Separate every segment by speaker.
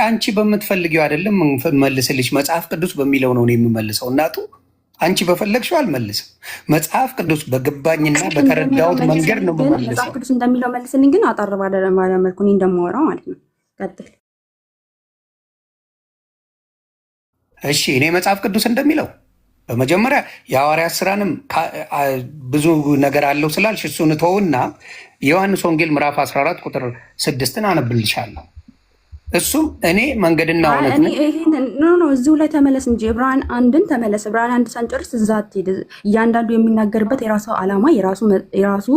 Speaker 1: አንቺ በምትፈልጊው አይደለም መልስልሽ። መጽሐፍ ቅዱስ በሚለው ነው የምመልሰው። እናቱ አንቺ በፈለግሽው አልመልስም። መጽሐፍ ቅዱስ በገባኝና በተረዳሁት መንገድ ነው የምመልሰው።
Speaker 2: መጽሐፍ ቅዱስ እንደሚለው መልስልኝ፣ ግን አጣር ባለ መልኩ እኔ እንደማወራው ማለት ነው። ቀጥል።
Speaker 1: እሺ፣ እኔ መጽሐፍ ቅዱስ እንደሚለው በመጀመሪያ የሐዋርያት ስራንም ብዙ ነገር አለው ስላልሽ እሱን ተውና ዮሐንስ ወንጌል ምዕራፍ 14 ቁጥር 6ን አነብልሻለሁ። እሱም እኔ መንገድና እውነት
Speaker 2: ነው። እዚሁ ላይ ተመለስ እንጂ ዕብራውያን አንድን ተመለስ። ዕብራውያን አንድ ሳንጨርስ እዛ አትሄድ። እያንዳንዱ የሚናገርበት የራሱ ዓላማ የራሱ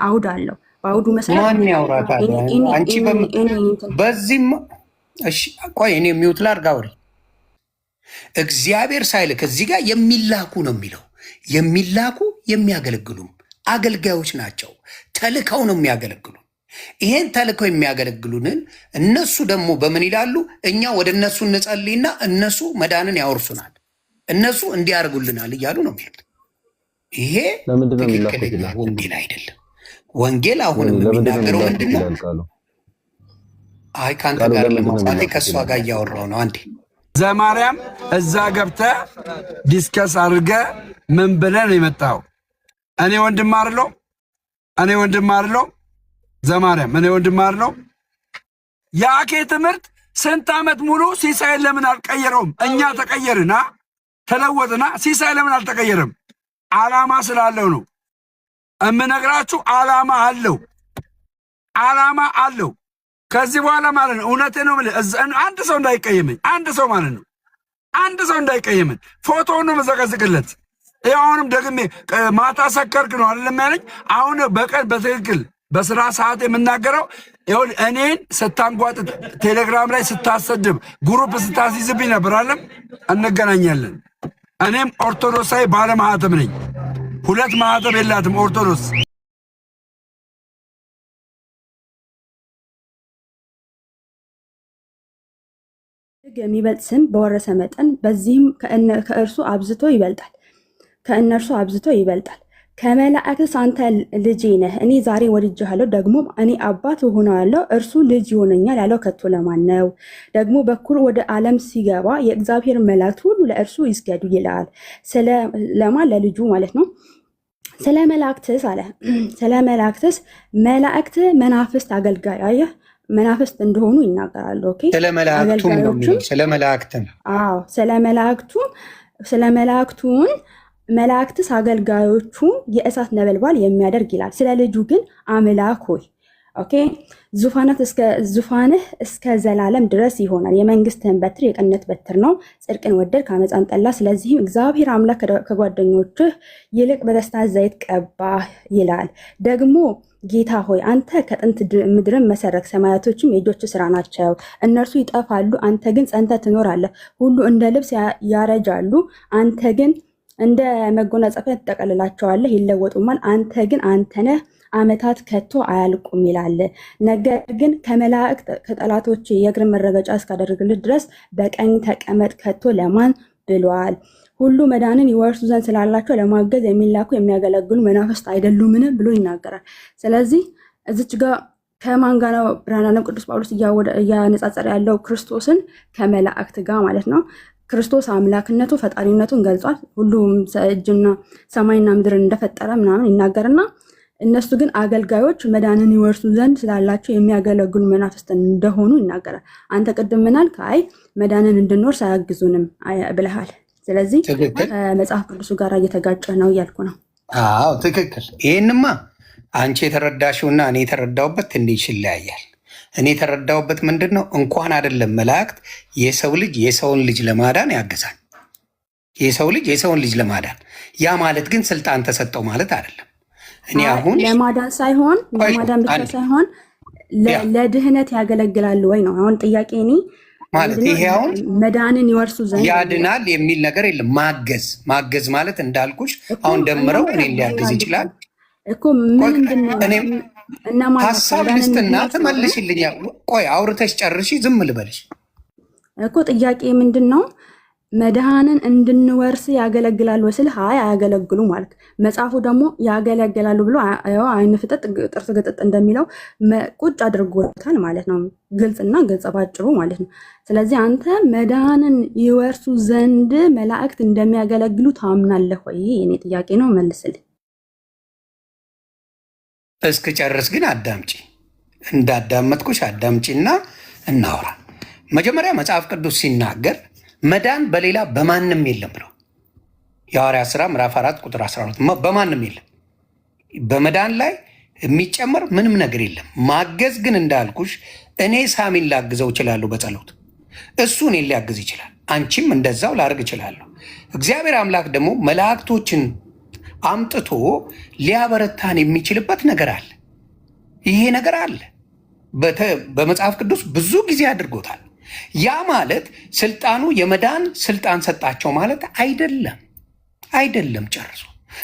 Speaker 2: አውድ አለው። በአውዱ መሰረት
Speaker 1: ማን ያውራታል? አንቺ በዚህም ቆይ እኔ የሚውት ላድርግ አውሪ። እግዚአብሔር ሳይልክ እዚህ ጋር የሚላኩ ነው የሚለው። የሚላኩ የሚያገለግሉም አገልጋዮች ናቸው። ተልከው ነው የሚያገለግሉ። ይሄን ተልከው የሚያገለግሉንን እነሱ ደግሞ በምን ይላሉ? እኛ ወደ እነሱ እንጸልይና እነሱ መዳንን ያወርሱናል፣ እነሱ እንዲያደርጉልናል እያሉ ነው የሚሉት። ይሄ ትክክለኛ ወንጌል አይደለም። ወንጌል አሁንም የሚናገረው ምንድን ነው? አይ ከአንተ ጋር ለማውጣቴ ከእሷ ጋር እያወራው ነው። አንዴ
Speaker 3: ዘማርያም እዛ ገብተህ ዲስከስ አድርገህ ምን ብለህ ነው የመጣው? እኔ ወንድም አይደለሁ ዘማርያም፣ እኔ ወንድም አይደለሁ። የአኬ ትምህርት ስንት ዓመት ሙሉ ሲሳይን ለምን አልቀየረውም? እኛ ተቀየርና ተለወጥና ሲሳይ ለምን አልተቀየረም? ዓላማ ስላለው ነው እምነግራችሁ። ዓላማ አለው። ከዚህ በኋላ ማለት ነው እውነቴ ነው የምልህ፣ አንድ ሰው እንዳይቀየመኝ፣ አንድ ሰው እንዳይቀየመኝ ፎቶውን ነው መዘቀዝቅለት። ይኸው አሁንም ደግሜ ማታ ሰከርክ ነው አይደለም ያለኝ። አሁን በቀን በትክክል በስራ ሰዓት የምናገረው ይሁን። እኔን ስታንጓጥጥ ቴሌግራም ላይ ስታሰድብ ግሩፕ ስታስይዝብኝ ነበር አለም። እንገናኛለን። እኔም ኦርቶዶክሳዊ ባለማህተም ነኝ። 2 ማህተም የላትም ኦርቶዶክስ።
Speaker 2: የሚበልጥ ስም በወረሰ መጠን በዚህም ከእነርሱ አብዝቶ ይበልጣል። ከመላእክትስ አንተ ልጄ ነህ፣ እኔ ዛሬ ወድጄሃለሁ፣ ደግሞ እኔ አባት እሆነዋለሁ፣ እርሱ ልጅ ይሆነኛል ያለው ከቶ ለማን ነው? ደግሞ በኩር ወደ ዓለም ሲገባ የእግዚአብሔር መላእክት ሁሉ ለእርሱ ይስገዱ ይላል። ለማን? ለልጁ ማለት ነው። ስለ መላእክትስ አለ። ስለ መላእክትስ መላእክት መናፍስት አገልጋይ፣ አየህ መናፍስት እንደሆኑ ይናገራሉ። ኦኬ፣ ስለ መላእክቱን መላእክትስ አገልጋዮቹ የእሳት ነበልባል የሚያደርግ ይላል። ስለ ልጁ ግን አምላክ ሆይ ኦኬ፣ ዙፋንህ እስከ ዘላለም ድረስ ይሆናል። የመንግስትህን በትር የቅንነት በትር ነው። ጽድቅን ወደድክ፣ ዓመፃን ጠላህ። ስለዚህም እግዚአብሔር አምላክ ከጓደኞችህ ይልቅ በደስታ ዘይት ቀባህ ይላል። ደግሞ ጌታ ሆይ አንተ ከጥንት ምድርን መሰረክ፣ ሰማያቶችም የእጆች ስራ ናቸው። እነርሱ ይጠፋሉ፣ አንተ ግን ጸንተህ ትኖራለህ። ሁሉ እንደ ልብስ ያረጃሉ፣ አንተ ግን እንደ መጎናጸፊያ ትጠቀልላቸዋለህ፣ ይለወጡማል። አንተ ግን አንተ ነህ፣ ዓመታት ከቶ አያልቁም ይላል። ነገር ግን ከመላእክት ከጠላቶች የእግር መረገጫ እስካደርግልህ ድረስ በቀኝ ተቀመጥ ከቶ ለማን ብሏል? ሁሉ መዳንን ይወርሱ ዘንድ ስላላቸው ለማገዝ የሚላኩ የሚያገለግሉ መናፍስት አይደሉምን ብሎ ይናገራል። ስለዚህ እዚች ጋር ከማን ጋር ነው ብርሃነ ቅዱስ ጳውሎስ እያነጻጸረ ያለው? ክርስቶስን ከመላእክት ጋር ማለት ነው። ክርስቶስ አምላክነቱ ፈጣሪነቱን ገልጿል። ሁሉም እጅና ሰማይና ምድርን እንደፈጠረ ምናምን ይናገርና እነሱ ግን አገልጋዮች መዳንን ይወርሱ ዘንድ ስላላቸው የሚያገለግሉ መናፍስት እንደሆኑ ይናገራል። አንተ ቅድም ምናልክ? አይ መዳንን እንድንወርስ አያግዙንም ብለሃል። ስለዚህ ከመጽሐፍ ቅዱሱ ጋር እየተጋጨ ነው እያልኩ ነው።
Speaker 1: አዎ ትክክል። ይህንማ አንቺ የተረዳሽውና እኔ የተረዳውበት ትንሽ ይለያያል። እኔ የተረዳውበት ምንድን ነው? እንኳን አይደለም መላእክት የሰው ልጅ የሰውን ልጅ ለማዳን ያገዛል። የሰው ልጅ የሰውን ልጅ ለማዳን ያ ማለት ግን ስልጣን ተሰጠው ማለት አይደለም። እኔ አሁን
Speaker 2: ለማዳን ሳይሆን ለማዳን ብቻ ሳይሆን ለድህነት ያገለግላሉ ወይ ነው አሁን ጥያቄ። እኔ
Speaker 1: ማለት ይሄ አሁን
Speaker 2: መዳንን ይወርሱ ዘንድ
Speaker 1: ያድናል የሚል ነገር የለም። ማገዝ ማለት እንዳልኩሽ አሁን ደምረው እኔ ሊያገዝ ይችላል
Speaker 2: እኮ ምንድነው?
Speaker 1: ሀሳብ ልስጥና ትመልሽልኛል። ቆይ አውርተሽ ጨርሺ ዝም ልበልሽ
Speaker 2: እኮ። ጥያቄ ምንድን ነው? መድኃንን እንድንወርስ ያገለግላሉ ስልህ አይ አያገለግሉም ማለት መጽሐፉ ደግሞ ያገለግላሉ ብሎ አይን ፍጠጥ ጥርስ ግጥጥ እንደሚለው ቁጭ አድርጎታል ማለት ነው። ግልጽና ግልጽ ባጭሩ ማለት ነው። ስለዚህ አንተ መድኃንን ይወርሱ ዘንድ መላእክት እንደሚያገለግሉ ታምናለህ ወይ? የኔ ጥያቄ ነው፣ መልስልኝ።
Speaker 1: እስክጨርስ ግን አዳምጪ። እንዳዳመጥኩሽ አዳምጪና እናውራ። መጀመሪያ መጽሐፍ ቅዱስ ሲናገር መዳን በሌላ በማንም የለም ብለው የሐዋርያት ሥራ ምዕራፍ 4 ቁጥር 12 በማንም የለም። በመዳን ላይ የሚጨመር ምንም ነገር የለም። ማገዝ ግን እንዳልኩሽ እኔ ሳሚን ላግዘው እችላለሁ በጸሎት፣ እሱ እኔን ሊያግዝ ይችላል። አንቺም እንደዛው ላርግ እችላለሁ። እግዚአብሔር አምላክ ደግሞ መላእክቶችን አምጥቶ ሊያበረታን የሚችልበት ነገር አለ። ይሄ ነገር አለ። በመጽሐፍ ቅዱስ ብዙ ጊዜ አድርጎታል። ያ ማለት ስልጣኑ የመዳን ስልጣን ሰጣቸው ማለት አይደለም፣ አይደለም ጨርሶ።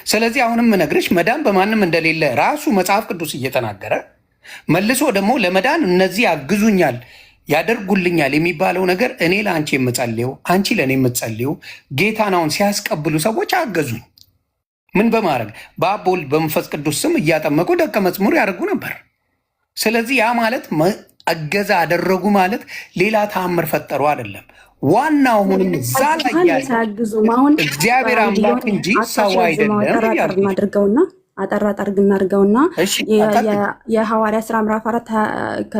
Speaker 1: ስለዚህ አሁንም ነግርሽ መዳን በማንም እንደሌለ ራሱ መጽሐፍ ቅዱስ እየተናገረ መልሶ ደግሞ ለመዳን እነዚህ ያግዙኛል ያደርጉልኛል የሚባለው ነገር እኔ ለአንቺ የምጸልየው አንቺ ለእኔ የምትጸልየው ጌታን አሁን ሲያስቀብሉ ሰዎች አገዙኝ ምን በማድረግ በአብ በወልድ በመንፈስ ቅዱስ ስም እያጠመቁ ደቀ መዝሙር ያደርጉ ነበር። ስለዚህ ያ ማለት እገዛ አደረጉ ማለት ሌላ ተአምር ፈጠሩ አይደለም። ዋናው አሁንም እዛ ላይ እግዚአብሔር አምላክ እንጂ ሰው አይደለም።
Speaker 2: አጠራጠር እናድርገውና የሐዋርያ ሥራ ምዕራፍ 4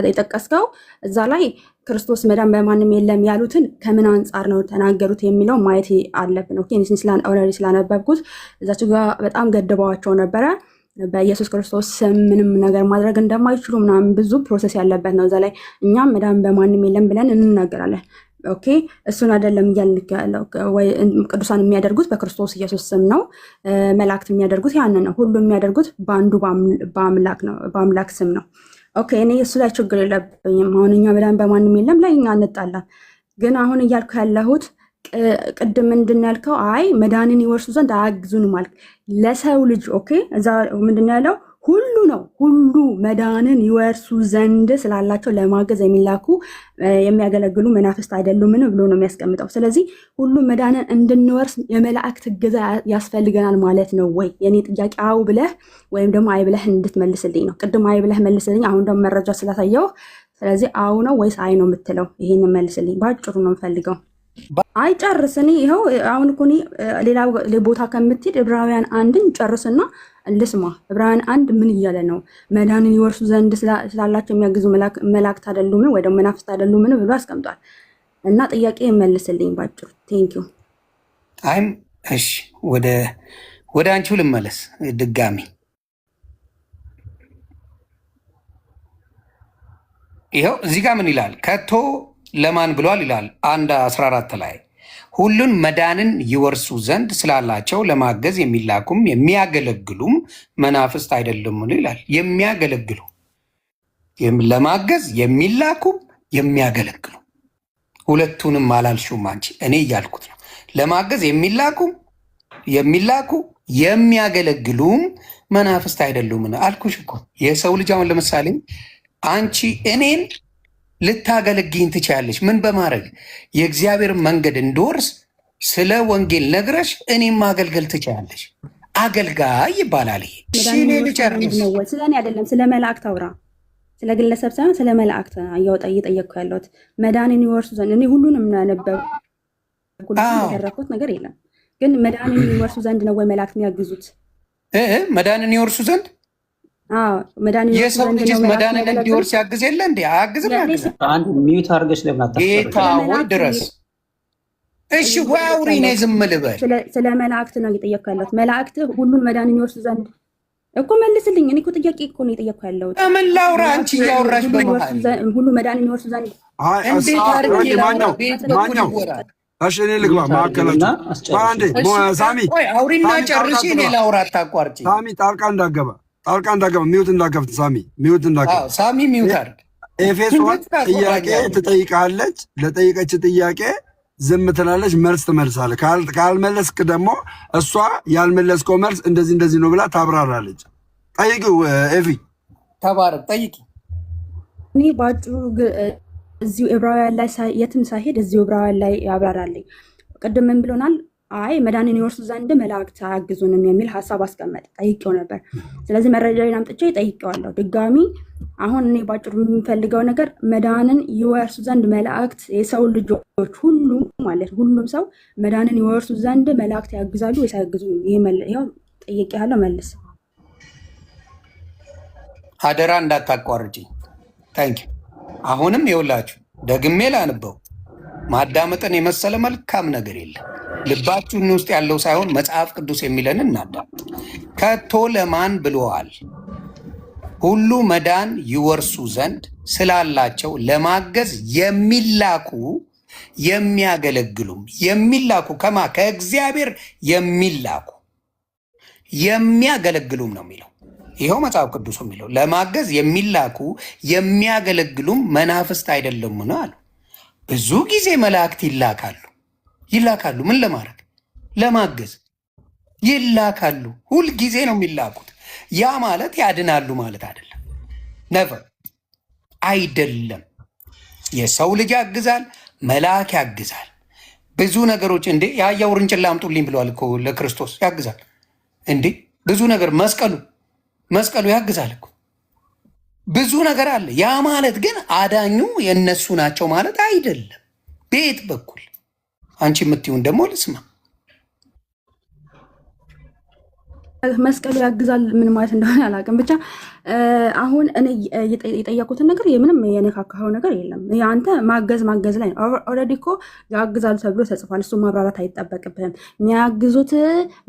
Speaker 2: የጠቀስከው እዛ ላይ ክርስቶስ መዳን በማንም የለም ያሉትን ከምን አንጻር ነው ተናገሩት የሚለው ማየት አለብን። ኦኬ ኦልሬዲ ስላነበብኩት እዛች ጋር በጣም ገድበዋቸው ነበረ። በኢየሱስ ክርስቶስ ስም ምንም ነገር ማድረግ እንደማይችሉ ምናምን ብዙ ፕሮሰስ ያለበት ነው። እዛ ላይ እኛም መዳን በማንም የለም ብለን እንናገራለን። ኦኬ እሱን አይደለም እያልክ ያለው። ቅዱሳን የሚያደርጉት በክርስቶስ ኢየሱስ ስም ነው። መላእክት የሚያደርጉት ያንን ነው። ሁሉ የሚያደርጉት በአንዱ በአምላክ ስም ነው። ኦኬ እኔ እሱ ላይ ችግር የለብኝም። አሁን እኛ መዳን በማንም የለም ላይ እኛ እንጣላም። ግን አሁን እያልኩ ያለሁት ቅድም ምንድን ያልከው አይ መዳንን ይወርሱ ዘንድ አያግዙን ማለት ለሰው ልጅ ኦኬ እዛ ምንድን ያለው ሁሉ ነው። ሁሉ መዳንን ይወርሱ ዘንድ ስላላቸው ለማገዝ የሚላኩ የሚያገለግሉ መናፍስት አይደሉምን ብሎ ነው የሚያስቀምጠው። ስለዚህ ሁሉ መዳንን እንድንወርስ የመላእክት እገዛ ያስፈልገናል ማለት ነው ወይ? የኔ ጥያቄ አው ብለህ ወይም ደግሞ አይ ብለህ እንድትመልስልኝ ነው። ቅድም አይ ብለህ መልስልኝ፣ አሁን ደግሞ መረጃ ስላሳየው ስለዚህ አው ነው ወይስ አይ ነው የምትለው? ይሄን መልስልኝ። ባጭሩ ነው የምፈልገው። አይ ጨርስ። እኔ ይኸው አሁን እኮ ሌላ ቦታ ከምትሄድ ዕብራውያን 1ን ጨርስና ልስማ። ዕብራውያን 1 ምን እያለ ነው? መዳንን ይወርሱ ዘንድ ስላላቸው የሚያግዙ መላእክት አይደሉምን ወይ ደግሞ መናፍስት አይደሉምን ብሎ አስቀምጧል። እና ጥያቄ መልስልኝ ባጭሩ። ቴንኪው።
Speaker 1: አይም እሺ፣ ወደ አንቺው ልመለስ ድጋሚ። ይኸው እዚህ ጋር ምን ይላል? ከቶ ለማን ብሏል ይላል 1:14 ላይ ሁሉን መዳንን ይወርሱ ዘንድ ስላላቸው ለማገዝ የሚላኩም የሚያገለግሉም መናፍስት አይደለም ይላል። የሚያገለግሉ ለማገዝ የሚላኩም የሚያገለግሉ ሁለቱንም አላልሽውም አንቺ፣ እኔ እያልኩት ነው። ለማገዝ የሚላኩ የሚያገለግሉም መናፍስት አይደሉም አልኩሽ እኮ። የሰው ልጅ አሁን ለምሳሌ አንቺ እኔን ልታገለግኝ ትችያለሽ። ምን በማድረግ የእግዚአብሔር መንገድ እንድወርስ ስለ ወንጌል ነግረሽ እኔም ማገልገል ትችያለሽ። አገልጋይ ይባላል ይሄ።
Speaker 2: ስለ እኔ አይደለም፣ ስለ መላእክት አውራ። ስለ ግለሰብ ሳይሆን ስለ መላእክት እየጠየቅኩ ያለሁት። መዳንን ይወርሱ ዘንድ እኔ ሁሉንም ነበብኩት ያደረኩት ነገር የለም። ግን መዳንን ይወርሱ ዘንድ ነው ወይ መላእክት የሚያግዙት?
Speaker 1: መዳንን ይወርሱ ዘንድ የሰው ልጅ መዳንን እንዲወርስ ያግዝ የለ እንዴ? አያግዝም?
Speaker 4: ሚዩት አድርገሽ ለምን
Speaker 1: ጌታ ወይ ድረስ። እሺ ወይ አውሪ፣ እኔ ዝም ልበል?
Speaker 2: ስለ መላእክት ነው እየጠየቅኩ ያለሁት። መላእክት ሁሉን መዳንን ይወርሱ ዘንድ እኮ መልስልኝ። እኔ እኮ ጥያቄ እኮ ነው የጠየቅኩ ያለሁት።
Speaker 1: ምን ላውራ? አንቺ እያወራሽ በመሃል
Speaker 2: ሁሉ መዳንን ይወርሱ ዘንድ
Speaker 1: እንዴት አድርጌ ላውራ?
Speaker 3: እሺ እኔ ልግባ ማዕከላችሁ። አንዴ ሳሚ
Speaker 1: አውሪና ጨርሺ፣ እኔ ላውራ። አታቋርጪ
Speaker 3: ሳሚ። ጣልቃ እንዳገባ ሚዩት እንዳገብት ሳሚ ሚዩት እንዳገባ
Speaker 1: ሳሚ ሚዩት አድርግ።
Speaker 3: ኤፌሶን ጥያቄ ትጠይቃለች። ለጠይቀች ጥያቄ ዝም ትላለች፣ መልስ ትመልሳለች። ካልመለስክ ደግሞ እሷ ያልመለስከው መልስ እንደዚህ እንደዚህ ነው ብላ ታብራራለች። ጠይቂው ኤፊ
Speaker 1: ተባረክ፣ ጠይቂ።
Speaker 2: እኔ ባጭሩ እዚሁ ዕብራውያን ላይ የትም ሳይሄድ እዚሁ ዕብራውያን ላይ ያብራራልኝ። ቅድም ምን ብሎናል? አይ መዳንን ይወርሱ ዘንድ መላእክት አያግዙንም የሚል ሀሳብ አስቀመጠ። ጠይቄው ነበር። ስለዚህ መረጃውን አምጥቼ ጠይቄዋለሁ ድጋሚ። አሁን እኔ ባጭሩ የምፈልገው ነገር መዳንን ይወርሱ ዘንድ መላእክት የሰው ልጆች ሁሉም ማለት ሁሉም ሰው መዳንን ይወርሱ ዘንድ መላእክት ያግዛሉ ወይስ አያግዙም? ይሄው ጠይቄያለሁ፣ መልስ።
Speaker 1: አደራ እንዳታቋርጪኝ። ታንኪ አሁንም ይኸውላችሁ ደግሜ ላንበው። ማዳመጥን የመሰለ መልካም ነገር የለም። ልባችሁን ውስጥ ያለው ሳይሆን መጽሐፍ ቅዱስ የሚለን እናዳምጥ። ከቶ ለማን ብሎዋል? ሁሉ መዳን ይወርሱ ዘንድ ስላላቸው ለማገዝ የሚላኩ የሚያገለግሉም የሚላኩ ከማ ከእግዚአብሔር የሚያገለግሉም ነው የሚለው። ይኸው መጽሐፍ ቅዱስ የሚለው ለማገዝ የሚላኩ የሚያገለግሉም መናፍስት አይደለም ነው አሉ። ብዙ ጊዜ መላእክት ይላካሉ። ምን ለማድረግ? ለማገዝ ይላካሉ። ሁል ጊዜ ነው የሚላኩት። ያ ማለት ያድናሉ ማለት አይደለም። ነቨር አይደለም። የሰው ልጅ ያግዛል፣ መልአክ ያግዛል። ብዙ ነገሮች እንዴ የአህያ ውርንጭላ አምጡልኝ ብለዋል እኮ ለክርስቶስ። ያግዛል እንዴ ብዙ ነገር። መስቀሉ ያግዛል እኮ ብዙ ነገር አለ። ያ ማለት ግን አዳኙ የእነሱ ናቸው ማለት አይደለም። ቤት በኩል አንቺ የምትይውን ደግሞ ልስማ።
Speaker 2: መስቀሉ ያግዛል ምን ማለት እንደሆነ አላውቅም። ብቻ አሁን እኔ የጠየቁትን ነገር ምንም የነካካኸው ነገር የለም። አንተ ማገዝ ላይ ነው። ኦልሬዲ እኮ ያግዛሉ ተብሎ ተጽፏል። እሱ ማብራራት አይጠበቅብህም። የሚያግዙት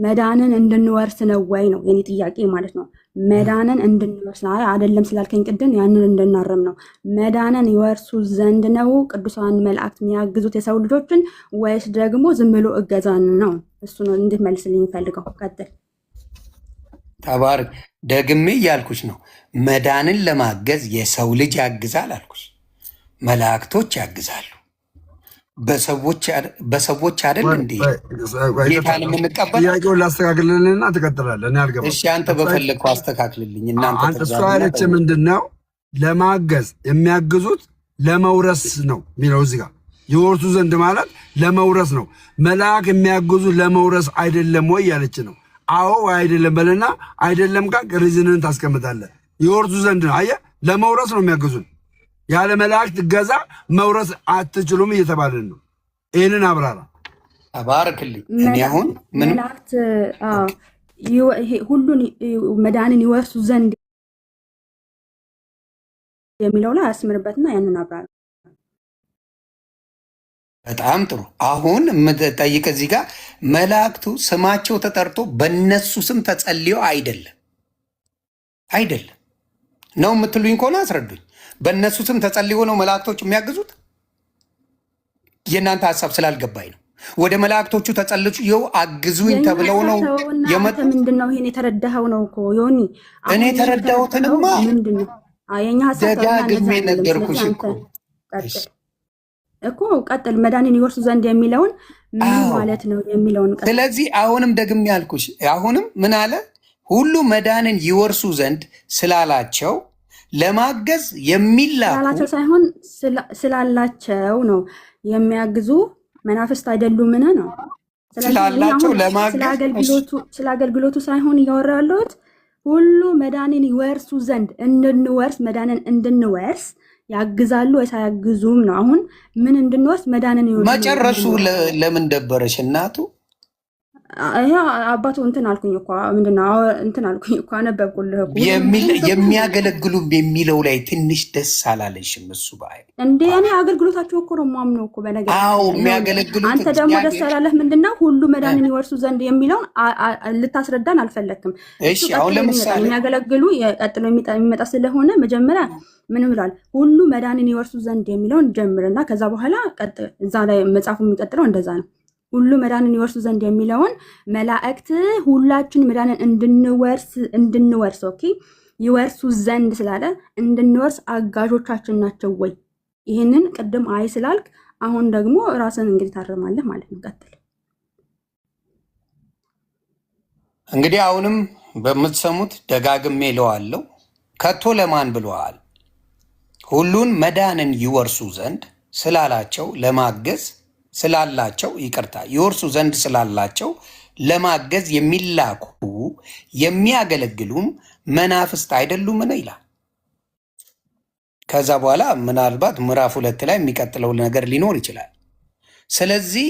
Speaker 2: መዳንን እንድንወርስ ነው ወይ ነው የኔ ጥያቄ ማለት ነው። መዳንን እንድንወርስ አይደለም ስላልከኝ ቅድም ያንን እንድናረም ነው። መዳንን ይወርሱ ዘንድ ነው ቅዱሳን መላእክት የሚያግዙት የሰው ልጆችን ወይስ ደግሞ ዝም ብሎ እገዛን ነው? እሱ ነው እንድትመልስልኝ የሚፈልገው። ቀጥል።
Speaker 1: ተባረክ። ደግሜ እያልኩሽ ነው። መዳንን ለማገዝ የሰው ልጅ ያግዛል አልኩሽ። መላእክቶች ያግዛሉ። በሰዎች አይደል እንዴ ጌታን የምንቀበል?
Speaker 3: ጥያቄውን ላስተካክልልንና ትቀጥላለህ።
Speaker 1: እሺ አንተ በፈለግከው አስተካክልልኝ። እናንተ
Speaker 3: እሷ ያለች ምንድን ነው? ለማገዝ የሚያግዙት ለመውረስ ነው የሚለው እዚህ ጋር። ይወርሱ ዘንድ ማለት ለመውረስ ነው። መልአክ የሚያግዙ ለመውረስ አይደለም ወይ ያለች ነው። አዎ አይደለም በለና አይደለም ጋር ሪዝንን ታስቀምጣለህ። ይወርሱ ዘንድ ነው። አየህ፣ ለመውረስ ነው የሚያግዙን። ያለ መላእክት ገዛ መውረስ አትችሉም እየተባለን ነው። ይህንን አብራራ።
Speaker 1: ተባረክልኝ። እኔ አሁን ምን
Speaker 2: መላእክት ሁሉን መዳንን ይወርሱ ዘንድ የሚለው ላይ አስምርበትና ያንን አብራራ።
Speaker 1: በጣም ጥሩ። አሁን የምጠይቅ እዚህ ጋር መላእክቱ ስማቸው ተጠርቶ በእነሱ ስም ተጸልዮ አይደለም ነው የምትሉኝ ከሆነ አስረዱኝ። በእነሱ ስም ተጸልዮ ነው መላእክቶች የሚያግዙት? የእናንተ ሀሳብ ስላልገባኝ ነው። ወደ መላእክቶቹ ተጸልዮ አግዙኝ ተብለው ነው የመጡት?
Speaker 2: ምንድን ነው ይሄን የተረዳኸው ነው እኮ ዮኒ።
Speaker 1: እኔ የተረዳሁትንማ ደጋግሜ ነገርኩሽ
Speaker 2: እኮ። ቀጥል። መዳንን ይወርሱ ዘንድ የሚለውን ምን ማለት ነው የሚለውን ቀጥል።
Speaker 1: ስለዚህ አሁንም ደግሜ ያልኩሽ፣ አሁንም ምን አለ? ሁሉ መዳንን ይወርሱ ዘንድ ስላላቸው ለማገዝ የሚላኩ
Speaker 2: ስላላቸው ሳይሆን ስላላቸው ነው። የሚያግዙ መናፍስት አይደሉምን ነው?
Speaker 1: ስላላቸው ለማገዝ
Speaker 2: ስለ አገልግሎቱ ሳይሆን እያወራ ያለሁት ሁሉ መዳንን ይወርሱ ዘንድ እንድንወርስ መዳንን እንድንወርስ ያግዛሉ ወይስ አያግዙም ነው። አሁን ምን እንድንወርስ መዳንን
Speaker 1: መጨረሱ ለምን ደበረሽ እናቱ?
Speaker 2: ይሄ አባቱ እንትን አልኩኝ እኮ ምንድነው እንትን አልኩኝ እኮ አነበብኩልህ እኮ
Speaker 1: የሚያገለግሉም የሚለው ላይ ትንሽ ደስ አላለሽም? እሱ ባይ
Speaker 2: እንዴ እኔ አገልግሎታቸው እኮ ነው ማምነው እኮ በነገር።
Speaker 1: አዎ የሚያገለግሉት።
Speaker 2: አንተ ደግሞ ደስ ያላለህ ምንድነው ሁሉ መዳንን ይወርሱ ዘንድ የሚለውን ልታስረዳን አልፈለክም።
Speaker 1: እሺ አሁን ለምሳሌ
Speaker 2: የሚያገለግሉ ቀጥሎ የሚመጣ ስለሆነ መጀመሪያ ምን ብሏል? ሁሉ መዳንን ይወርሱ ዘንድ የሚለውን ጀምርና ከዛ በኋላ እዛ ላይ መጽሐፉ የሚቀጥለው እንደዛ ነው። ሁሉ መዳንን ይወርሱ ዘንድ የሚለውን መላእክት ሁላችን መዳንን እንድንወርስ ኦኬ ይወርሱ ዘንድ ስላለ እንድንወርስ አጋዦቻችን ናቸው ወይ? ይህንን ቅድም አይ ስላልክ አሁን ደግሞ ራስን እንግዲህ ታረማለህ ማለት ነው። ቀጥል
Speaker 1: እንግዲህ። አሁንም በምትሰሙት ደጋግሜ እለዋለሁ። ከቶ ለማን ብለዋል? ሁሉን መዳንን ይወርሱ ዘንድ ስላላቸው ለማገዝ ስላላቸው ይቅርታ ይወርሱ ዘንድ ስላላቸው ለማገዝ የሚላኩ የሚያገለግሉም መናፍስት አይደሉምን ይላል። ከዛ በኋላ ምናልባት ምዕራፍ 2 ላይ የሚቀጥለው ነገር ሊኖር ይችላል። ስለዚህ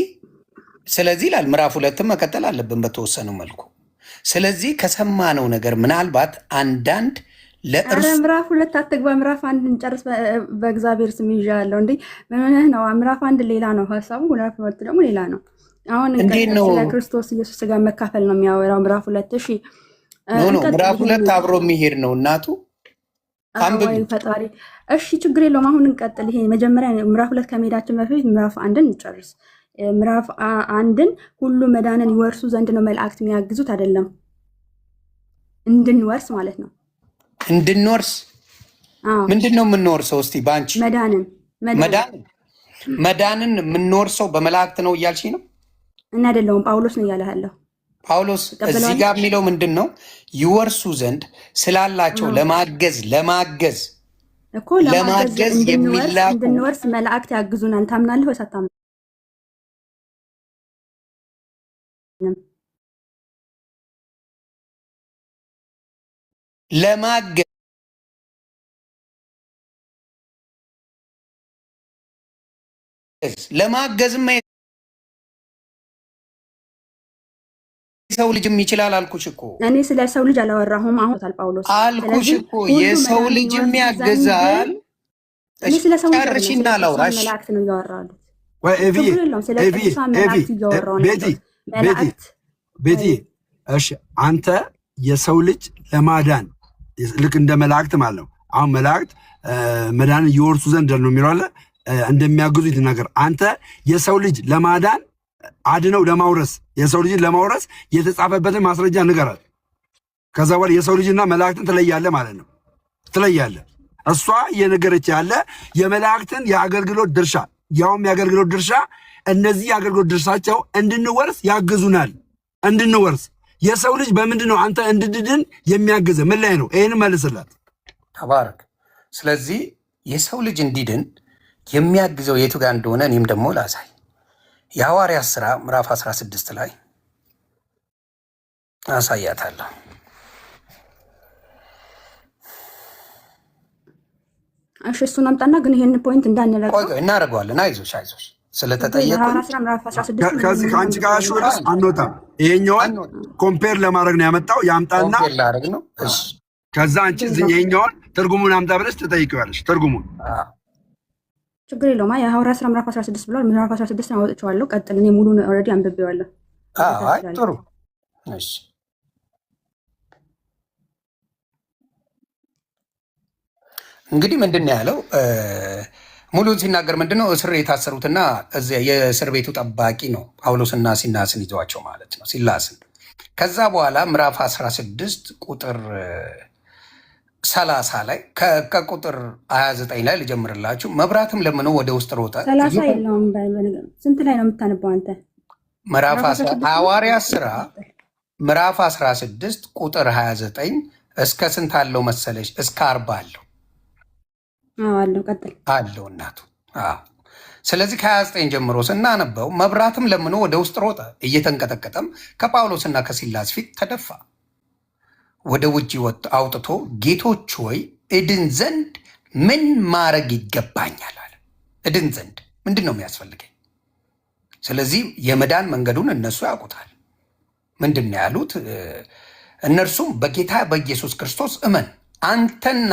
Speaker 1: ይላል ምዕራፍ 2 መቀጠል አለብን በተወሰነው መልኩ። ስለዚህ ከሰማነው ነገር ምናልባት አንዳንድ
Speaker 2: ምዕራፍ 2 አትግባ፣ ምዕራፍ 1 እንጨርስ። በእግዚአብሔር ስም ይዣለሁ። እንዴ ምን ሆነህ ነው? ምዕራፍ 1 ሌላ ነው ሀሳቡ፣ ምዕራፍ 2 ደግሞ ሌላ ነው። አሁን ስለ ክርስቶስ ኢየሱስ ጋር መካፈል ነው የሚያወራው ምዕራፍ 2። እሺ
Speaker 1: ምዕራፍ 2 አብሮ የሚሄድ ነው እናቱ
Speaker 2: ፈጣሪ። እሺ ችግር የለውም። አሁን እንቀጥል። ይሄ መጀመሪያ ምዕራፍ 2 ከመሄዳችን በፊት ምዕራፍ 1ን እንጨርስ። ምዕራፍ 1ን ሁሉ መዳንን ይወርሱ ዘንድ ነው መላእክት የሚያግዙት አይደለም፣ እንድንወርስ ማለት ነው።
Speaker 1: እንድንወርስ ምንድን ነው የምንወርሰው? እስቲ በአንቺ መዳንን የምንወርሰው በመላእክት ነው እያልሽ ነው?
Speaker 2: እና አይደለውም፣ ጳውሎስ ነው እያለ ያለው።
Speaker 1: ጳውሎስ እዚህ ጋር የሚለው ምንድን ነው? ይወርሱ ዘንድ ስላላቸው ለማገዝ
Speaker 2: እኮ ለማገዝ እንድንወርስ መላእክት ያግዙናል። ታምናለህ ወይስ አታምንም?
Speaker 1: ለማገዝ ሰው ልጅም ይችላል አልኩሽ እኮ።
Speaker 2: እኔ ስለ ሰው ልጅ አላወራሁም። አሁን ጳውሎስ
Speaker 1: አልኩሽ እኮ የሰው ልጅም ያገዛል።
Speaker 2: እኔ ስለ ሰው ልጅ
Speaker 1: ጨርሽና ላውራሽ።
Speaker 2: መላእክት ነው ያወራሉ።
Speaker 3: ቤቲ እሺ፣ አንተ የሰው ልጅ ለማዳን ልክ እንደ መላእክት ማለት ነው። አሁን መላእክት መዳንን ይወርሱ ዘንድ ነው የሚለው አለ እንደሚያግዙ ይትናገር። አንተ የሰው ልጅ ለማዳን አድነው ለማውረስ የሰው ልጅን ለማውረስ የተጻፈበትን ማስረጃ ንገራል። ከዛ በኋላ የሰው ልጅና መላእክትን ትለያለህ ማለት ነው። ትለያለህ። እሷ እየነገረች ያለ የመላእክትን የአገልግሎት ድርሻ ያውም የአገልግሎት ድርሻ እነዚህ የአገልግሎት ድርሻቸው እንድንወርስ ያግዙናል። እንድንወርስ የሰው ልጅ በምንድን ነው አንተ እንድድድን የሚያግዘ ምን ላይ ነው? ይህን መልስላት።
Speaker 1: ተባረክ። ስለዚህ የሰው ልጅ እንዲድን የሚያግዘው የቱ ጋር እንደሆነ እኔም ደግሞ ላሳይ። የሐዋርያት ሥራ ምዕራፍ 16 ላይ አሳያታለሁ።
Speaker 2: እሺ እሱን አምጣና ግን ይሄን ፖይንት እንዳንለቀው
Speaker 1: እናደርገዋለን። አይዞሽ ስለተጠየቁ
Speaker 3: ከዚህ ከአንቺ ጋር ሹርስ አንወጣም። ይሄኛውን ኮምፔር ለማድረግ ነው ያመጣው። ያምጣና
Speaker 1: ነው።
Speaker 3: ከዛ አንቺ ይሄኛውን ትርጉሙን አምጣ ብለሽ ትጠይቂዋለሽ። ትርጉሙን
Speaker 2: ችግር የለውም። የሐዋርያት ሥራ ምዕራፍ 16 ብሏል። ምዕራፍ 16 አወጥቼዋለሁ። ቀጥል። እኔ ሙሉን ኦልሬዲ አንብቤዋለሁ።
Speaker 1: አይ ጥሩ። እሺ እንግዲህ ምንድን ነው ያለው? ሙሉን ሲናገር ምንድን ነው እስር የታሰሩትና የእስር ቤቱ ጠባቂ ነው ጳውሎስና ሲላስን ይዘዋቸው ማለት ነው፣ ሲላስን። ከዛ በኋላ ምዕራፍ 16 ቁጥር 30 ላይ ከቁጥር 29 ላይ ልጀምርላችሁ። መብራትም ለምነው ወደ ውስጥ ሮጠ።
Speaker 2: 30 የለውም። ስንት ላይ ነው የምታነባው አንተ?
Speaker 1: ምዕራፍ ሐዋርያት ሥራ ምዕራፍ 16 ቁጥር 29 እስከ ስንት አለው መሰለሽ? እስከ 40 አለው አለው እናቱ። ስለዚህ ከ29 ጀምሮ ስናነበው መብራትም ለምኖ ወደ ውስጥ ሮጠ፣ እየተንቀጠቀጠም ከጳውሎስና ከሲላስ ፊት ተደፋ። ወደ ውጭ አውጥቶ ጌቶች ሆይ እድን ዘንድ ምን ማድረግ ይገባኛል አለ። እድን ዘንድ ምንድን ነው የሚያስፈልገኝ? ስለዚህ የመዳን መንገዱን እነሱ ያውቁታል። ምንድን ነው ያሉት? እነርሱም በጌታ በኢየሱስ ክርስቶስ እመን አንተና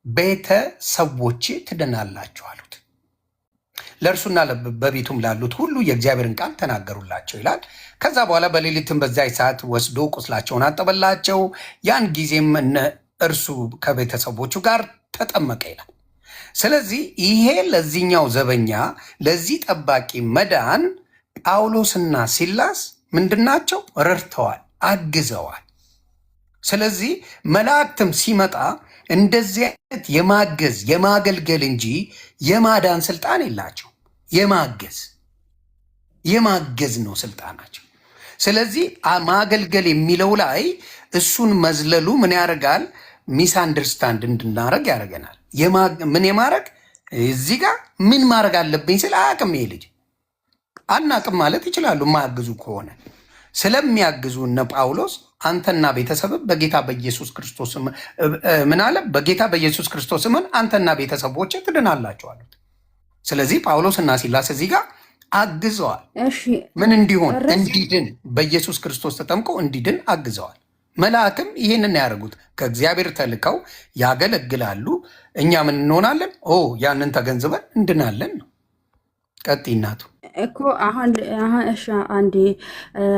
Speaker 1: ቤተሰቦች ትድናላችሁ አሉት። ለእርሱና በቤቱም ላሉት ሁሉ የእግዚአብሔርን ቃል ተናገሩላቸው ይላል። ከዛ በኋላ በሌሊትም በዚያ ሰዓት ወስዶ ቁስላቸውን አጠበላቸው። ያን ጊዜም እርሱ ከቤተሰቦቹ ጋር ተጠመቀ ይላል። ስለዚህ ይሄ ለዚህኛው ዘበኛ ለዚህ ጠባቂ መዳን ጳውሎስና ሲላስ ምንድናቸው? ረድተዋል፣ አግዘዋል። ስለዚህ መላእክትም ሲመጣ እንደዚህ አይነት የማገዝ የማገልገል እንጂ የማዳን ስልጣን የላቸው። የማገዝ ነው ስልጣናቸው። ስለዚህ ማገልገል የሚለው ላይ እሱን መዝለሉ ምን ያደርጋል? ሚስ አንደርስታንድ እንድናደርግ ያደርገናል። ምን የማድረግ እዚህ ጋር ምን ማድረግ አለብኝ ስለ አያውቅም። ይሄ ልጅ አናቅም ማለት ይችላሉ የማያግዙ ከሆነ። ስለሚያግዙ እነ ጳውሎስ አንተና ቤተሰብ በጌታ በኢየሱስ ክርስቶስ ምን አለ? በጌታ በኢየሱስ ክርስቶስ ምን አንተና ቤተሰቦች ትድናላችሁ አሉት። ስለዚህ ጳውሎስ እና ሲላስ እዚህ ጋር አግዘዋል። ምን እንዲሆን? እንዲድን፣ በኢየሱስ ክርስቶስ ተጠምቆ እንዲድን አግዘዋል። መላእክትም ይህንን ያደርጉት ከእግዚአብሔር ተልከው ያገለግላሉ። እኛ ምን እንሆናለን? ያንን ተገንዝበን እንድናለን ነው። ቀጥይ እናቱ
Speaker 2: እኮ አሁን እሺ አንዴ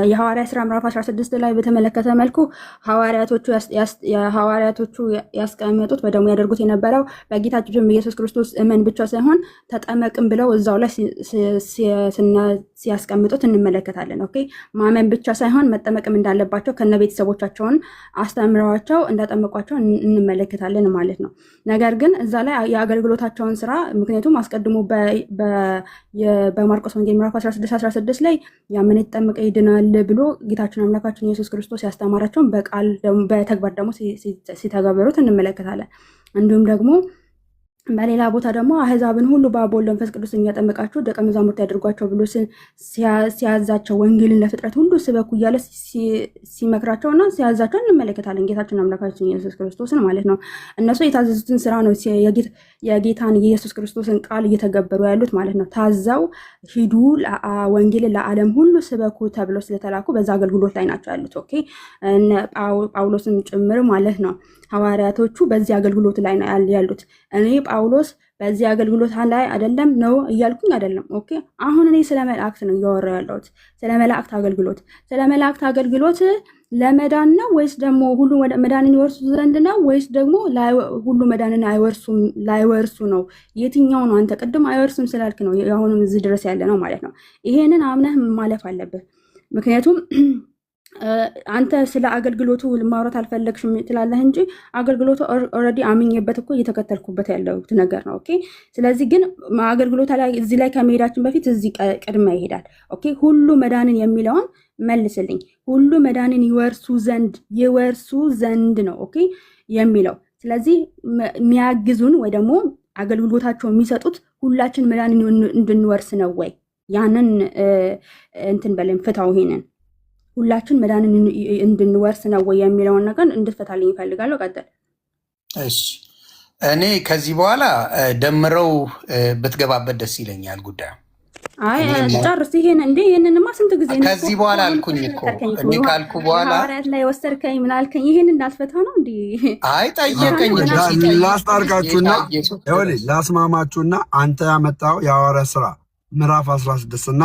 Speaker 2: የሐዋርያ ሥራ ምዕራፍ 16 ላይ በተመለከተ መልኩ ሐዋርያቶቹ ያስቀመጡት ወይ ደግሞ ያደርጉት የነበረው በጌታችን ኢየሱስ ክርስቶስ እመን ብቻ ሳይሆን ተጠመቅም ብለው እዛው ላይ ሲያስቀምጡት እንመለከታለን። ኦኬ ማመን ብቻ ሳይሆን መጠመቅም እንዳለባቸው ከነ ቤተሰቦቻቸውን አስተምረዋቸው እንዳጠመቋቸው እንመለከታለን ማለት ነው። ነገር ግን እዛ ላይ የአገልግሎታቸውን ስራ ምክንያቱም አስቀድሞ በማርቆስ ወንጌል ምዕራፍ 16 ላይ ያመነ የተጠመቀ ይድናል ብሎ ጌታችን አምላካችን ኢየሱስ ክርስቶስ ያስተማራቸውን በቃል በተግባር ደግሞ ሲተገበሩት እንመለከታለን። እንዲሁም ደግሞ በሌላ ቦታ ደግሞ አህዛብን ሁሉ በአብ ወልድ መንፈስ ቅዱስ እያጠመቃችሁ ደቀ መዛሙርት ያደርጓቸው ብሎ ሲያዛቸው ወንጌልን ለፍጥረት ሁሉ ስበኩ እያለ ሲመክራቸውና ሲያዛቸው እንመለከታለን። ጌታችን አምላካችን ኢየሱስ ክርስቶስን ማለት ነው። እነሱ የታዘዙትን ስራ ነው የጌታን የኢየሱስ ክርስቶስን ቃል እየተገበሩ ያሉት ማለት ነው። ታዘው ሂዱ ወንጌልን ለዓለም ሁሉ ስበኩ ተብሎ ስለተላኩ በዛ አገልግሎት ላይ ናቸው ያሉት። ኦኬ ጳውሎስን ጭምር ማለት ነው። ሐዋርያቶቹ በዚህ አገልግሎት ላይ ነው ያሉት። እኔ ጳውሎስ በዚህ አገልግሎት ላይ አይደለም ነው እያልኩኝ አይደለም። ኦኬ አሁን እኔ ስለ መላእክት ነው እያወራሁ ያለሁት፣ ስለ መላእክት አገልግሎት። ስለ መላእክት አገልግሎት ለመዳን ነው ወይስ ደግሞ ሁሉ መዳንን ይወርሱ ዘንድ ነው ወይስ ደግሞ ሁሉ መዳንን ላይወርሱ ነው? የትኛው ነው? አንተ ቅድም አይወርሱም ስላልክ ነው አሁንም እዚህ ድረስ ያለ ነው ማለት ነው። ይሄንን አምነህ ማለፍ አለብህ። ምክንያቱም አንተ ስለ አገልግሎቱ ማውራት አልፈለግሽም ትላለህ እንጂ አገልግሎቱ ኦልሬዲ አምኜበት እኮ እየተከተልኩበት ያለው ነገር ነው። ኦኬ ስለዚህ ግን አገልግሎቱ ላይ እዚህ ላይ ከመሄዳችን በፊት እዚህ ቅድመ ይሄዳል። ኦኬ ሁሉ መዳንን የሚለውን መልስልኝ። ሁሉ መዳንን ይወርሱ ዘንድ ነው ኦኬ የሚለው። ስለዚህ የሚያግዙን ወይ ደግሞ አገልግሎታቸው የሚሰጡት ሁላችን መዳንን እንድንወርስ ነው ወይ? ያንን እንትን በለን ፍታው። ይሄንን ሁላችን መዳንን እንድንወርስ ነው ወይ የሚለውን ነገር እንድትፈታልኝ ይፈልጋለሁ። ቀጥል።
Speaker 1: እሺ እኔ ከዚህ በኋላ ደምረው ብትገባበት ደስ ይለኛል ጉዳዩ።
Speaker 2: አይ ጨርስ። ይሄንንማ ስንት ጊዜ ነው
Speaker 1: ከዚህ በኋላ አልኩኝ እኮ እኔ ካልኩ በኋላ
Speaker 2: ሐዋርያት ላይ ወሰድከኝ ምን አልከኝ? ይሄን እንዳልፈታ ነው እንዴ?
Speaker 1: አይ ጠየቀኝ።
Speaker 3: ላስታርቃችሁና ይኸውልህ ላስማማችሁና አንተ ያመጣው የሐዋርያት ሥራ ምዕራፍ 16 እና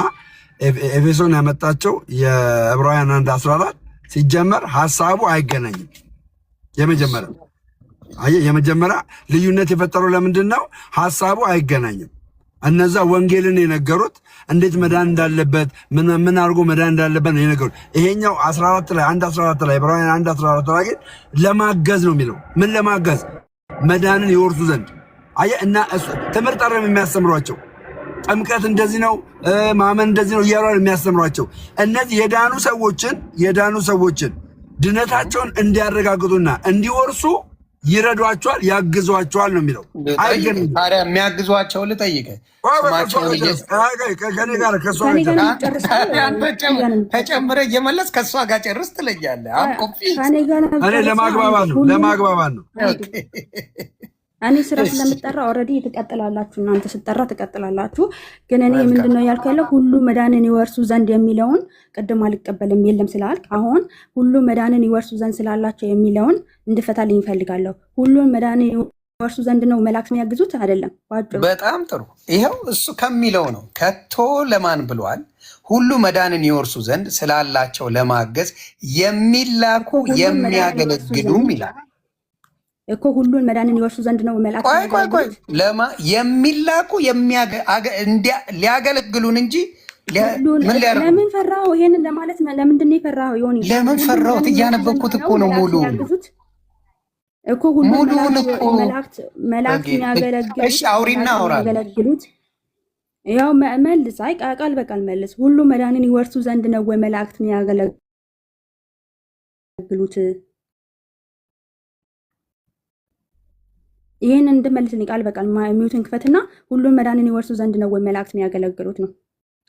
Speaker 3: ኤፌሶን ያመጣቸው የዕብራውያን 1:14 ሲጀመር ሐሳቡ አይገናኝም። የመጀመሪያ ልዩነት የፈጠረው ለምንድን ነው? ሐሳቡ አይገናኝም። እነዛ ወንጌልን የነገሩት እንዴት መዳን እንዳለበት ምን አድርጎ መዳን እንዳለበት ነው የነገሩት። ይሄኛው 14 ላይ 1:14 ላይ ዕብራውያን 1:14 ላይ ግን ለማገዝ ነው የሚለው። ምን ለማገዝ? መዳንን ይወርሱ ዘንድ። አየህ እና ትምህርት አረም የሚያስተምሯቸው ጥምቀት እንደዚህ ነው፣ ማመን እንደዚህ ነው እያሉ የሚያስተምሯቸው እነዚህ የዳኑ ሰዎችን ድነታቸውን እንዲያረጋግጡና እንዲወርሱ ይረዷቸዋል፣ ያግዟቸዋል ነው የሚለው።
Speaker 1: ታዲያ የሚያግዟቸው ልጠይቅህ፣
Speaker 3: ከኔ ጋር ከእሷ
Speaker 1: ተጨምረህ እየመለስ ከእሷ ጋር ጨርስ ትለኛለህ።
Speaker 3: እኔ ለማግባባት ነው።
Speaker 2: እኔ ስራ ስለምጠራ ኦልሬዲ ትቀጥላላችሁ፣ እናንተ ስጠራ ትቀጥላላችሁ። ግን እኔ ምንድነው ያልኩ ያለው ሁሉ መዳንን ይወርሱ ዘንድ የሚለውን ቅድም አልቀበልም የለም ስላልክ አሁን ሁሉ መዳንን ይወርሱ ዘንድ ስላላቸው የሚለውን እንድፈታልኝ ይፈልጋለሁ። ሁሉን መዳንን ይወርሱ ዘንድ ነው መላእክት የሚያግዙት አይደለም።
Speaker 1: በጣም ጥሩ። ይኸው እሱ ከሚለው ነው። ከቶ ለማን ብሏል? ሁሉ መዳንን ይወርሱ ዘንድ ስላላቸው ለማገዝ የሚላኩ የሚያገለግሉም ይላል
Speaker 2: እኮ። ሁሉን መዳንን ይወርሱ ዘንድ ነው መላእክት
Speaker 1: የሚላኩ ሊያገለግሉን እንጂ
Speaker 2: ለምን ፈራው? ይሄንን ለማለት ለምንድን ነው የፈራው? ይሆን
Speaker 1: ለምን ፈራሁት? እያነበብኩት እኮ ነው ሙሉ
Speaker 2: እኮ ሁሉን መላእክት የሚያገለግሉት።
Speaker 1: እሺ አውሪና
Speaker 2: አውራለሁ። ያው መልስ። አይ ቃል በቃል መልስ። ሁሉ መዳንን ይወርሱ ዘንድ ነው ወይ መላእክት የሚያገለግሉት? ይሄን እንድመልስልኝ ቃል በቃል ሚውትን ክፈትና ሁሉን መዳንን ይወርሱ ዘንድ ነው ወይ መላእክት የሚያገለግሉት ነው።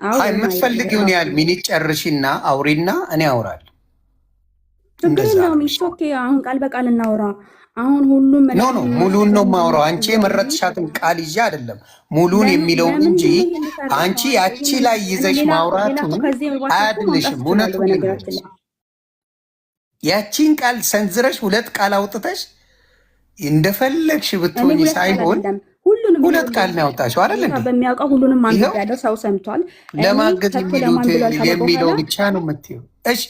Speaker 1: አይ የምትፈልጊውን ያህል ሚኒት ጨርሺና አውሪና እኔ አውራለሁ።
Speaker 2: ኦኬ አሁን ቃል በቃል እናውራ። አሁን ሁሉም
Speaker 1: ኖ ሙሉን ነው የማውራው። አንቺ የመረጥሻትን ቃል ይዤ አይደለም ሙሉን የሚለውን እንጂ አንቺ ያቺ ላይ ይዘሽ ማውራቱን አያድንሽም። እውነቱን ያቺን ቃል ሰንዝረሽ ሁለት ቃል አውጥተሽ እንደፈለግሽ ብትሆኝ ሳይሆን ሁለት ቃል ነው ያወጣሽው አይደል እንዴ?
Speaker 2: በሚያውቀው ሁሉንም አንገት ያለው ሰው ሰምቷል።
Speaker 1: ለማገዝ የሚለው ብቻ ነው የምትይው። እሺ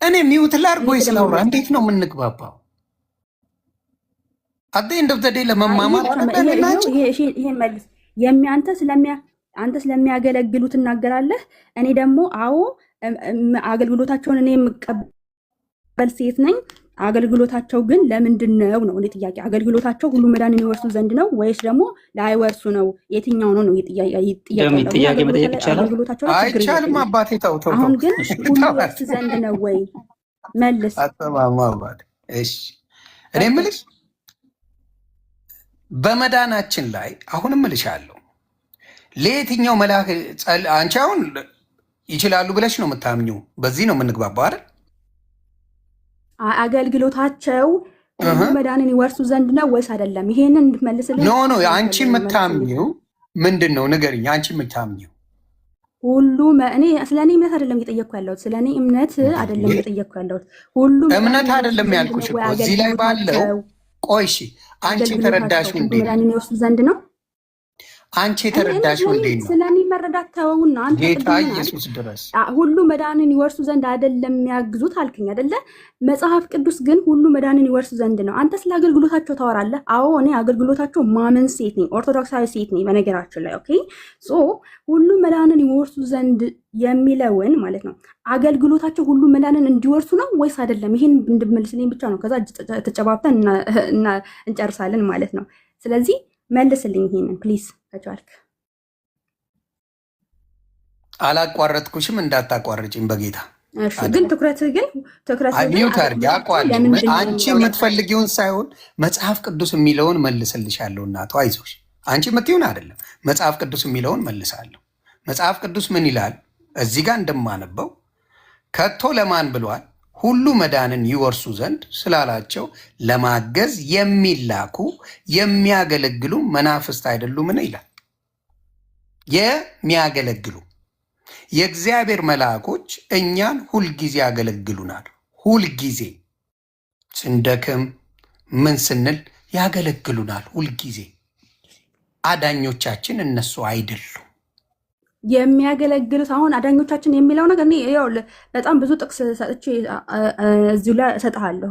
Speaker 1: እኔ ሚውት ላድርግ ወይስ ላውራ? እንዴት ነው የምንግባባው? አደ እንደው ለመማማር
Speaker 2: ይሄን መልስ አንተ ስለሚያገለግሉ ትናገራለህ። እኔ ደግሞ አዎ አገልግሎታቸውን እኔ የምቀበል ሴት ነኝ። አገልግሎታቸው ግን ለምንድን ነው እኔ ጥያቄ። አገልግሎታቸው ሁሉ መዳንን ይወርሱ ዘንድ ነው ወይስ ደግሞ ላይወርሱ ነው? የትኛው ነው
Speaker 4: ጥያቄ መጠየቅ ይቻላል?
Speaker 1: አይቻልም አባቴ ተው።
Speaker 2: አሁን ግን ሁሉ ይወርስ ዘንድ ነው ወይ? መልስ።
Speaker 1: እሺ እኔ የምልሽ በመዳናችን ላይ አሁንም እልሻለሁ ለየትኛው መልአክ አንቺ አሁን ይችላሉ ብለሽ ነው የምታምኚው? በዚህ ነው የምንግባባው አይደል?
Speaker 2: አገልግሎታቸው መዳንን ይወርሱ ዘንድ ነው ወይስ አይደለም? ይሄንን እንድትመልስልኝ።
Speaker 1: ኖ አንቺ የምታምኚው ምንድን ነው ንገሪኝ። አንቺ የምታምኚው
Speaker 2: ሁሉ እኔ ስለ እኔ እምነት አይደለም እየጠየቅኩ ያለሁት። ስለ እኔ እምነት አይደለም እየጠየቅኩ ያለሁት። ሁሉ
Speaker 1: እምነት አይደለም ያልኩሽ እኮ እዚህ ላይ ባለው። ቆይ እሺ አንቺ የተረዳሽው እንዴት ነው?
Speaker 2: መዳንን ይወርሱ ዘንድ ነው።
Speaker 1: አንቺ የተረዳሽው እንዴት ነው?
Speaker 2: ስለ እኔ መረዳት ተወውና አንተ
Speaker 1: ጌታ ኢየሱስ ድረስ
Speaker 2: ሁሉ መዳንን ይወርሱ ዘንድ አይደለም የሚያግዙት አልከኝ አይደለ? መጽሐፍ ቅዱስ ግን ሁሉ መዳንን ይወርሱ ዘንድ ነው። አንተ ስለ አገልግሎታቸው ታወራለህ። አዎ እኔ አገልግሎታቸው ማመን ሴት ነኝ፣ ኦርቶዶክሳዊ ሴት ነኝ በነገራችን ላይ ኦኬ። ሶ ሁሉ መዳንን ይወርሱ ዘንድ የሚለውን ማለት ነው አገልግሎታቸው ሁሉ መዳንን እንዲወርሱ ነው ወይስ አይደለም? ይሄን እንድመልስልኝ ብቻ ነው። ከዛ ተጨባብተን እንጨርሳለን ማለት ነው። ስለዚህ መልስልኝ ይሄንን ፕሊዝ ከቻልክ።
Speaker 1: አላቋረጥኩሽም እንዳታቋርጭኝ በጌታ
Speaker 2: ግን ትኩረት
Speaker 1: አንቺ የምትፈልጊውን ሳይሆን መጽሐፍ ቅዱስ የሚለውን መልስልሻለሁ። እናቱ አይዞሽ። አንቺ የምትይውን አይደለም መጽሐፍ ቅዱስ የሚለውን መልሳለሁ። መጽሐፍ ቅዱስ ምን ይላል? እዚህ ጋር እንደማነበው ከቶ ለማን ብሏል? ሁሉ መዳንን ይወርሱ ዘንድ ስላላቸው ለማገዝ የሚላኩ የሚያገለግሉ መናፍስት አይደሉምን ይላል። የሚያገለግሉ የእግዚአብሔር መልአኮች እኛን ሁልጊዜ ያገለግሉናል። ሁልጊዜ ስንደክም ምን ስንል ያገለግሉናል። ሁልጊዜ አዳኞቻችን እነሱ አይደሉም።
Speaker 2: የሚያገለግሉት አሁን አዳኞቻችን የሚለው ነገር በጣም ብዙ ጥቅስ ሰጥቼ እዚሁ ላይ እሰጥሃለሁ።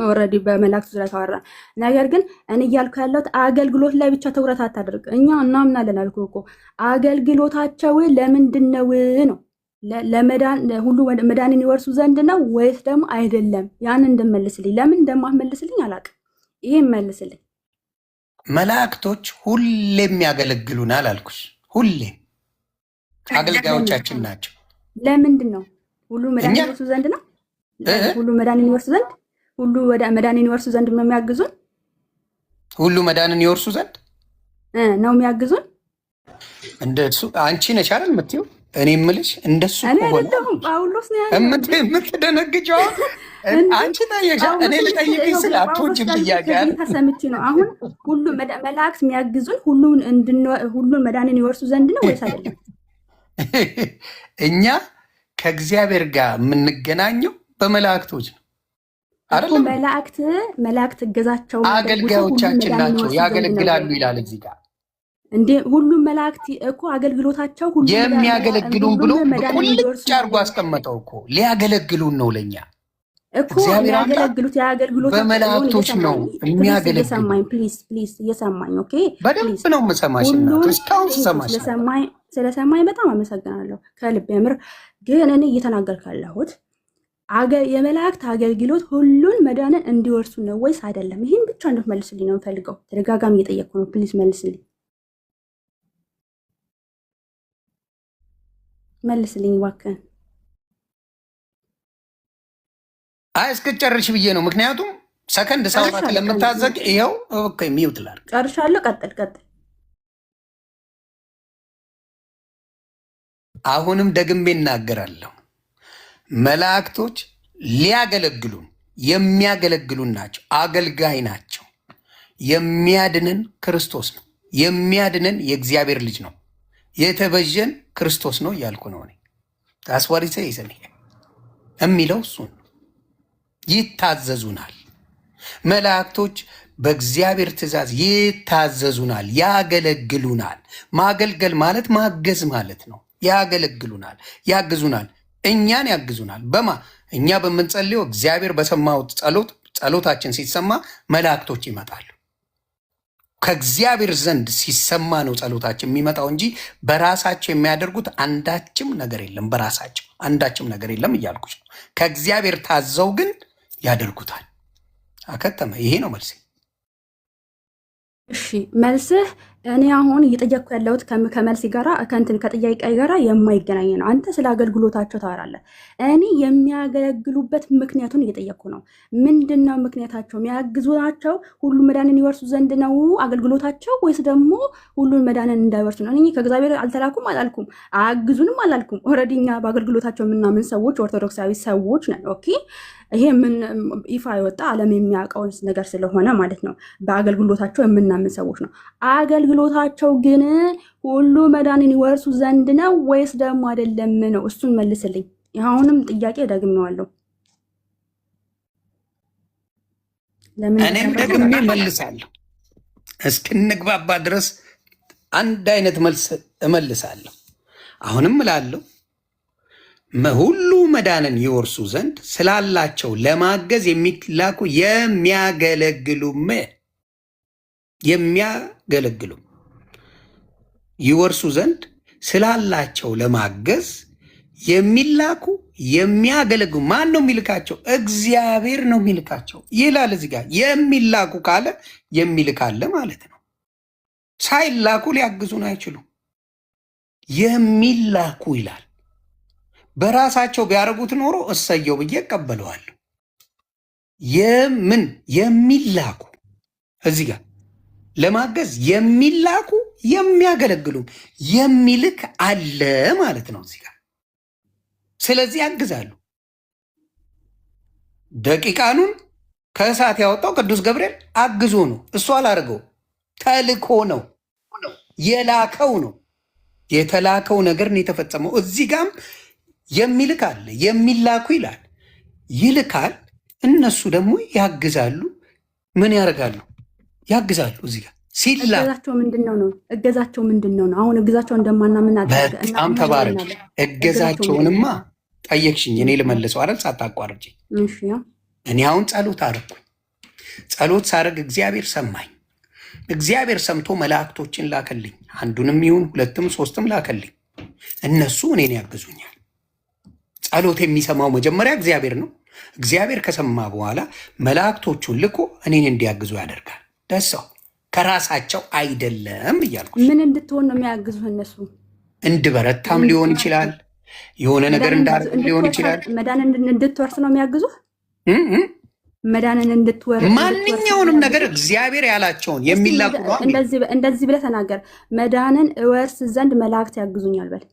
Speaker 2: ኦልሬዲ በመላእክቱ ዙሪያ ተዋራ። ነገር ግን እኔ እያልኩ ያለሁት አገልግሎት ላይ ብቻ ትኩረት አታድርግ። እኛ እናምናለን አልኩህ እኮ አገልግሎታቸው ለምንድን ነው? ለመዳን ሁሉ መዳንን ይወርሱ ዘንድ ነው ወይስ ደግሞ አይደለም? ያን እንደመልስልኝ። ለምን እንደማትመልስልኝ አላውቅም። ይሄን መልስልኝ።
Speaker 1: መላእክቶች ሁሌም ያገለግሉናል አልኩሽ። ሁሌም አገልጋዮቻችን ናቸው።
Speaker 2: ለምንድን ነው? ሁሉ መዳንን ይወርሱ ዘንድ ነው። ሁሉ መዳንን ይወርሱ ዘንድ መዳንን ይወርሱ ዘንድ ነው የሚያግዙን። ሁሉ መዳንን ይወርሱ ዘንድ ነው የሚያግዙን።
Speaker 1: እንደሱ አንቺ ነሽ አይደል የምትይው? እኔ የምልሽ እንደሱ
Speaker 2: ጳውሎስ ነው
Speaker 1: የምትደነግጨው። አንቺ ጠየቅሽ፣ እኔ ልጠይቅሽ ስለ አትወጂም ጥያቄ
Speaker 2: ሰምቼ ነው። አሁን ሁሉ መላእክት የሚያግዙን ሁሉን መዳንን ይወርሱ ዘንድ ነው ወይስ አይደለም?
Speaker 1: እኛ ከእግዚአብሔር ጋር የምንገናኘው በመላእክቶች ነው አይደለም?
Speaker 2: መላእክት እገዛቸው
Speaker 1: አገልጋዮቻችን ናቸው፣ ያገለግላሉ ይላል እዚህ ጋር።
Speaker 2: እንዴ ሁሉም መላእክት እኮ አገልግሎታቸው ሁሉ
Speaker 1: የሚያገለግሉን ብሎ ቁልጭ አድርጎ አስቀመጠው እኮ። ሊያገለግሉን ነው ለኛ
Speaker 2: እኮ የሚያገለግሉት የአገልግሎት
Speaker 1: በመላእክቶች ነው የሚያገለግሉት።
Speaker 2: እየሰማኝ ፕሊዝ እየሰማኝ ኦኬ።
Speaker 1: በደንብ ነው የምሰማሽ እናት፣ እስካሁን ስሰማሽ
Speaker 2: ስለሰማኝ በጣም አመሰግናለሁ ከልብ የምር። ግን እኔ እየተናገርኩ ያለሁት የመላእክት አገልግሎት ሁሉን መዳንን እንዲወርሱ ነው ወይስ አይደለም? ይህን ብቻ እንድትመልስልኝ ነው የምፈልገው። ተደጋጋሚ እየጠየቅኩ ነው። ፕሊዝ መልስልኝ እባክህን።
Speaker 1: አይ እስክጨርሽ ብዬ ነው። ምክንያቱም ሰከንድ ሳውራት ለምታዘግ ይኸው ኦኬ ሚውት ላድርግ።
Speaker 2: ጨርሻለሁ። ቀጥል።
Speaker 1: አሁንም ደግሜ እናገራለሁ። መላእክቶች ሊያገለግሉን የሚያገለግሉን ናቸው። አገልጋይ ናቸው። የሚያድንን ክርስቶስ ነው። የሚያድንን የእግዚአብሔር ልጅ ነው። የተበጀን ክርስቶስ ነው እያልኩ ነው እኔ። ታስዋሪሰ ይዘን የሚለው እሱን ይታዘዙናል። መላእክቶች በእግዚአብሔር ትእዛዝ ይታዘዙናል፣ ያገለግሉናል። ማገልገል ማለት ማገዝ ማለት ነው። ያገለግሉናል፣ ያግዙናል፣ እኛን ያግዙናል። እኛ በምንጸልየው እግዚአብሔር በሰማው ጸሎታችን ሲሰማ መላእክቶች ይመጣሉ። ከእግዚአብሔር ዘንድ ሲሰማ ነው ጸሎታችን የሚመጣው እንጂ በራሳቸው የሚያደርጉት አንዳችም ነገር የለም። በራሳቸው አንዳችም ነገር የለም እያልኩች ነው። ከእግዚአብሔር ታዘው ግን ያደርጉታል። አከተመ። ይሄ ነው መልሴ።
Speaker 2: እሺ መልስህ እኔ አሁን እየጠየቅኩ ያለሁት ከመልስ ጋራ ከጥያቄ ጋራ የማይገናኝ ነው። አንተ ስለ አገልግሎታቸው ታወራለህ። እኔ የሚያገለግሉበት ምክንያቱን እየጠየቅኩ ነው። ምንድን ነው ምክንያታቸው? የሚያግዙናቸው ሁሉ መዳንን ይወርሱ ዘንድ ነው አገልግሎታቸው፣ ወይስ ደግሞ ሁሉን መዳንን እንዳይወርሱ ነው? እኔ ከእግዚአብሔር አልተላኩም አላልኩም፣ አያግዙንም አላልኩም። ኦልሬዲ እኛ በአገልግሎታቸው የምናምን ሰዎች ኦርቶዶክሳዊ ሰዎች ነን። ኦኬ ይሄ ምን ይፋ የወጣ ዓለም የሚያውቀው ነገር ስለሆነ ማለት ነው። በአገልግሎታቸው የምናምን ሰዎች ነው። አገልግሎታቸው ግን ሁሉ መዳንን ይወርሱ ዘንድ ነው ወይስ ደግሞ አይደለም ነው? እሱን መልስልኝ። አሁንም ጥያቄ ደግሜዋለሁ።
Speaker 1: እኔም ደግሜ መልሳለሁ። እስክንግባባ ድረስ አንድ አይነት መልስ እመልሳለሁ። አሁንም እላለሁ ሁሉ መዳንን ይወርሱ ዘንድ ስላላቸው ለማገዝ የሚላኩ የሚያገለግሉም ይወርሱ ዘንድ ስላላቸው ለማገዝ የሚላኩ የሚያገለግሉ። ማን ነው የሚልካቸው? እግዚአብሔር ነው የሚልካቸው ይላል እዚህ ጋር። የሚላኩ ካለ የሚልካለ ማለት ነው። ሳይላኩ ሊያግዙን አይችሉም። የሚላኩ ይላል። በራሳቸው ቢያደርጉት ኖሮ እሰየው ብዬ እቀበለዋለሁ። የሚላኩ እዚህ ጋር ለማገዝ የሚላኩ የሚያገለግሉ የሚልክ አለ ማለት ነው እዚህ ጋር። ስለዚህ ያግዛሉ። ደቂቃኑን ከእሳት ያወጣው ቅዱስ ገብርኤል አግዞ ነው። እሱ አላደርገው፣ ተልኮ ነው፣ የላከው ነው። የተላከው ነገር ነው የተፈጸመው። እዚህ ጋም የሚልክ አለ፣ የሚላኩ ይላል። ይልካል፣ እነሱ ደግሞ ያግዛሉ። ምን ያደርጋሉ? ያግዛሉ። እዚህ ጋር
Speaker 2: እገዛቸው ምንድን ነው ነው? እገዛቸው ምንድን ነው ነው? አሁን እገዛቸው እንደማናምን
Speaker 1: በጣም ተባረክ። እገዛቸውንማ ጠየቅሽኝ፣ እኔ ልመልሰው አይደል? ሳታቋርጪ። እኔ አሁን ጸሎት አደረኩኝ። ጸሎት ሳደርግ እግዚአብሔር ሰማኝ። እግዚአብሔር ሰምቶ መላእክቶችን ላከልኝ። አንዱንም ይሁን ሁለትም ሶስትም ላከልኝ። እነሱ እኔን ያግዙኛል። ጸሎት የሚሰማው መጀመሪያ እግዚአብሔር ነው። እግዚአብሔር ከሰማ በኋላ መላእክቶቹን ልኮ እኔን እንዲያግዙ ያደርጋል። ደሰው ከራሳቸው አይደለም እያልኩ
Speaker 2: ምን እንድትሆን ነው የሚያግዙ? እነሱ
Speaker 1: እንድበረታም ሊሆን ይችላል። የሆነ ነገር እንዳደርግ ሊሆን ይችላል።
Speaker 2: መዳንን እንድትወርስ ነው የሚያግዙ። መዳንን እንድትወርስ
Speaker 1: ማንኛውንም ነገር እግዚአብሔር ያላቸውን የሚላኩ ነው።
Speaker 2: እንደዚህ ብለህ ተናገር። መዳንን እወርስ ዘንድ መላእክት ያግዙኛል በል።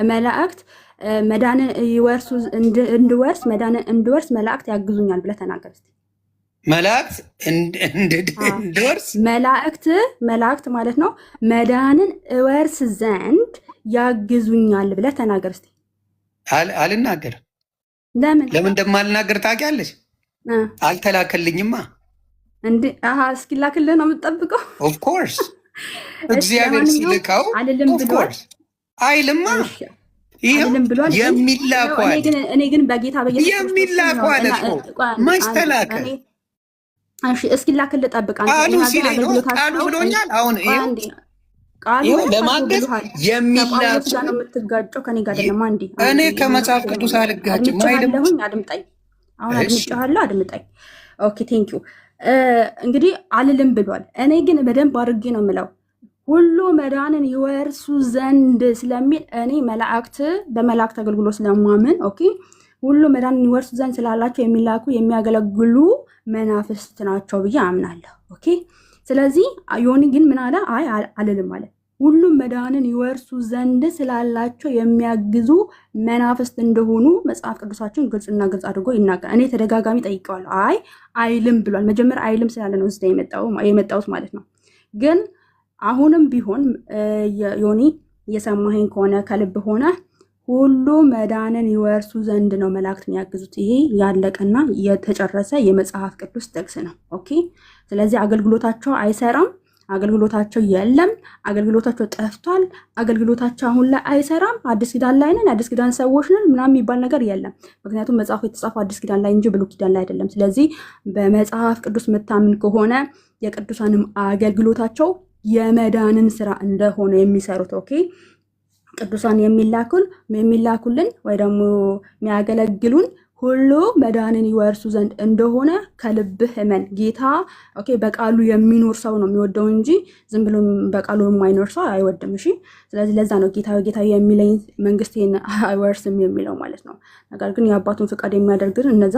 Speaker 2: መላእክት መዳንን ይወርሱ እንድወርስ መዳንን እንድወርስ መላእክት ያግዙኛል ብለህ ተናገር እስቲ።
Speaker 1: መላእክት እንድወርስ መላእክት ማለት ነው። መዳንን እወርስ ዘንድ ያግዙኛል ብለህ ተናገር እስቲ። አልናገርም።
Speaker 2: ለምን
Speaker 1: እንደማልናገር ታውቂያለሽ? አልተላከልኝማ።
Speaker 2: እስኪላክልህ ነው የምትጠብቀው?
Speaker 1: ኦፍኮርስ እግዚአብሔር ሲልካው ኦፍኮርስ አይልማ። የሚላኩ አለ።
Speaker 2: እኔ ግን በጌታ በኢየሱስ
Speaker 1: የሚላኩ አለ እኮ መች ተላከ?
Speaker 2: እስኪላክልህ ጠብቅ።
Speaker 1: ቃሉ ሲለኝ ነው። ቃሉ ብሎኛል። አሁን ይኸው ለማገዝ የሚላኩ
Speaker 2: ነው የምትጋጨው ከኔ ጋር ደግሞ አንዴ
Speaker 1: እኔ ከመጽሐፍ ቅዱስ አልጋጭም።
Speaker 2: አድምጠኝ። አሁን አድምጬሃለሁ፣ አድምጠኝ። ኦኬ ቴንክ ዩ። እንግዲህ አልልም ብሏል። እኔ ግን በደንብ አድርጌ ነው የምለው ሁሉ መዳንን ይወርሱ ዘንድ ስለሚል እኔ በመላእክት አገልግሎት ስለማምን ኦኬ ሁሉ መዳንን ይወርሱ ዘንድ ስላላቸው የሚላኩ የሚያገለግሉ መናፍስት ናቸው ብዬ አምናለሁ። ኦኬ ስለዚህ ዮኒ ግን ምን አለ? አይ አልልም አለ። ሁሉም መዳንን ይወርሱ ዘንድ ስላላቸው የሚያግዙ መናፍስት እንደሆኑ መጽሐፍ ቅዱሳችን ግልጽና ግልጽ አድርጎ ይናገራል። እኔ ተደጋጋሚ ጠይቀዋለሁ። አይልም ብሏል። መጀመሪያ አይልም ስላለ ነው እዚህ የመጣሁት ማለት ነው። ግን አሁንም ቢሆን ዮኒ እየሰማኸኝ ከሆነ ከልብ ሆነ ሁሉ መዳንን ይወርሱ ዘንድ ነው መላእክት የሚያግዙት። ይሄ ያለቀና የተጨረሰ የመጽሐፍ ቅዱስ ጥቅስ ነው። ኦኬ። ስለዚህ አገልግሎታቸው አይሰራም፣ አገልግሎታቸው የለም፣ አገልግሎታቸው ጠፍቷል፣ አገልግሎታቸው አሁን ላይ አይሰራም፣ አዲስ ኪዳን ላይ ነን፣ አዲስ ኪዳን ሰዎች ነን ምናምን የሚባል ነገር የለም። ምክንያቱም መጽሐፉ የተጻፈው አዲስ ኪዳን ላይ እንጂ ብሉይ ኪዳን ላይ አይደለም። ስለዚህ በመጽሐፍ ቅዱስ የምታምን ከሆነ የቅዱሳንም አገልግሎታቸው የመዳንን ስራ እንደሆነ የሚሰሩት ኦኬ ቅዱሳን የሚላኩልን ወይ ደግሞ የሚያገለግሉን ሁሉ መዳንን ይወርሱ ዘንድ እንደሆነ ከልብህ እመን። ጌታ ኦኬ በቃሉ የሚኖር ሰው ነው የሚወደው እንጂ ዝም ብሎ በቃሉ የማይኖር ሰው አይወድም። እሺ ስለዚህ ለዛ ነው ጌታ የሚለኝ መንግስቴን አይወርስም የሚለው ማለት ነው። ነገር ግን የአባቱን ፍቃድ የሚያደርግን እነዛ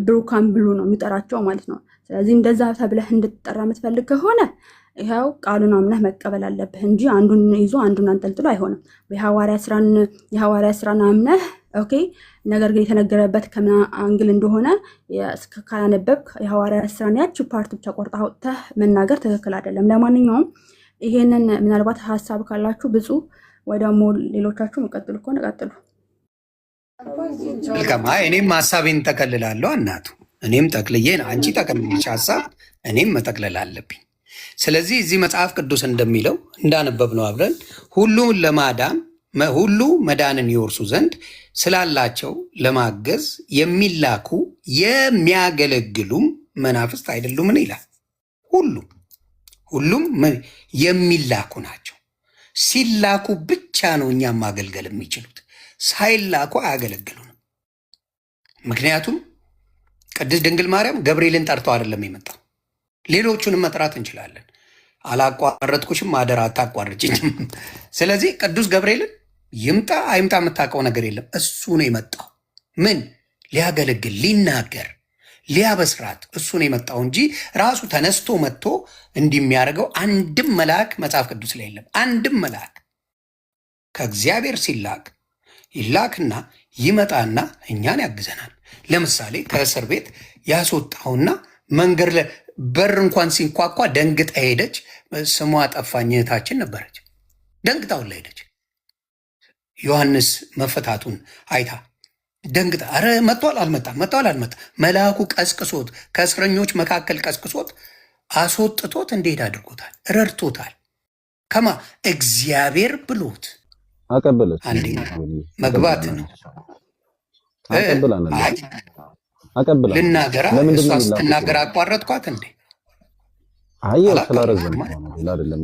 Speaker 2: ብሩካን ብሉ ነው የሚጠራቸው ማለት ነው። ስለዚህ እንደዛ ተብለህ እንድትጠራ የምትፈልግ ከሆነ ይሄው ቃሉን አምነህ መቀበል አለብህ እንጂ አንዱን ይዞ አንዱን አንጠልጥሎ አይሆንም። የሐዋርያ ስራን አምነህ ኦኬ ነገር ግን የተነገረበት ከምን አንግል እንደሆነ ካላነበብክ የሐዋርያ ስራን ያቺ ፓርት ብቻ ቆርጣ አውጥተህ መናገር ትክክል አይደለም። ለማንኛውም ይሄንን ምናልባት ሀሳብ ካላችሁ ብዙ ወይ ደግሞ ሌሎቻችሁ መቀጥሉ ከሆነ ቀጥሉ።
Speaker 1: እኔም ሀሳቤን ተከልላለሁ እናቱ እኔም ጠቅልዬን አንቺ ጠቅልልሽ ሀሳብ እኔም መጠቅለል አለብኝ። ስለዚህ እዚህ መጽሐፍ ቅዱስ እንደሚለው እንዳነበብነው አብረን ሁሉ መዳንን ይወርሱ ዘንድ ስላላቸው ለማገዝ የሚላኩ የሚያገለግሉም መናፍስት አይደሉምን ይላል። ሁሉም የሚላኩ ናቸው። ሲላኩ ብቻ ነው እኛም ማገልገል የሚችሉት፣ ሳይላኩ አያገለግሉንም። ምክንያቱም ቅድስት ድንግል ማርያም ገብርኤልን ጠርተው አይደለም የመጣው። ሌሎቹንም መጥራት እንችላለን። አላቋረጥኩሽም፣ አደራ አታቋርጭኝም። ስለዚህ ቅዱስ ገብርኤልን ይምጣ አይምጣ የምታውቀው ነገር የለም። እሱ ነው የመጣው። ምን ሊያገለግል፣ ሊናገር፣ ሊያበስራት እሱ ነው የመጣው እንጂ ራሱ ተነስቶ መጥቶ እንዲህ የሚያደርገው አንድም መልአክ መጽሐፍ ቅዱስ ላይ የለም። አንድም መልአክ ከእግዚአብሔር ሲላክ ይላክና ይመጣና እኛን ያግዘናል። ለምሳሌ ከእስር ቤት ያስወጣውና መንገድ በር እንኳን ሲንኳኳ ደንግጣ ሄደች። ስሟ ጠፋኝ እህታችን ነበረች። ደንግጣውን ሄደች። ዮሐንስ መፈታቱን አይታ ደንግጣ ኧረ መጥቷል አልመጣም መልአኩ ቀስቅሶት ከእስረኞች መካከል ቀስቅሶት አስወጥቶት እንዲሄድ አድርጎታል፣ ረድቶታል። ከማ እግዚአብሔር ብሎት
Speaker 5: አቀበለች።
Speaker 1: መግባት ነው።
Speaker 5: አቀብላ
Speaker 1: ልናገራ እሷ ስትናገር አቋረጥኳት እንዴ?
Speaker 5: አየው ስላረዘም ነው አይደለም።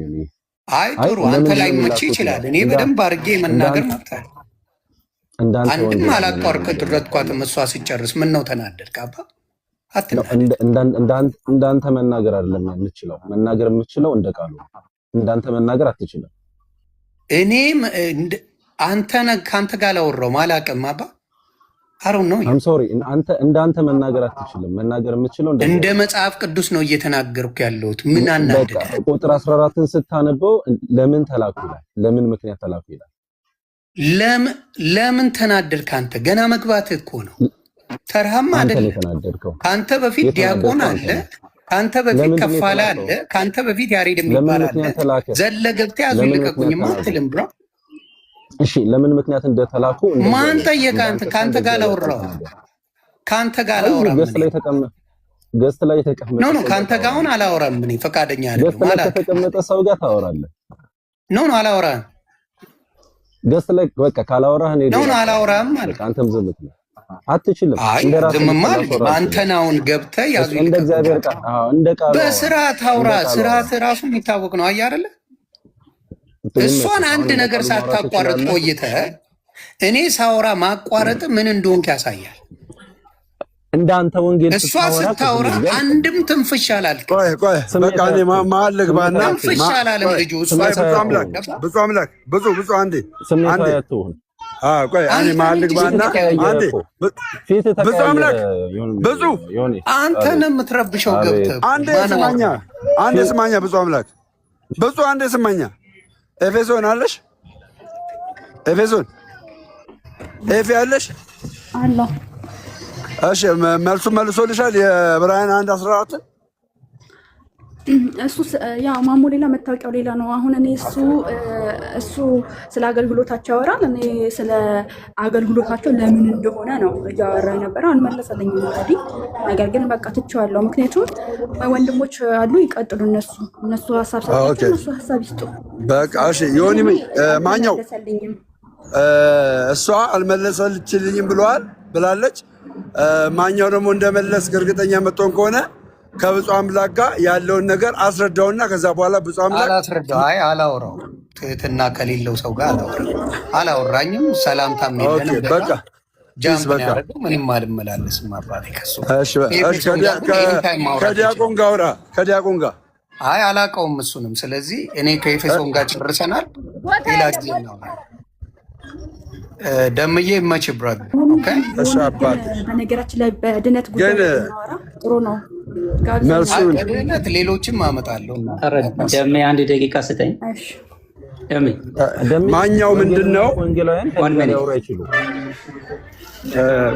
Speaker 1: አይ ጥሩ አንተ ላይ መቼ ይችላል። እኔ በደንብ አድርጌ መናገር መብታል። አንድም አላቋረጥኳትም። እሷ ሲጨርስ ምን ነው ተናደድክ? አባ እንዳንተ
Speaker 5: መናገር አይደለም የምችለው። መናገር የምችለው እንደ ቃሉ። እንዳንተ መናገር አትችልም።
Speaker 1: እኔም ከአንተ ጋር አላወራሁም አላውቅም። አባ አሮን ነው
Speaker 5: አም ሶሪ እንዳንተ መናገር አትችልም። መናገር የምችለው
Speaker 1: እንደ መጽሐፍ ቅዱስ ነው እየተናገርኩ ያለሁት። ምን አናደደ?
Speaker 5: ቁጥር 14ን ስታነበው ለምን ተላኩ ይላል። ለምን ምክንያት ተላኩ ይላል።
Speaker 1: ለምን ተናደድክ? አንተ ገና መግባት እኮ ነው። ተርሃም አይደለም። ከአንተ በፊት ዲያቆን አለ፣ ከአንተ በፊት ከፋላ አለ፣ ከአንተ በፊት ያሬድ የሚባል አለ። ዘለ ገብተህ ያዙ ይልቀቁኝማ አትልም ብሎ
Speaker 5: እሺ ለምን ምክንያት እንደተላኩ
Speaker 1: ማን ጠየቀ? ከአንተ ጋር ላወራው ከአንተ ጋር አላወራም።
Speaker 5: ገስት ላይ ተቀመጠ
Speaker 1: ኖ ከአንተ ጋር አሁን አላወራም። ምን ፈቃደኛ አይደለም ማለት
Speaker 5: ተቀመጠ ሰው ጋር ታወራለህ?
Speaker 1: ኖ አላወራም።
Speaker 5: ገስት ላይ በቃ ካላወራህ
Speaker 1: ኖ አላወራም ማለት
Speaker 5: አንተም ዝም ብለህ አትችልም።
Speaker 1: ዝም ማለት አንተን አሁን ገብተህ ያዙ
Speaker 5: እንደ እግዚአብሔር ቃል እንደ ቃል
Speaker 1: በስርዓት አውራ። ስርዓት ራሱ የሚታወቅ ነው። አይ አይደለ? እሷን አንድ ነገር ሳታቋርጥ ቆይተህ እኔ ሳውራ ማቋረጥ ምን እንደሆንክ ያሳያል።
Speaker 5: እንዳንተ ወንጌል
Speaker 1: እሷ ስታውራ አንድም ትንፍሽ አላልክ።
Speaker 3: ቆይ በቃ እኔ መሀል ልግባና
Speaker 1: ትንፍሽ አላለም ልጁ።
Speaker 3: ብዙ አምላክ ብዙ አንዴ ቆይ እኔ መሀል ልግባና አንዴ ብዙ አምላክ ብዙ
Speaker 1: አንተን የምትረብሸው ገብተህ
Speaker 3: አንዴ ስማኛ ብዙ አምላክ ብዙ አንዴ ስማኛ ኤፌሶን አለሽ? ኤፌሶን ኤፌ አለሽ?
Speaker 2: አላህ
Speaker 3: እሺ መልሱ መልሶልሻል። የዕብራውያን 1:14
Speaker 2: እሱ ያ ማሞ ሌላ መታወቂያው ሌላ ነው። አሁን እኔ እሱ ስለ አገልግሎታቸው ያወራል። እኔ ስለ አገልግሎታቸው ለምን እንደሆነ ነው እያወራ የነበረው። አልመለሰልኝም ኦልሬዲ። ነገር ግን በቃ ትቼዋለሁ። ምክንያቱም ወንድሞች አሉ ይቀጥሉ። እነሱ ሀሳብ ሰጥተው እነሱ ሀሳብ ይስጡ።
Speaker 3: በቃ እሺ ዮኒ ማኛው እሷ አልመለሰልችልኝም ብላለች። ማኛው ደግሞ እንደመለስ እርግጠኛ መጥቶን ከሆነ ከብፁዕ አምላክ ጋር ያለውን ነገር አስረዳውና ከዛ በኋላ ብፁዕ አምላክ
Speaker 1: አላስረዳው። አይ አላወራው ትህትና ከሌለው ሰው ጋር አላወራኝም። ሰላምታም የለንም። በቃ ጃምፕ ያደረገው ምንም አልመላለስም። አባቴ ከሱ
Speaker 3: ከዲያቆን ጋር አውራ ከዲያቆን ጋር
Speaker 1: አይ አላውቀውም እሱንም። ስለዚህ እኔ ከኤፌሶን ጋር ጨርሰናል። ሌላ ጊዜ ነው ደምዬ መች ብራግ ኦኬ።
Speaker 3: እሺ አባት
Speaker 2: በነገራችን ላይ በድነት ጉዳይ ጥሩ ነው።
Speaker 1: ድነት ሌሎችም አመጣለሁ።
Speaker 4: ደሜ አንድ ደቂቃ ስጠኝ።
Speaker 2: እሺ
Speaker 3: ማኛው ምንድነው?
Speaker 5: ወንጌላውያን ያወራ ይችሉ።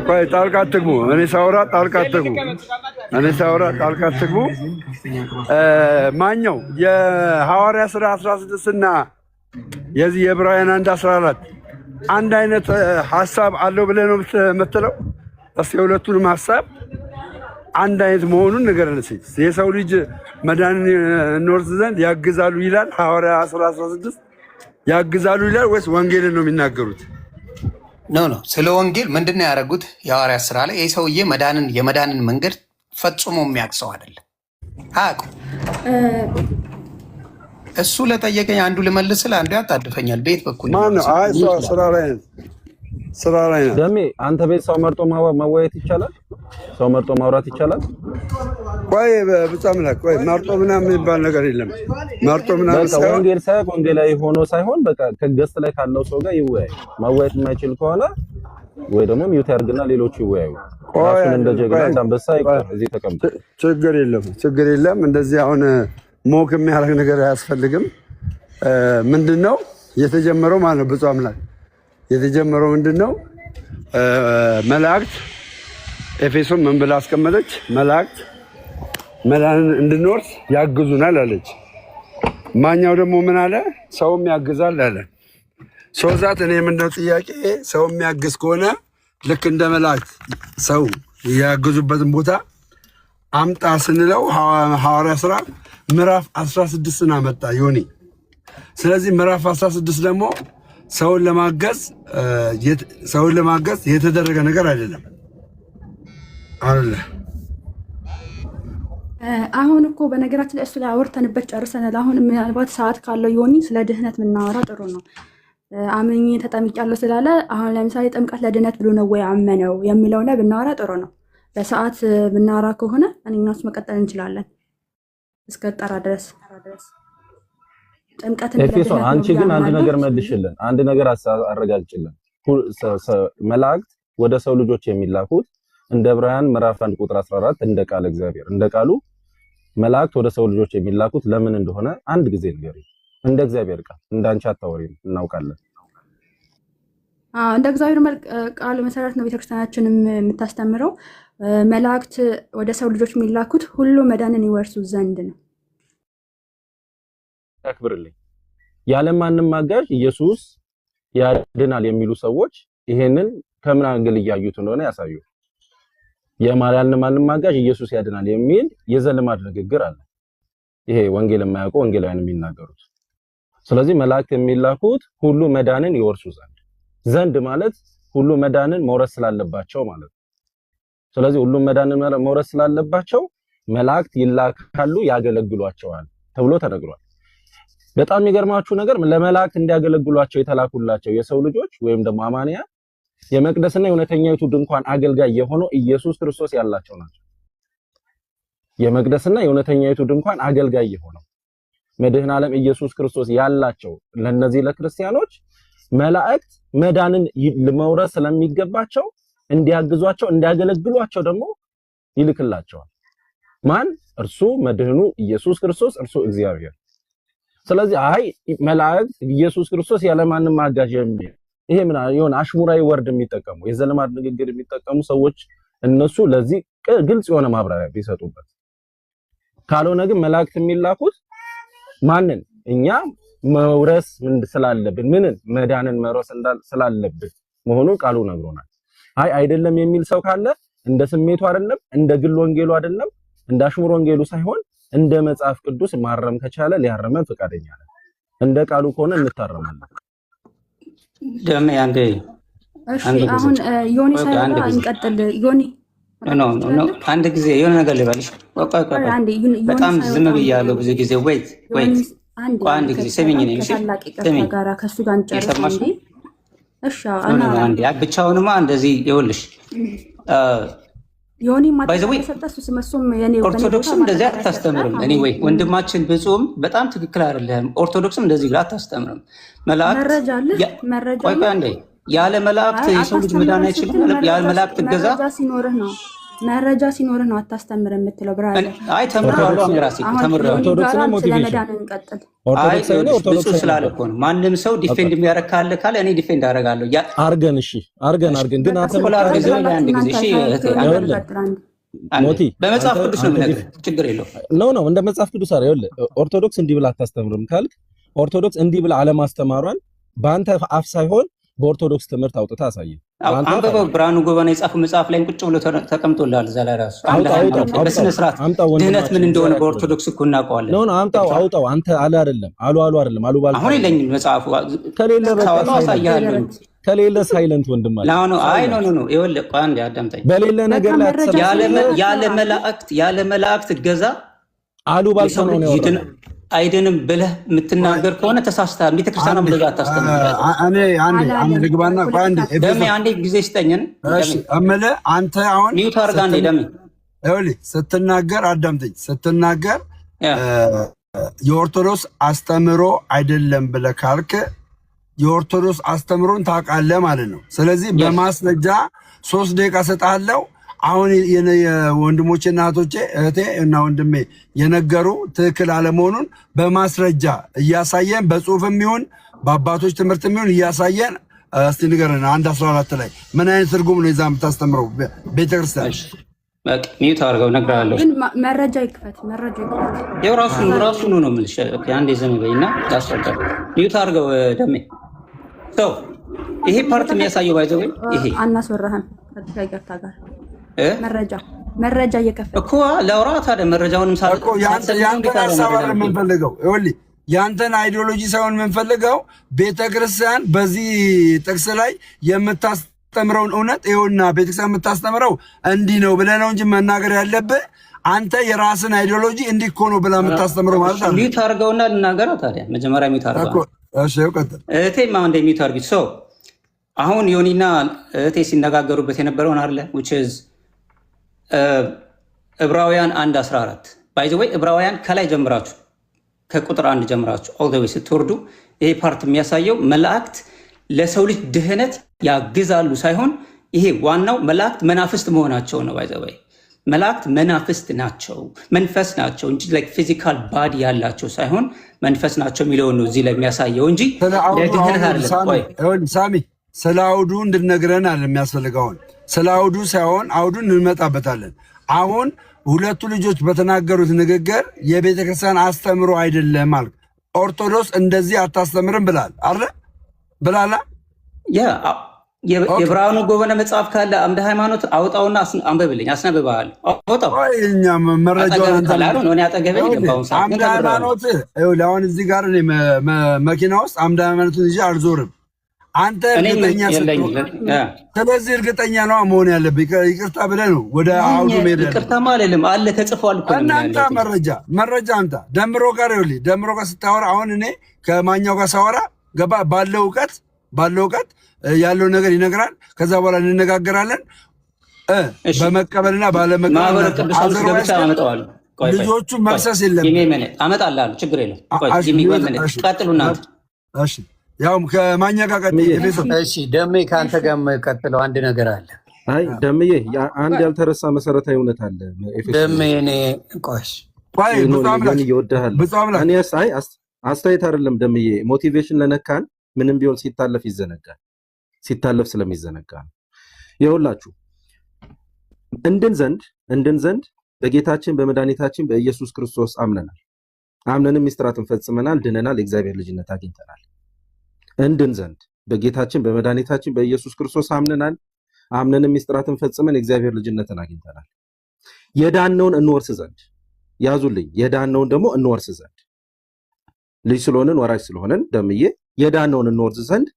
Speaker 3: ቆይ ጣልቃ አትግቡ። እኔ ሳወራ ጣልቃ አትግቡ። ማኛው የሐዋርያ ሥራ 16 እና የዚህ የዕብራውያን 1:14 አንድ አይነት ሐሳብ አለው ብለህ ነው የምትለው? እስኪ የሁለቱንም ሐሳብ አንድ አይነት መሆኑን ንገረን እስኪ። የሰው ልጅ መዳንን እንወርስ ዘንድ ያግዛሉ ይላል ሐዋርያ 16 ያግዛሉ ይላል ወይስ ወንጌልን ነው የሚናገሩት?
Speaker 1: ኖ ስለ ወንጌል ምንድነው ያደረጉት? የሐዋርያት ሥራ ላይ ይህ ሰውዬ የመዳንን መንገድ ፈጽሞ የሚያቅሰው አይደለም። አቁ እሱ ለጠየቀኝ አንዱ ልመልስል አንዱ ያጣድፈኛል። ቤት በኩል
Speaker 3: ማነው? አይ ስራ ላይ ነው።
Speaker 5: ደሜ አንተ ቤት ሰው መርጦ መወያየት ይቻላል? ሰው መርጦ ማውራት ይቻላል?
Speaker 3: ቆይ ብቻ ምላክ ቆይ መርጦ ምናምን የሚባል ነገር የለም። መርጦ ምናምን ሳይሆን
Speaker 5: ወንጌል ሳይሆን ወንጌላዊ ሆኖ ሳይሆን በቃ ከገስት ላይ ካለው ሰው ጋር ይወያይ። ማወያየት የማይችል ከሆነ ወይ ደግሞ ሚውት ያርግና ሌሎቹ ይወያዩ። ራሱን እንደ ጀግና እንዳንበሳ ይቀር እዚህ ተቀምጦ
Speaker 3: ችግር የለም። እንደዚህ አሁን ሞክ የሚያደርግ ነገር አያስፈልግም። ምንድነው የተጀመረው ማለት ነው? ብፁዕ አምላክ የተጀመረው ምንድነው? መላእክት ኤፌሶን ምን ብላ አስቀመጠች? መላእክት መዳንን እንድንወርስ ያግዙናል አለች። ማኛው ደግሞ ምን አለ? ሰውም ያግዛል አለ። ሶዛት እኔ ምንድነው ጥያቄ? ሰው የሚያግዝ ከሆነ ልክ እንደ መላእክት ሰው ያግዙበትን ቦታ አምጣ ስንለው ሐዋርያ ሥራ ምዕራፍ 16ን አመጣ ዮኒ። ስለዚህ ምዕራፍ 16 ደግሞ ሰውን ለማገዝ የተደረገ ነገር አይደለም አለ።
Speaker 2: አሁን እኮ በነገራችን ላይ እሱ ላይ አወርተንበት ጨርሰናል። አሁን ምናልባት ሰዓት ካለው ዮኒ ስለ ድህነት የምናወራ ጥሩ ነው። አምኜ ተጠምቄያለሁ ስላለ አሁን ለምሳሌ ጥምቀት ለድህነት ብሎ ነው ወይ አመነው የሚለው ላይ ብናወራ ጥሩ ነው። በሰዓት ብናወራ ከሆነ እኔና እሱ መቀጠል እንችላለን እስከ ጠራ ድረስ ጥምቀትን።
Speaker 5: ኤፌሶን አንቺ ግን አንድ ነገር መልሽልን፣ አንድ ነገር አረጋግጭልን። መላእክት ወደ ሰው ልጆች የሚላኩት እንደ ዕብራውያን ምዕራፍ 1 ቁጥር 14 እንደ ቃል እግዚአብሔር እንደ ቃሉ መላእክት ወደ ሰው ልጆች የሚላኩት ለምን እንደሆነ አንድ ጊዜ ንገሪ። እንደ እግዚአብሔር ቃል እንዳንቺ አታወሪም፣ እናውቃለን።
Speaker 2: እንደ እግዚአብሔር ቃል መሰረት ነው ቤተክርስቲያናችንም የምታስተምረው። መላእክት ወደ ሰው ልጆች የሚላኩት ሁሉ መዳንን ይወርሱ ዘንድ ነው።
Speaker 5: ያክብርልኝ። ያለማንም አጋዥ ኢየሱስ ያድናል የሚሉ ሰዎች ይሄንን ከምን አንግል እያዩት እንደሆነ ያሳዩ። የማርያምን አጋዥ ኢየሱስ ያድናል የሚል የዘልማድ ንግግር አለ። ይሄ ወንጌል የማያውቁ ወንጌላውያን የሚናገሩት። ስለዚህ መላእክት የሚላኩት ሁሉ መዳንን ይወርሱ ዘንድ ማለት ሁሉ መዳንን መውረስ ስላለባቸው ማለት ነው። ስለዚህ ሁሉ መዳንን መውረስ ስላለባቸው መላእክት ይላካሉ፣ ያገለግሏቸዋል ተብሎ ተነግሯል። በጣም የሚገርማችሁ ነገር ለመላእክት እንዲያገለግሏቸው የተላኩላቸው የሰው ልጆች ወይም ደግሞ አማንያ የመቅደስና የእውነተኛይቱ ድንኳን አገልጋይ የሆነው ኢየሱስ ክርስቶስ ያላቸው ናቸው። የመቅደስና የእውነተኛይቱ ድንኳን አገልጋይ የሆነው መድኃኔ ዓለም ኢየሱስ ክርስቶስ ያላቸው ለነዚህ ለክርስቲያኖች መላእክት መዳንን ለመውረስ ስለሚገባቸው እንዲያግዟቸው እንዲያገለግሏቸው ደግሞ ይልክላቸዋል። ማን? እርሱ መድህኑ ኢየሱስ ክርስቶስ፣ እርሱ እግዚአብሔር። ስለዚህ አይ መላእክት ኢየሱስ ክርስቶስ ያለማንም አጋዥ የሚል ይሄ ምን የሆነ አሽሙራዊ ወርድ የሚጠቀሙ የዘልማድ ንግግር የሚጠቀሙ ሰዎች እነሱ ለዚህ ግልጽ የሆነ ማብራሪያ ቢሰጡበት። ካልሆነ ግን መላእክት የሚላኩት ማንን እኛ መውረስ ስላለብን ምንን መዳንን መውረስ ስላለብን መሆኑን ቃሉ ነግሮናል። አይ አይደለም የሚል ሰው ካለ እንደ ስሜቱ አይደለም እንደ ግል ወንጌሉ አይደለም እንደ አሽሙር ወንጌሉ ሳይሆን እንደ መጽሐፍ ቅዱስ ማረም ከቻለ ሊያረመን ፈቃደኛ ነን። እንደ ቃሉ ከሆነ እንታረማለን።
Speaker 4: ደሜ አንዴ
Speaker 2: አሁን ዮኒ ሳይሆን እንቀጥል። ዮኒ
Speaker 4: ኖ አንድ ጊዜ የሆነ ነገር ልበልሽ። በጣም ዝም ብያለሁ ብዙ ጊዜ። ወይት አንድ ጊዜ ስሚኝ ነው። እሺ ስሚኝ
Speaker 2: ጋራ ከሱ ጋር እንጨርስ እንዴ። እሺ
Speaker 4: አንዴ ብቻውንማ እንደዚህ ይኸውልሽ
Speaker 2: ዮኒ ማተሰጠሱ ስመሱም የኔ
Speaker 4: ኦርቶዶክስም እንደዚህ አታስተምርም። ኤኒዌይ ወንድማችን ብፁም በጣም ትክክል አይደለም። ኦርቶዶክስም እንደዚህ ብላ አታስተምርም። መላእክት ቆይ አንዴ ያለ መላእክት የሰው ልጅ መዳን አይችልም። ያለ መላእክት እገዛ
Speaker 2: መረጃ ሲኖርህ ነው አታስተምር የምትለው ብራዘር።
Speaker 4: አይ ተምራለሁ ራሴ ተምራለሁ።
Speaker 5: ኦርቶዶክስ ነው ሞቲቬሽን
Speaker 4: ኦርቶዶክስ ስላለ እኮ ነው። ማንም ሰው ዲፌንድ የሚያደርግ ካለ እኔ ዲፌንድ አደርጋለሁ።
Speaker 5: አርገን እሺ አርገን ግን አንተ
Speaker 4: አንድ ጊዜ እሺ ሞቲ በመጽሐፍ ቅዱስ ነው የምነግርህ። ችግር የለውም።
Speaker 5: ኖ እንደ መጽሐፍ ቅዱስ አይደል? ኦርቶዶክስ እንዲህ ብላ አታስተምርም ካልክ ኦርቶዶክስ እንዲህ ብላ አለማስተማሯን በአንተ አፍ ሳይሆን በኦርቶዶክስ ትምህርት አውጥታ አሳየ።
Speaker 4: አንበበው ብርሃኑ ጎበና የጻፈው መጽሐፍ ላይ ቁጭ ብሎ ተቀምጦልሃል። እዛ ላይ ራሱ በስነ ስርዓት ድህነት ምን እንደሆነ በኦርቶዶክስ እኮ እናውቀዋለን።
Speaker 5: ኖ አምጣው። አንተ አይደለም አሉ ባል
Speaker 4: አሁን የለኝም መጽሐፉ
Speaker 5: ከሌለ ሳይለንት ወንድም አለ።
Speaker 4: አይ ኖ ይኸውልህ አንዴ አዳምጠኝ።
Speaker 5: በሌለ ነገር ላይ
Speaker 4: ያለ መላእክት እገዛ
Speaker 5: አሉ ባል ነው ነው
Speaker 4: አይደንም ብለህ የምትናገር ከሆነ ተሳስተሃል። ቤተክርስቲያኗ እንደዛ አታስተምርም።
Speaker 3: እኔ አንዴ ልግባና
Speaker 4: አንዴ ጊዜ ስጠኝን።
Speaker 3: እሺ እምልህ አንተ አሁን
Speaker 4: ሚውት አድርጋ አንዴ ደሜ
Speaker 3: ይኸውልህ ስትናገር አዳምጠኝ። ስትናገር የኦርቶዶክስ አስተምሮ አይደለም ብለህ ካልክ የኦርቶዶክስ አስተምሮን ታውቃለህ ማለት ነው። ስለዚህ በማስረጃ 3 ደቂቃ ሰጣለሁ። አሁን የወንድሞቼና እህቶቼ እህቴ እና ወንድሜ የነገሩ ትክክል አለመሆኑን በማስረጃ እያሳየን በጽሁፍም ይሁን በአባቶች ትምህርትም ይሁን እያሳየን እስቲ ንገረን። 1:14 ላይ ምን አይነት ትርጉም ነው ይዛ የምታስተምረው ቤተክርስቲያን?
Speaker 4: በቃ ሚውት አድርገው እነግርሃለሁ።
Speaker 2: ግን መረጃ ይክፈት።
Speaker 4: ያው ራሱ ነው የምልሽ። አንዴ ዘም በይና ያስረዳል። ሚውት አድርገው ደሜ ሰው ይሄ ፓርት የሚያሳየው ባይዘው ይሄ
Speaker 2: አናስወራህም ከገፍታ ጋር መረጃ እየከፈተ
Speaker 4: እኮ ለውራ ታዲያ መረጃውንም
Speaker 3: እኮ ያንተን ሀሳብ አይደለም የምንፈልገው። ይኸውልህ ያንተን አይዲዮሎጂ ሳይሆን የምንፈልገው ቤተክርስቲያን በዚህ ጥቅስ ላይ የምታስተምረውን እውነት ይኸውና ቤተክርስቲያን የምታስተምረው እንዲህ ነው ብለህ ነው እንጂ መናገር ያለብህ አንተ የራስን አይዲዮሎጂ እንዲህ እኮ ነው ብለህ የምታስተምረው ማለት ነው።
Speaker 4: ሚውት አድርገውና ልናገረው ታዲያ መጀመሪያ ሚውት አድርገው።
Speaker 3: እሺ ቀጥል።
Speaker 4: እህቴማ እንደ ሚውት አድርጊ። ሰው አሁን ዮኒና እህቴ ሲነጋገሩበት የነበረውን አለ which is ዕብራውያን 1:14 ባይ ዘ ወይ ዕብራውያን ከላይ ጀምራችሁ ከቁጥር 1 ጀምራችሁ ኦል ዘ ዌይ ስትወርዱ ይሄ ፓርት የሚያሳየው መላእክት ለሰው ልጅ ድህነት ያግዛሉ ሳይሆን ይሄ ዋናው መላእክት መናፍስት መሆናቸው ነው። ባይ ዘ ወይ መላእክት መናፍስት ናቸው፣ መንፈስ ናቸው እንጂ ላይክ ፊዚካል ባዲ ያላቸው ሳይሆን መንፈስ ናቸው የሚለው ነው እዚህ ላይ የሚያሳየው እንጂ ለድህነት አይደለም።
Speaker 3: ሳሚ ስለ አውዱ እንድነግረን አለ የሚያስፈልገውን ስለ አውዱ ሳይሆን አውዱን እንመጣበታለን። አሁን ሁለቱ ልጆች በተናገሩት ንግግር የቤተ ክርስቲያን አስተምሮ አይደለም ማለት ኦርቶዶክስ እንደዚህ አታስተምርም ብላል አረ ብላላ
Speaker 4: የብርሃኑ ጎበነ መጽሐፍ ካለ አምደ ሃይማኖት አውጣውና አንብብልኝ። አስነብብሃል። አውጣው
Speaker 3: እኛ መረጃውን
Speaker 4: አምደ
Speaker 3: ሃይማኖት አሁን እዚህ ጋር መኪና ውስጥ አምደ ሃይማኖትን ይዤ አልዞርም። አንተ እርግጠኛ ስለዚህ እርግጠኛ ነው መሆን ያለብህ። ይቅርታ ብለህ ነው ወደ አውዱ ሜዳ
Speaker 4: ይቅርታ ማለልም አለ ተጽፏል እኮ
Speaker 3: እናንተ መረጃ አንተ ደምሮ ጋር ይኸውልህ ደምሮ ጋር ስታወራ አሁን እኔ ከማኛው ጋር ሳወራ ገባ ባለው እውቀት ያለው ነገር ይነግራል። ከዛ በኋላ እንነጋገራለን በመቀበልና ባለመቀበል ልጆቹ መክሰስ የለም
Speaker 4: አመጣልሃለሁ። ችግር የለም። ቀጥሉ እናንተ።
Speaker 3: እሺ ያው ከማኛ ጋር ቀጥይ።
Speaker 1: እሺ ደሜ ከአንተ ጋር ቀጥለው አንድ ነገር አለ።
Speaker 5: አይ ደምዬ አንድ ያልተረሳ መሰረታዊ እውነት አለ።
Speaker 1: ደሜ እኔ ቆይ
Speaker 5: ብፁዕ አምላክ አስተያየት አይደለም ደምዬ። ሞቲቬሽን ለነካን ምንም ቢሆን ሲታለፍ ይዘነጋል። ሲታለፍ ስለሚዘነጋ ነው። ይኸውላችሁ እንድን ዘንድ በጌታችን በመድኃኒታችን በኢየሱስ ክርስቶስ አምነንም ምስጢራትን ፈጽመናል፣ ድነናል፣ የእግዚአብሔር ልጅነት አግኝተናል። እንድን ዘንድ በጌታችን በመድኃኒታችን በኢየሱስ ክርስቶስ አምነንም ምስጢራትን ፈጽመን የእግዚአብሔር ልጅነትን አግኝተናል። የዳነውን እንወርስ ዘንድ ያዙልኝ። የዳነውን ደግሞ እንወርስ ዘንድ ልጅ ስለሆንን ወራሽ ስለሆነን ደምዬ የዳነውን እንወርስ ዘንድ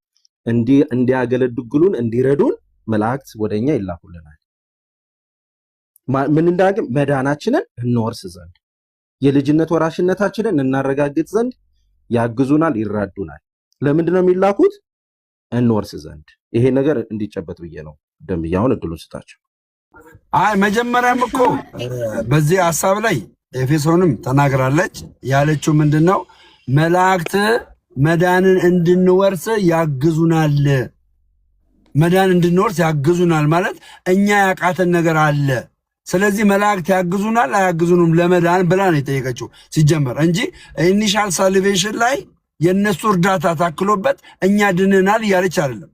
Speaker 5: እንዲያገለግሉን እንዲረዱን መላእክት ወደኛ ይላኩልናል። ምን እንዳገም መዳናችንን እንወርስ ዘንድ የልጅነት ወራሽነታችንን እናረጋግጥ ዘንድ ያግዙናል፣ ይራዱናል። ለምንድን ነው የሚላኩት? እንወርስ ዘንድ። ይሄ ነገር እንዲጨበጥ ብዬ ነው ደምዬ አሁን እድሉን ስጣቸው።
Speaker 3: አይ መጀመሪያም እኮ በዚህ ሐሳብ ላይ ኤፌሶንም ተናግራለች። ያለችው ምንድነው? መላእክት መዳንን እንድንወርስ ያግዙናል። መዳን እንድንወርስ ያግዙናል ማለት እኛ ያቃተን ነገር አለ። ስለዚህ መላእክት ያግዙናል አያግዙንም ለመዳን ብላ ነው የጠየቀችው ሲጀመር እንጂ ኢኒሻል ሳልቬሽን ላይ የነሱ እርዳታ ታክሎበት እኛ ድነናል እያለች አይደለም።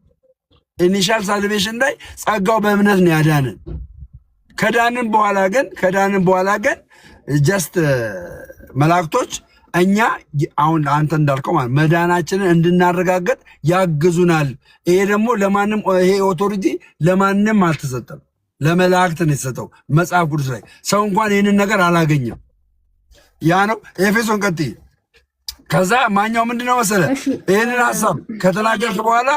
Speaker 3: ኢኒሻል ሳልቬሽን ላይ ጸጋው በእምነት ነው ያዳንን። ከዳንን በኋላ ግን ጀስት መላእክቶች እኛ አሁን አንተ እንዳልከው ማለት መዳናችንን እንድናረጋግጥ ያግዙናል። ይሄ ደግሞ ለማንም ይሄ ኦቶሪቲ ለማንም አልተሰጠም፣ ለመላእክት ነው የተሰጠው። መጽሐፍ ቅዱስ ላይ ሰው እንኳን ይህንን ነገር አላገኘም። ያ ነው ኤፌሶን ቀጥይ። ከዛ ማኛው ምንድነው መሰለ ይህንን ሐሳብ ከተናገርክ በኋላ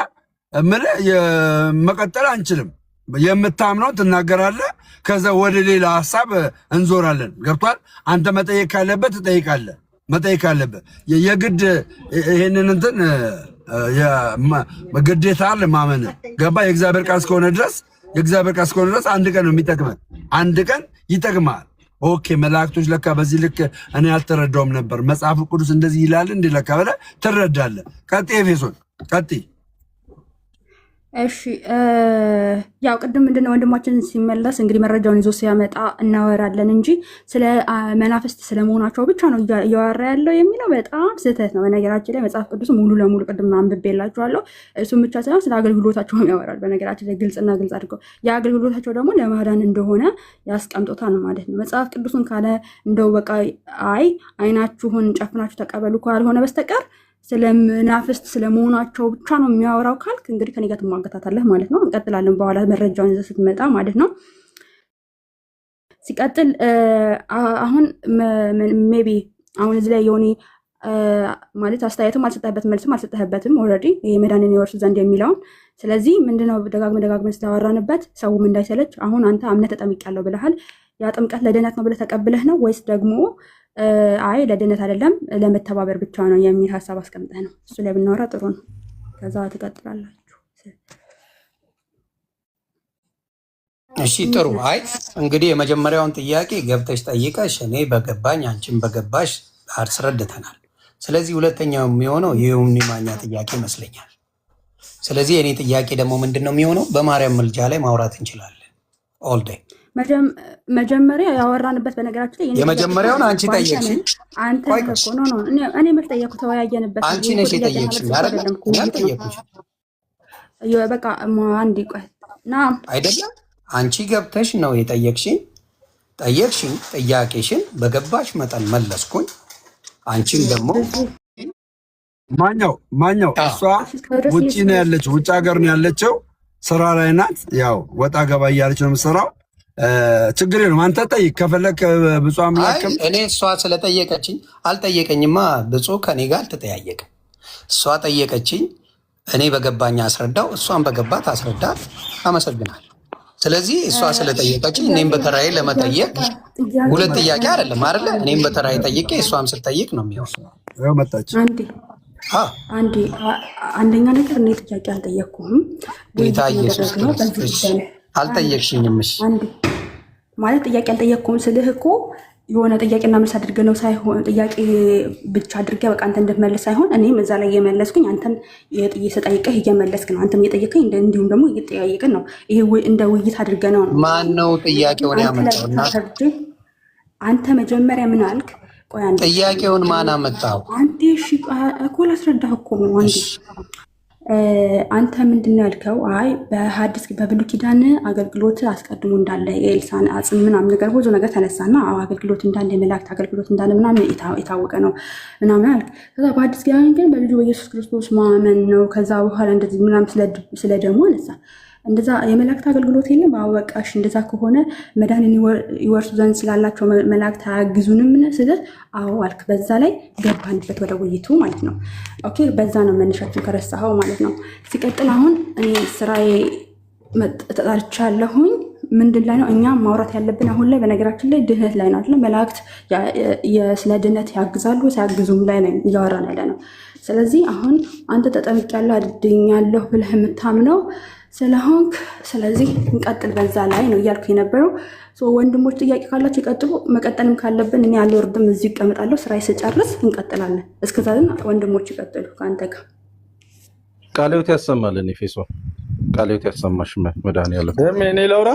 Speaker 3: መቀጠል አንችልም። የምታምነው ትናገራለህ፣ ከዛ ወደ ሌላ ሐሳብ እንዞራለን። ገብቷል? አንተ መጠየቅ ካለበት ትጠይቃለህ። መጠየቅ አለበት የግድ ይሄንን እንትን ግዴታ አለ ማመን። ገባ? የእግዚአብሔር ቃል እስከሆነ ድረስ አንድ ቀን ነው የሚጠቅመን፣ አንድ ቀን ይጠቅማል። ኦኬ መላእክቶች ለካ በዚህ ልክ እኔ አልተረዳውም ነበር፣ መጽሐፍ ቅዱስ እንደዚህ ይላል እንዴ ለካ ብለህ ትረዳለህ። ቀጥይ ኤፌሶን ቀጥይ።
Speaker 2: እሺ ያው ቅድም ምንድነው ወንድማችን ሲመለስ እንግዲህ መረጃውን ይዞ ሲያመጣ እናወራለን እንጂ ስለ መናፍስት ስለመሆናቸው ብቻ ነው እያወራ ያለው የሚለው በጣም ስህተት ነው። በነገራችን ላይ መጽሐፍ ቅዱስ ሙሉ ለሙሉ ቅድም አንብቤላችኋለሁ። እሱም ብቻ ሳይሆን ስለ አገልግሎታቸውም ያወራል። በነገራችን ላይ ግልጽና ግልጽ አድርገው የአገልግሎታቸው ደግሞ ለማዳን እንደሆነ ያስቀምጦታል ማለት ነው። መጽሐፍ ቅዱስን ካለ እንደው በቃ አይናችሁን ጨፍናችሁ ተቀበሉ ካልሆነ በስተቀር ስለመናፍስት ስለመሆናቸው ብቻ ነው የሚያወራው ካልክ እንግዲህ ከኔ ጋር ትሟገታታለህ ማለት ነው። እንቀጥላለን በኋላ መረጃውን ይዘህ ስትመጣ ማለት ነው። ሲቀጥል አሁን ሜቢ አሁን እዚህ ላይ የሆነ ማለት አስተያየትም አልሰጠህበትም መልስም አልሰጠህበትም ኦልሬዲ ይሄ መዳንን ይወርሱ ዘንድ የሚለውን። ስለዚህ ምንድነው ደጋግመን ስላወራንበት ሰውም እንዳይሰለች አሁን አንተ አምነህ ተጠምቄያለሁ ብለሃል። ያ ጥምቀት ለድነት ነው ብለህ ተቀብለህ ነው ወይስ ደግሞ ለድነት አይደለም ለመተባበር ብቻ ነው የሚል ሀሳብ አስቀምጠህ ነው? እሱ ላይ ብናወራ ጥሩ ነው። ከዛ ትቀጥላላችሁ።
Speaker 1: እሺ ጥሩ። እንግዲህ የመጀመሪያውን ጥያቄ ገብተሽ ጠይቀሽ እኔ በገባኝ አንቺም በገባሽ አስረድተናል። ስለዚህ ሁለተኛው የሚሆነው የዮኒ ማኛ ጥያቄ ይመስለኛል። ስለዚህ የኔ ጥያቄ ደግሞ ምንድን ነው የሚሆነው? በማርያም ምልጃ ላይ ማውራት እንችላለን ኦል ዴይ።
Speaker 2: መጀመሪያ ያወራንበት በነገራችን ላይ
Speaker 1: የመጀመሪያውን አንቺ ጠየቅሽኝ።
Speaker 2: አንተ እኮ ነው እኔ መች ጠየቅኩ? ተወያየንበት።
Speaker 1: አንቺ ነሽ የጠየቅሽኝ አይደለም? ያልጠየቅኩሽ
Speaker 2: በቃ አንድ ቆይ ና አይደለም።
Speaker 1: አንቺ ገብተሽ ነው የጠየቅሽኝ። ጥያቄሽን በገባሽ መጠን መለስኩኝ። አንቺን ደግሞ
Speaker 3: ማኛው እሷ ውጭ ነው ያለችው፣ ውጭ ሀገር ነው ያለችው፣ ስራ ላይ ናት። ያው ወጣ ገባ እያለች ነው የምትሰራው። ችግር የለም አንተ ጠይቅ ከፈለክ። ብፁዕ አምላክም
Speaker 1: እኔ እሷ ስለጠየቀችኝ አልጠየቀኝማ። ብፁዕ ከኔ ጋር አልተጠያየቅም። እሷ ጠየቀችኝ፣ እኔ በገባኝ አስረዳው፣ እሷን በገባት አስረዳት። አመሰግናል። ስለዚህ እሷ ስለጠየቀችኝ እኔም በተራዬ ለመጠየቅ ሁለት ጥያቄ አይደለም አይደለ? እኔም በተራዬ ጠይቄ እሷም ስትጠይቅ ነው የሚሆነው።
Speaker 3: መጣች
Speaker 2: አንደኛ ነገር እኔ ጥያቄ አልጠየቅኩም።
Speaker 1: ጌታ ኢየሱስ ክርስቶስ አልጠየቅሽኝም።
Speaker 2: ማለት ጥያቄ አልጠየቅኩም ስልህ እኮ የሆነ ጥያቄና መልስ አድርገህ ነው ሳይሆን ጥያቄ ብቻ አድርገህ በቃ አንተ እንድትመልስ ሳይሆን እኔም እዛ ላይ እየመለስኩኝ አንተም ስጠይቅህ እየመለስክ ነው። አንተም እየጠየቀኝ እንዲሁም ደግሞ እየጠያየቅን ነው። ይሄ እንደ ውይይት አድርገህ ነው።
Speaker 1: ማን ነው ጥያቄውን ያመጣው?
Speaker 2: አንተ መጀመሪያ ምን አልክ? ቆይ አንዴ
Speaker 1: ጥያቄውን ማን አመጣው?
Speaker 2: አንዴ እሺ እኮ ላስረዳህ እኮ ነው። አንዴ አንተ ምንድን ነው ያልከው? አይ በሐዲስ በብሉይ ኪዳን አገልግሎት አስቀድሞ እንዳለ የኤልሳን አጽም ምናምን ነገር ብዙ ነገር ተነሳና አገልግሎት እንዳለ የመላእክት አገልግሎት እንዳለ ምናምን የታወቀ ነው ምናምን አልክ። ከዛ በሐዲስ ኪዳን ግን በልጁ በኢየሱስ ክርስቶስ ማመን ነው። ከዛ በኋላ እንደዚህ ምናምን ስለ ደግሞ አነሳ። እንደዛ የመላእክት አገልግሎት የለም። አወቃሽ እንደዛ ከሆነ መዳንን ይወርሱ ዘንድ ስላላቸው መላእክት አያግዙንም ስለ አዎ አልክ። በዛ ላይ ገባንበት ወደ ውይይቱ ማለት ነው። ኦኬ በዛ ነው መነሻችን ከረሳኸው ማለት ነው። ሲቀጥል አሁን እኔ ስራዬ ተጣርቻለሁኝ። ምንድን ላይ ነው እኛ ማውራት ያለብን አሁን ላይ? በነገራችን ላይ ድህነት ላይ ነው አይደል? መላእክት ስለ ድህነት ያግዛሉ ሳያግዙም ላይ ነው እያወራን ያለ ነው። ስለዚህ አሁን አንተ ተጠምቄያለሁ አድኛለሁ ብለህ የምታምነው ስለሆንክ ስለዚህ እንቀጥል በዛ ላይ ነው እያልኩ የነበረው። ወንድሞች ጥያቄ ካላችሁ ይቀጥሉ። መቀጠልም ካለብን እኔ አልወርድም፣ እዚሁ እቀምጣለሁ። ስራዬ ስጨርስ እንቀጥላለን። እስከዛ ግን ወንድሞች ይቀጥሉ። ከአንተ ጋር
Speaker 5: ቃለ ሕይወት ያሰማልን። ኤፌሶ ቃለ ሕይወት ያሰማሽ መድኃኒዓለም። እኔ ላውራ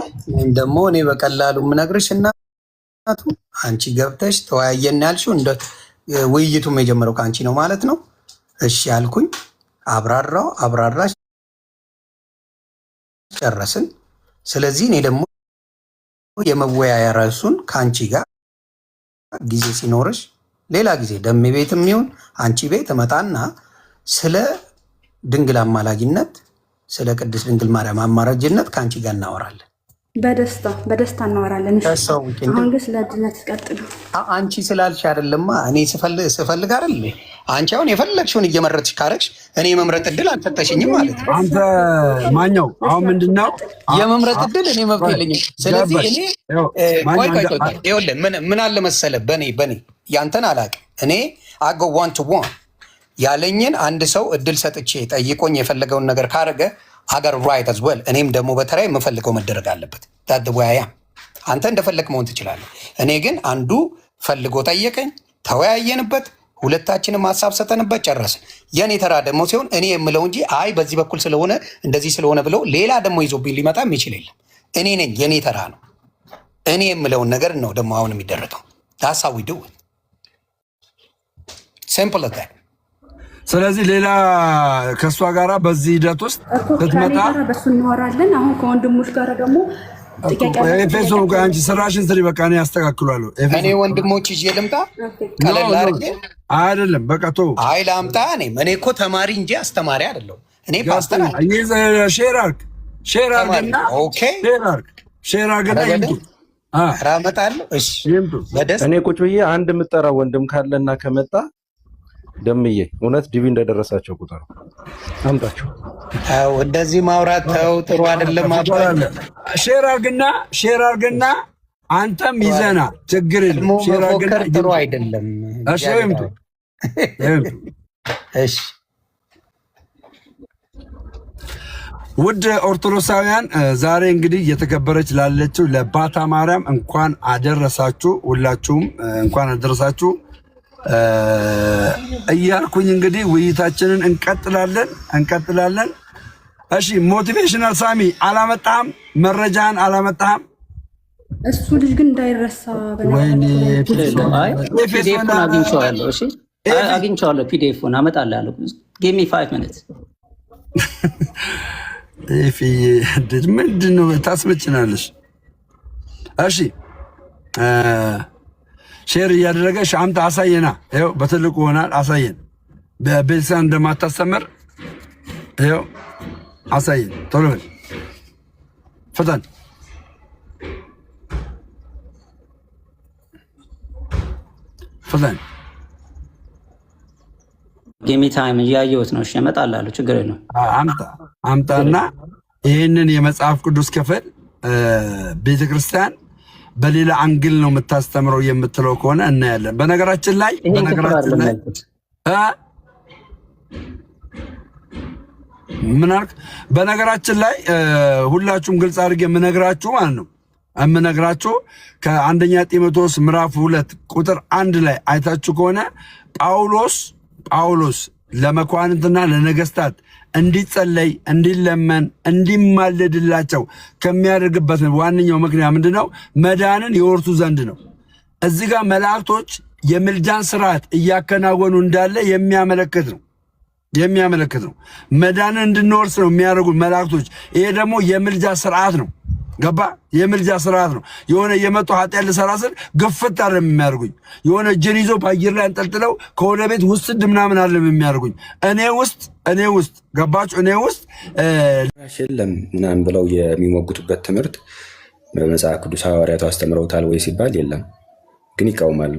Speaker 1: ደግሞ እኔ በቀላሉ የምነግርሽ እናቱ አንቺ ገብተሽ ተወያየን ያልሽው እንደ ውይይቱም የጀመረው ከአንቺ ነው ማለት ነው። እሺ ያልኩኝ አብራራሽ ጨረስን። ስለዚህ እኔ ደግሞ የመወያያ ርዕሱን ከአንቺ ጋር ጊዜ ሲኖርሽ ሌላ ጊዜ ደሜ ቤትም ይሁን አንቺ ቤት እመጣና ስለ ድንግል አማላጅነት ስለ ቅድስት ድንግል ማርያም አማላጅነት ከአንቺ ጋር እናወራለን።
Speaker 2: በደስታ እናወራለን። አሁን ግን ስለ ድነት ቀጥሉ።
Speaker 1: አንቺ ስላልሽ አይደለማ እኔ ስፈልግ አይደል? አንቺ አሁን የፈለግሽውን እየመረጥሽ ካረግሽ እኔ የመምረጥ እድል አልሰጠሽኝም ማለት ነው።
Speaker 3: አንተ ማኛው አሁን ምንድነው
Speaker 1: የመምረጥ እድል እኔ መብት የለኝም። ስለዚህ እኔ ቆይ ይኸውልህ ምን አለ መሰለህ በኔ ያንተን አላውቅም። እኔ አጎ ዋን ቱ ዋን ያለኝን አንድ ሰው እድል ሰጥቼ ጠይቆኝ የፈለገውን ነገር ካረገ አገር ራይት አዝ ዌል እኔም ደግሞ በተራይ የምፈልገው መደረግ አለበት። ታድዋያ አንተ እንደፈለግ መሆን ትችላለህ። እኔ ግን አንዱ ፈልጎ ጠየቀኝ፣ ተወያየንበት፣ ሁለታችንም ሀሳብ ሰጠንበት፣ ጨረስን። የኔ ተራ ደግሞ ሲሆን እኔ የምለው እንጂ አይ በዚህ በኩል ስለሆነ እንደዚህ ስለሆነ ብለው ሌላ ደግሞ ይዞብኝ ሊመጣ የሚችል የለም። እኔ ነኝ፣ የኔ ተራ ነው። እኔ የምለውን ነገር ነው ደግሞ አሁን የሚደረገው። ሀሳዊ ድ ሲምፕል ዛ።
Speaker 3: ስለዚህ ሌላ ከእሷ ጋራ በዚህ ሂደት ውስጥ ስትመጣ
Speaker 2: በሱ እናወራለን። አሁን ከወንድሞች ጋር ደግሞ
Speaker 3: ኤፌሶ አንቺ ስራሽን ስሪ። በቃ እኔ ያስተካክላለሁ።
Speaker 1: እኔ ወንድሞች ይዤ ልምጣ? ቀለል አድርጌ
Speaker 3: አይደለም በቃ ተው።
Speaker 1: አይ ላምጣ። እኔ እኮ ተማሪ እንጂ አስተማሪ አይደለሁ። እኔ ፓስተር ነኝ።
Speaker 3: ሼር አድርግና ይምጡ።
Speaker 1: እራመጣለሁ። እሺ
Speaker 5: እኔ ቁጭ ብዬ አንድ የምጠራው ወንድም ካለና ከመጣ ደምዬ እውነት ዲቪ እንደደረሳቸው ቁጥር አምጣቸው።
Speaker 1: እንደዚህ ማውራት ተው፣ ጥሩ አይደለም።
Speaker 3: ሼር አርግና አንተም ይዘና ችግር የለም። ሼር አርግና
Speaker 1: ጥሩ አይደለም።
Speaker 3: እሺ ይምጡ።
Speaker 1: እሺ
Speaker 3: ውድ ኦርቶዶክሳውያን ዛሬ እንግዲህ እየተከበረች ላለችው ለባታ ማርያም እንኳን አደረሳችሁ። ሁላችሁም እንኳን አደረሳችሁ እያልኩኝ እንግዲህ ውይይታችንን እንቀጥላለን። እሺ ሞቲቬሽናል ሳሚ አላመጣህም? መረጃን አላመጣህም?
Speaker 2: እሱ ልጅ ግን እንዳይረሳ
Speaker 4: ፒዲኤፉን አግኝቼዋለሁ። እሺ አግኝቼዋለሁ። ፒዲኤፉን አመጣልሃለሁ። ጊቭ ሚ 5 ሚኒትስ።
Speaker 3: ምንድን ነው ታስመጭናለሽ? እሺ ሼር እያደረገሽ አምጣ፣ አሳየና። ይኸው በትልቁ ሆናል። አሳየን። በቤተክርስቲያን እንደማታስተምር ይኸው አሳየን። ቶሎ በል ፍጠን።
Speaker 4: ጌሚ ታይም እያየሁት ነው። እሺ እመጣልሃለሁ። ችግር የለውም።
Speaker 3: አምጣና ይህንን የመጽሐፍ ቅዱስ ክፍል ቤተክርስቲያን በሌላ አንግል ነው የምታስተምረው የምትለው ከሆነ እናያለን። በነገራችን ላይ ምን አልክ? በነገራችን ላይ ሁላችሁም ግልጽ አድርጌ የምነግራችሁ ማለት ነው የምነግራችሁ ከአንደኛ ጢሞቴዎስ ምዕራፍ 2 ቁጥር 1 ላይ አይታችሁ ከሆነ ጳውሎስ ለመኳንንትና ለነገስታት እንዲጸለይ፣ እንዲለመን፣ እንዲማለድላቸው ከሚያደርግበት ዋነኛው ምክንያት ምንድነው? መዳንን ይወርሱ ዘንድ ነው። እዚህ ጋር መላእክቶች የምልጃን ስርዓት እያከናወኑ እንዳለ የሚያመለክት ነው። መዳንን እንድንወርስ ነው የሚያደርጉ መላእክቶች። ይሄ ደግሞ የምልጃ ስርዓት ነው። ገባ? የምልጃ ስርዓት ነው። የሆነ የመጡ ኃጢአት ልሰራ ስል ግፍት አይደለም የሚያደርጉኝ። የሆነ እጅን ይዞ በአየር ላይ አንጠልጥለው ከሆነ ቤት ውስጥ ምናምን አይደለም የሚያደርጉኝ። እኔ ውስጥ ገባችሁ? እኔ ውስጥ
Speaker 6: የለም ምናምን ብለው የሚሞግቱበት ትምህርት በመጽሐፍ ቅዱስ ሐዋርያቱ አስተምረውታል ወይ ሲባል የለም፣ ግን ይቃወማሉ።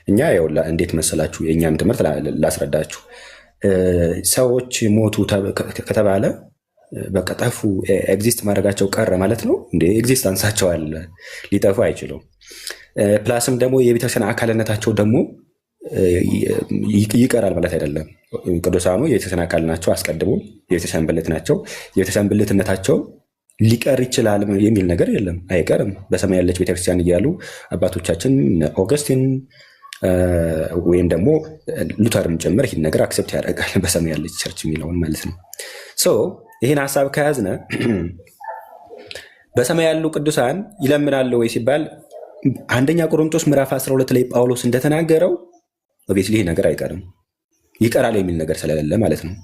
Speaker 6: እኛ ያውላ እንዴት መሰላችሁ? የእኛም ትምህርት ላስረዳችሁ። ሰዎች ሞቱ ከተባለ በቃ ጠፉ፣ ኤግዚስት ማድረጋቸው ቀረ ማለት ነው እንዴ? ኤግዚስታንሳቸው አለ፣ ሊጠፉ አይችሉም። ፕላስም ደግሞ የቤተክርስቲያን አካልነታቸው ደግሞ ይቀራል ማለት አይደለም። ቅዱሳኑ የቤተክርስቲያን አካል ናቸው፣ አስቀድሞ የቤተክርስቲያን ብልት ናቸው። የቤተክርስቲያን ብልትነታቸው ሊቀር ይችላል የሚል ነገር የለም፣ አይቀርም። በሰማይ ያለች ቤተክርስቲያን እያሉ አባቶቻችን ኦገስቲን ወይም ደግሞ ሉተርም ጭምር ይህን ነገር አክሰፕት ያደርጋል፣ በሰማይ ያለች ቸርች የሚለውን ማለት ነው። ይህን ሀሳብ ከያዝነ በሰማይ ያሉ ቅዱሳን ይለምናሉ ወይ ሲባል አንደኛ ቆሮንቶስ ምዕራፍ 12 ላይ ጳውሎስ እንደተናገረው በቤት ይህ ነገር አይቀርም፣ ይቀራል የሚል ነገር ስለሌለ ማለት ነው።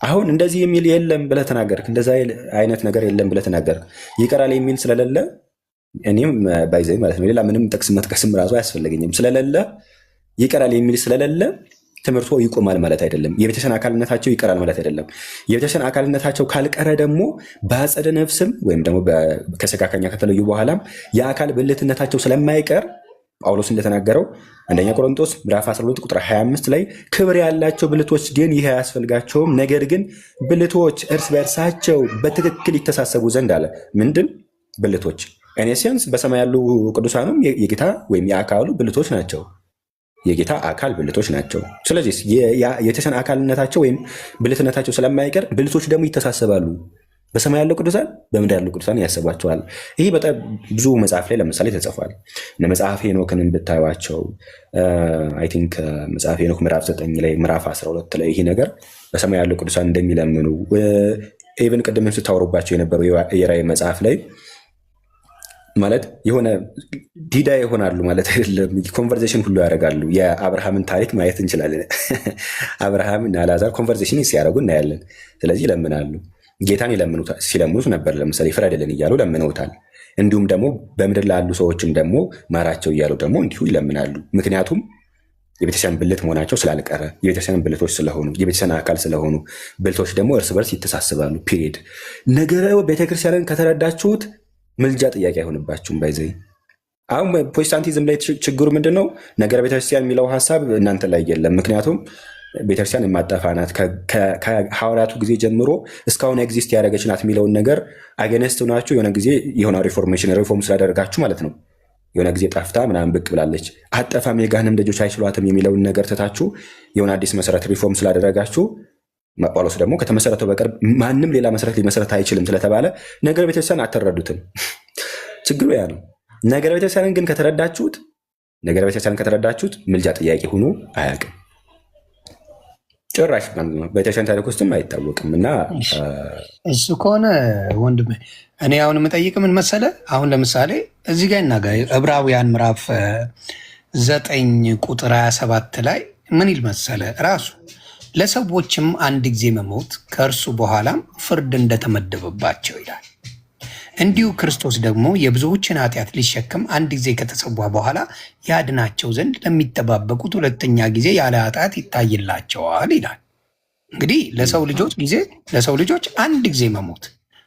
Speaker 6: አሁን እንደዚህ የሚል የለም ብለህ ተናገርክ፣ እንደዛ አይነት ነገር የለም ብለህ ተናገርክ፣ ይቀራል የሚል ስለሌለ እኔም ባይዘይ ማለት ነው ሌላ ምንም ጥቅስ መጥቀስም ራሱ አያስፈልገኝም። ስለሌለ ይቀራል የሚል ስለሌለ ትምህርቱ ይቆማል ማለት አይደለም። የቤተክርስቲያን አካልነታቸው ይቀራል ማለት አይደለም። የቤተክርስቲያን አካልነታቸው ካልቀረ ደግሞ በአጸደ ነፍስም ወይም ደግሞ ከሥጋ ከኛ ከተለዩ በኋላም የአካል ብልትነታቸው ስለማይቀር ጳውሎስ እንደተናገረው አንደኛ ቆሮንቶስ ምዕራፍ 12 ቁጥር 25 ላይ ክብር ያላቸው ብልቶች ግን ይህ አያስፈልጋቸውም፣ ነገር ግን ብልቶች እርስ በእርሳቸው በትክክል ይተሳሰቡ ዘንድ አለ። ምንድን ብልቶች? ኤኔሲያንስ በሰማይ ያሉ ቅዱሳኑም የጌታ ወይም የአካሉ ብልቶች ናቸው። የጌታ አካል ብልቶች ናቸው። ስለዚህ የቤተክርስቲያን አካልነታቸው ወይም ብልትነታቸው ስለማይቀር ብልቶች ደግሞ ይተሳሰባሉ። በሰማይ ያለው ቅዱሳን በምድር ያለው ቅዱሳን ያሰባቸዋል። ይህ በጣም ብዙ መጽሐፍ ላይ ለምሳሌ ተጽፏል። መጽሐፍ ሄኖክን ብታዩዋቸው አይ ቲንክ መጽሐፍ ሄኖክ ምዕራፍ 9 ላይ ምዕራፍ 12 ላይ ይህ ነገር በሰማይ ያለው ቅዱሳን እንደሚለምኑ ኢቭን ቅድም ስታወሩባቸው የነበረው የራእይ መጽሐፍ ላይ ማለት የሆነ ዲዳ ይሆናሉ ማለት አይደለም፣ ኮንቨርሴሽን ሁሉ ያደርጋሉ። የአብርሃምን ታሪክ ማየት እንችላለን። አብርሃም እና አልዓዛር ኮንቨርሴሽን ሲያደርጉ እናያለን። ስለዚህ ይለምናሉ፣ ጌታን ሲለምኑት ነበር። ለምሳሌ ፍረድልን እያሉ ለምነውታል። እንዲሁም ደግሞ በምድር ላሉ ሰዎችም ደግሞ ማራቸው እያሉ ደግሞ እንዲሁ ይለምናሉ። ምክንያቱም የቤተክርስቲያን ብልት መሆናቸው ስላልቀረ የቤተክርስቲያን ብልቶች ስለሆኑ የቤተክርስቲያን አካል ስለሆኑ ብልቶች ደግሞ እርስ በርስ ይተሳስባሉ። ፒሪየድ። ነገረ ቤተክርስቲያንን ከተረዳችሁት ምልጃ ጥያቄ አይሆንባችሁም። ባይዘይ አሁን ፕሮቴስታንቲዝም ላይ ችግሩ ምንድን ነው? ነገረ ቤተክርስቲያን የሚለው ሀሳብ እናንተ ላይ የለም። ምክንያቱም ቤተክርስቲያን የማጠፋ ናት፣ ከሐዋርያቱ ጊዜ ጀምሮ እስካሁን ኤግዚስት ያደረገች ናት የሚለውን ነገር አገነስት ናችሁ። የሆነ ጊዜ የሆነ ሪፎርም ስላደረጋችሁ ማለት ነው። የሆነ ጊዜ ጠፍታ ምናምን ብቅ ብላለች። አጠፋም የገሃነም ደጆች አይችሏትም የሚለውን ነገር ትታችሁ የሆነ አዲስ መሰረት ሪፎርም ስላደረጋችሁ ጳውሎስ ደግሞ ከተመሰረተው በቀር ማንም ሌላ መሰረት ሊመሰረት አይችልም ስለተባለ ነገረ ቤተክርስቲያን አትረዱትም። ችግሩ ያ ነው። ነገረ ቤተክርስቲያንን ግን ከተረዳችሁት ምልጃ ጥያቄ ሆኖ አያውቅም ጭራሽ ማለት ነው። ቤተክርስቲያን ታሪክ ውስጥም አይታወቅም። እና
Speaker 1: እሱ ከሆነ ወንድም እኔ አሁን የምጠይቅ ምን መሰለ፣ አሁን ለምሳሌ እዚህ ጋር ይናገር ዕብራውያን ምዕራፍ 9 ቁጥር 27 ላይ ምን ይል መሰለ ራሱ ለሰዎችም አንድ ጊዜ መሞት ከእርሱ በኋላም ፍርድ እንደተመደበባቸው ይላል። እንዲሁ ክርስቶስ ደግሞ የብዙዎችን ኃጢአት ሊሸከም አንድ ጊዜ ከተሰዋ በኋላ ያድናቸው ዘንድ ለሚጠባበቁት ሁለተኛ ጊዜ ያለ ኃጢአት ይታይላቸዋል ይላል። እንግዲህ ለሰው ልጆች አንድ ጊዜ መሞት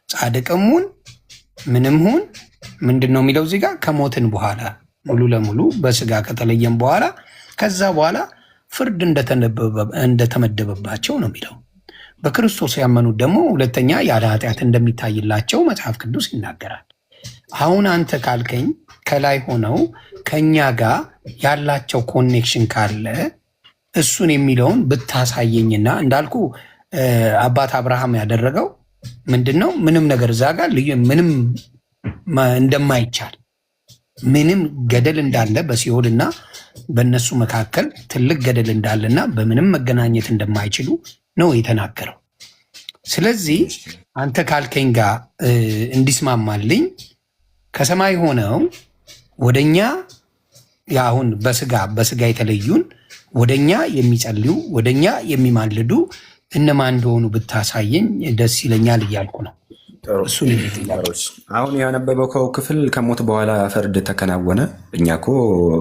Speaker 1: ጻድቅም ሁን ምንም ሁን ምንድን ነው የሚለው እዚህ ጋር ከሞትን በኋላ ሙሉ ለሙሉ በስጋ ከተለየም በኋላ ከዛ በኋላ ፍርድ እንደተመደበባቸው ነው የሚለው። በክርስቶስ ያመኑት ደግሞ ሁለተኛ ያለ ኃጢአት እንደሚታይላቸው መጽሐፍ ቅዱስ ይናገራል። አሁን አንተ ካልከኝ ከላይ ሆነው ከኛ ጋር ያላቸው ኮኔክሽን ካለ እሱን የሚለውን ብታሳየኝና እንዳልኩ አባት አብርሃም ያደረገው ምንድን ነው? ምንም ነገር እዛ ጋር ምንም እንደማይቻል ምንም ገደል እንዳለ በሲኦልና በእነሱ መካከል ትልቅ ገደል እንዳለና በምንም መገናኘት እንደማይችሉ ነው የተናገረው። ስለዚህ አንተ ካልከኝ ጋር እንዲስማማልኝ ከሰማይ ሆነው ወደኛ አሁን በስጋ የተለዩን ወደኛ የሚጸልዩ ወደኛ የሚማልዱ እነማን እንደሆኑ ብታሳየኝ ደስ ይለኛል እያልኩ ነው።
Speaker 6: አሁን ያነበበው ክፍል ከሞት በኋላ ፍርድ ተከናወነ። እኛ እኮ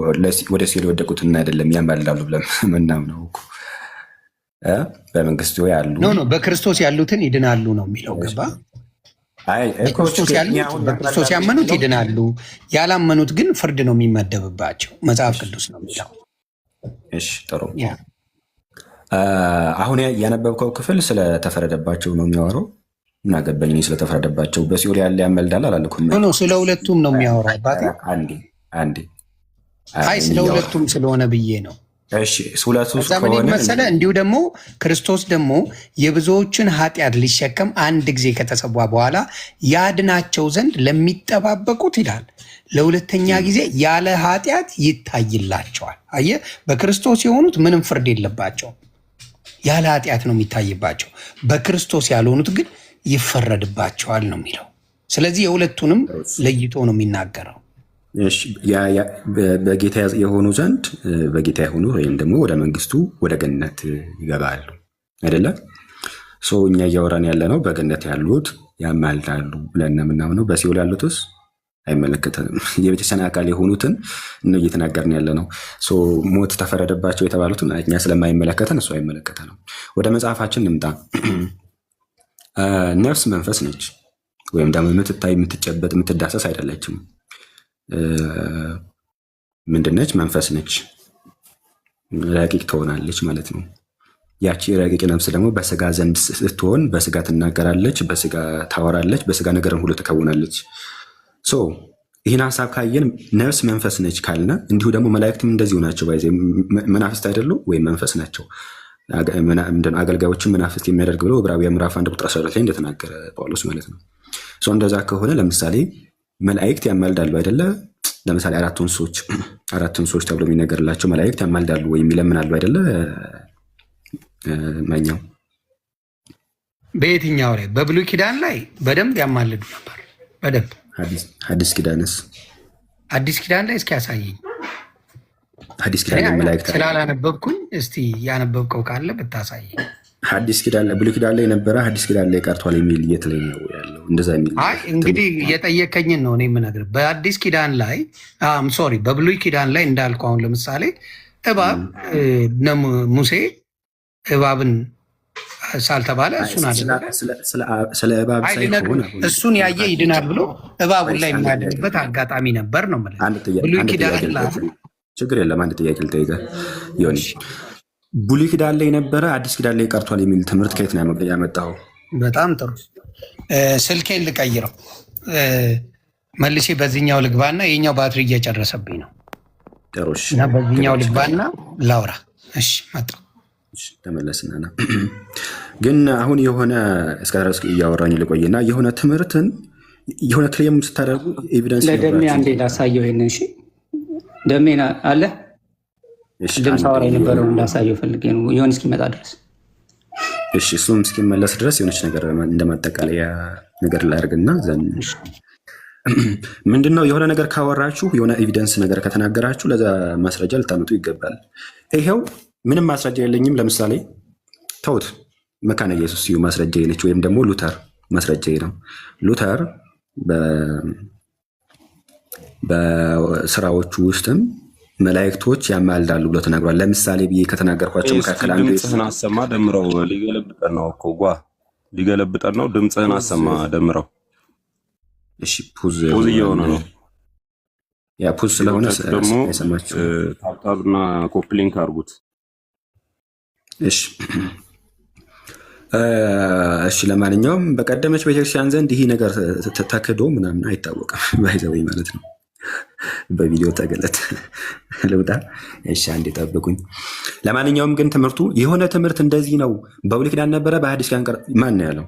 Speaker 6: ወደ ሲኦል የወደቁትና አይደለም ያማልዳሉ ብለን ምናምነው እኮ በመንግስቱ ያሉ
Speaker 1: በክርስቶስ ያሉትን ይድናሉ ነው የሚለው። ገባ? በክርስቶስ ያመኑት ይድናሉ፣ ያላመኑት ግን ፍርድ ነው የሚመደብባቸው። መጽሐፍ ቅዱስ ነው የሚለው።
Speaker 6: እሺ ጥሩ። አሁን ያነበብከው ክፍል ስለተፈረደባቸው ነው የሚያወራው። ምን አገባኝ እኔ ስለተፈረደባቸው። በሲኦል ያለ ያመልዳል አላልኩም።
Speaker 1: ስለ ሁለቱም ነው የሚያወራው አባቴ።
Speaker 6: አንዴ
Speaker 1: ስለ ሁለቱም ስለሆነ ብዬ ነው።
Speaker 6: ምን
Speaker 1: መሰለ እንዲሁ ደግሞ ክርስቶስ ደግሞ የብዙዎችን ኃጢአት ሊሸከም አንድ ጊዜ ከተሰዋ በኋላ ያድናቸው ዘንድ ለሚጠባበቁት ይላል ለሁለተኛ ጊዜ ያለ ኃጢአት ይታይላቸዋል። አየህ፣ በክርስቶስ የሆኑት ምንም ፍርድ የለባቸውም፣ ያለ ኃጢአት ነው የሚታይባቸው። በክርስቶስ ያልሆኑት ግን ይፈረድባቸዋል ነው የሚለው። ስለዚህ የሁለቱንም ለይቶ ነው የሚናገረው።
Speaker 6: በጌታ የሆኑ ዘንድ በጌታ የሆኑ ወይም ደግሞ ወደ መንግስቱ ወደ ገነት ይገባሉ አይደለ? እኛ እያወራን ያለ ነው በገነት ያሉት ያማልዳሉ ብለን የምናምነው። በሲኦል ያሉትስ አይመለከተንም። የቤተክርስቲያን አካል የሆኑትን ነው እየተናገርን ያለ ነው። ሞት ተፈረደባቸው የተባሉትን እኛ ስለማይመለከተን እሱ አይመለከተንም። ወደ መጽሐፋችን እንምጣ። ነፍስ መንፈስ ነች፣ ወይም ደግሞ የምትታይ የምትጨበጥ የምትዳሰስ አይደለችም። ምንድነች? መንፈስ ነች። ረቂቅ ትሆናለች ማለት ነው። ያቺ ረቂቅ ነፍስ ደግሞ በስጋ ዘንድ ስትሆን በስጋ ትናገራለች፣ በስጋ ታወራለች፣ በስጋ ነገርን ሁሉ ትከውናለች። ይህን ሀሳብ ካየን ነፍስ መንፈስ ነች ካልነ እንዲሁ ደግሞ መላእክትም እንደዚሁ ናቸው። መናፍስት አይደሉ ወይም መንፈስ ናቸው። አገልጋዮችን መናፍስት የሚያደርግ ብለው ዕብራውያን ምዕራፍ 1 ቁጥር 12 ላይ እንደተናገረ ጳውሎስ ማለት ነው። እንደዛ ከሆነ ለምሳሌ መላእክት ያማልዳሉ አይደለ? ለምሳሌ አራት እንስሶች ተብሎ የሚነገርላቸው መላእክት ያማልዳሉ ወይም ይለምናሉ አይደለ? ማኛው
Speaker 1: በየትኛው ላይ? በብሉይ ኪዳን ላይ በደንብ ያማልዱ ነበር። በደንብ
Speaker 6: ሐዲስ ኪዳንስ?
Speaker 1: አዲስ ኪዳን ላይ እስኪ ያሳየኝ።
Speaker 6: ሐዲስ ኪዳን መላእክት
Speaker 1: ስላላነበብኩኝ እስቲ ያነበብከው ካለ ብታሳየኝ።
Speaker 6: ሐዲስ ኪዳን ብሉይ ኪዳን ላይ ነበረ፣ ሐዲስ ኪዳን ላይ ቀርቷል የሚል የት ላይ ነው ያለው? እንደዛ የሚል
Speaker 1: እንግዲህ የጠየቀኝን ነው እኔ የምነግርህ። በአዲስ ኪዳን ላይ በብሉይ ኪዳን ላይ እንዳልኩ አሁን ለምሳሌ እባብ ሙሴ እባብን ሳልተባለ እሱን
Speaker 6: ስለ እባብ ሳይሆን
Speaker 1: እሱን ያየ ይድናል ብሎ እባቡን ላይ የሚያድንበት አጋጣሚ ነበር ነው ማለት። ብሉይ ኪዳን ላይ
Speaker 6: ችግር የለም። አንድ ጥያቄ ልጠይቅህ ይሆን? ብሉይ ኪዳን ላይ ነበረ፣ አዲስ ኪዳን ላይ ቀርቷል የሚል ትምህርት ከየት ነው ያመጣው?
Speaker 1: በጣም ጥሩ። ስልኬን ልቀይረው መልሼ በዚህኛው ልግባና የኛው ባትሪ እየጨረሰብኝ ነው። እና በዚህኛው ልግባና ላውራ። እሺ መጣሁ።
Speaker 6: ተመለስና ግን አሁን የሆነ እስከ እያወራኝ ልቆይና የሆነ ትምህርትን የሆነ ክሌም ስታደርጉ ኤቪደንስ
Speaker 4: ለደሜ አንዴ ላሳየው። ይሄንን እሺ፣ ደሜ አለ ድምፅ አወራ የነበረው እንዳሳየው ፈልጌ ነው የሆነ እስኪመጣ ድረስ።
Speaker 6: እሺ፣ እሱም እስኪመለስ ድረስ የሆነች ነገር እንደማጠቃለያ ነገር ላደርግና ምንድነው የሆነ ነገር ካወራችሁ የሆነ ኤቪደንስ ነገር ከተናገራችሁ ለዛ ማስረጃ ልታመጡ ይገባል። ይሄው ምንም ማስረጃ የለኝም። ለምሳሌ ተውት፣ መካነ ኢየሱስ ሲዩ ማስረጃ ነች፣ ወይም ደግሞ ሉተር ማስረጃ ነው። ሉተር በስራዎቹ ውስጥም መላእክቶች ያማልዳሉ ብሎ ተናግሯል። ለምሳሌ ብዬ ከተናገርኳቸው መካከል አንዱ
Speaker 5: ድምፅህን አሰማ ደምረው። ሊገለብጠን ነው እኮ ሊገለብጠን ነው። ድምፅህን አሰማ ደምረው።
Speaker 6: እሺ፣ ፑዝ
Speaker 5: እየሆነ ነው።
Speaker 6: ያ ፑዝ ስለሆነ
Speaker 5: ደግሞ
Speaker 6: አይሰማችሁ።
Speaker 5: ታብታብና ኮፕሊንክ አድርጉት።
Speaker 6: እሺ ለማንኛውም በቀደመች ቤተክርስቲያን ዘንድ ይህ ነገር ተክዶ ምናምን አይታወቅም። ባይዘወይ ማለት ነው። በቪዲዮ ተገለጥ ልውጣ። እሺ አንዴ ጠብቁኝ። ለማንኛውም ግን ትምህርቱ የሆነ ትምህርት እንደዚህ ነው። በብሉይ ኪዳን ነበረ፣ በሐዲስ ኪዳን ማን ነው ያለው?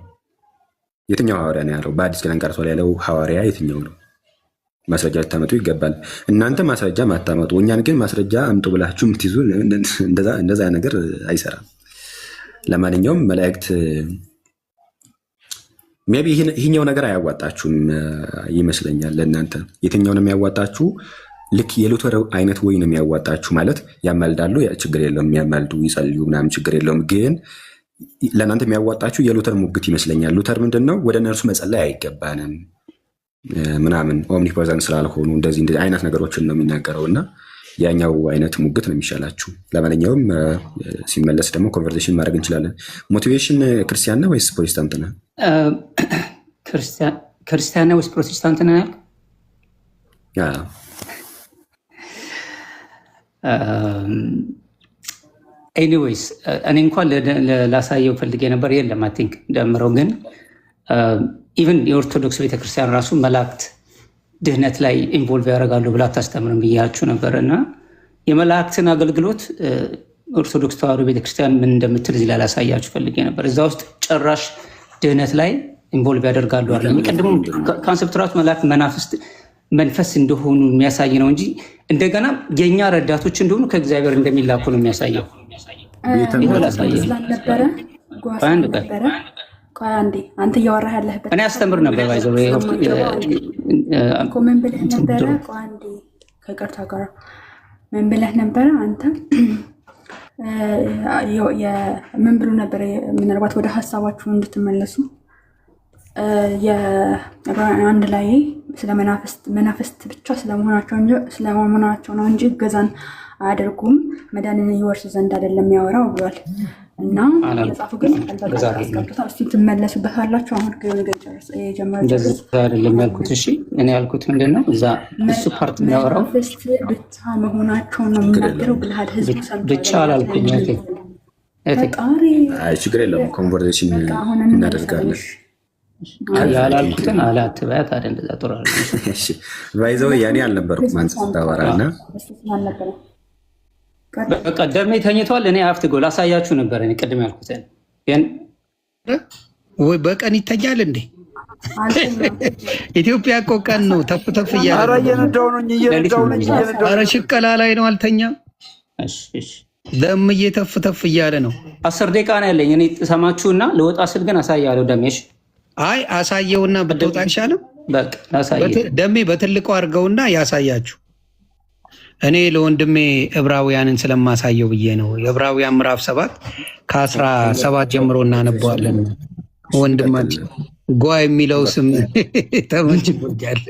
Speaker 6: የትኛው ሐዋርያ ነው ያለው? በሐዲስ ኪዳን ቀርቷል ያለው ሐዋርያ የትኛው ነው? ማስረጃ ልታመጡ ይገባል። እናንተ ማስረጃ ማታመጡ፣ እኛን ግን ማስረጃ አምጡ ብላችሁ የምትይዙ እንደዛ ነገር አይሰራም። ለማንኛውም መላእክት ሜይ ቢ ይህኛው ነገር አያዋጣችሁም ይመስለኛል ለእናንተ። የትኛውን የሚያዋጣችሁ ልክ የሉተር አይነት ወይ ነው የሚያዋጣችሁ ማለት ያማልዳሉ፣ ችግር የለውም የሚያማልዱ ይጸልዩ ምናምን ችግር የለውም። ግን ለእናንተ የሚያዋጣችሁ የሉተር ሙግት ይመስለኛል። ሉተር ምንድን ነው ወደ እነርሱ መጸለይ አይገባንም ምናምን ኦምኒፖዘንት ስላልሆኑ እንደዚህ አይነት ነገሮችን ነው የሚናገረው እና ያኛው አይነት ሙግት ነው የሚሻላችሁ። ለማንኛውም ሲመለስ ደግሞ ኮንቨርሴሽን ማድረግ እንችላለን። ሞቲቬሽን ክርስቲያን ነህ ወይስ ፕሮቴስታንት ነህ?
Speaker 4: ክርስቲያን ነህ ወይስ ፕሮቴስታንት ነህ? ኤኒዌይስ እኔ እንኳን ላሳየው ፈልጌ ነበር። የለም አይ ቲንክ ደምረው ግን ኢቨን የኦርቶዶክስ ቤተክርስቲያን ራሱ መላእክት ድህነት ላይ ኢንቮልቭ ያደርጋሉ ብላ አታስተምርም ብያችሁ ነበር እና የመላእክትን አገልግሎት ኦርቶዶክስ ተዋሕዶ ቤተክርስቲያን ምን እንደምትል እዚህ ላይ ላሳያችሁ ፈልጌ ነበር። እዛ ውስጥ ጭራሽ ድህነት ላይ ኢንቮልቭ ያደርጋሉ አለ። የሚቀድሙ ካንሰፕት ራሱ መላእክት መንፈስ እንደሆኑ የሚያሳይ ነው እንጂ እንደገና የእኛ ረዳቶች እንደሆኑ ከእግዚአብሔር እንደሚላኩ ነው የሚያሳየው።
Speaker 2: አንተ እያወራህ ያለህበት
Speaker 4: እኔ አስተምር ነበር ባይዘው
Speaker 2: ምን ብለህ ነበረ? አንዴ ከቅርታ ጋር ምን ብለህ ነበረ አንተ? ምን ብሎ ነበረ? ምናልባት ወደ ሀሳባችሁ እንድትመለሱ አንድ ላይ ስለ መናፍስት ብቻ ስለመሆናቸው ነው እንጂ እገዛን አያደርጉም መዳንን ይወርሱ ዘንድ አይደለም ያወራው ብሏል። እና መጽሐፉ ግን አስቀምጦታል። እሱ ትመለሱበታላችሁ። አሁን
Speaker 4: አይደለም ያልኩት። እሺ እኔ ያልኩት ምንድን ነው እዛ እሱ ፓርት የሚያወራው
Speaker 2: ብቻ መሆናቸው ነው የሚናገረው ብልሃል። ህዝቡ
Speaker 4: ብቻ አላልኩኝ።
Speaker 6: ችግር የለውም ኮንቨርሴሽን እናደርጋለን።
Speaker 4: ያላልኩትን አላትበያት አደ እንደዛ ጥሩ አለ።
Speaker 6: ባይዘው ያኔ አልነበርኩም አንተ ስታወራና
Speaker 4: በቃ ደሜ ተኝቷል። እኔ አፍት ጎል አሳያችሁ ነበር። እኔ ቅድም ያልኩትን
Speaker 1: ወይ በቀን ይተኛል እንዴ? ኢትዮጵያ እኮ ቀን ነው። ተፍ ተፍ እያለ ኧረ ሽቀላ ላይ ነው። አልተኛም። ደምዬ ተፍ ተፍ እያለ ነው። 10
Speaker 4: ደቂቃ ነው ያለኝ። እኔ ሰማችሁና ለወጣ ስል ግን አሳያለሁ። ደሜሽ
Speaker 1: አይ አሳየውና ብትወጣ አይሻልም?
Speaker 4: በቃ አሳየው።
Speaker 1: ደሜ በትልቁ አድርገውና ያሳያችሁ። እኔ ለወንድሜ ዕብራውያንን ስለማሳየው ብዬ ነው። የዕብራውያን ምዕራፍ 7 ከ17 ጀምሮ እናነበዋለን። ወንድማችን ጓ የሚለው ስም ተመችቶኛል።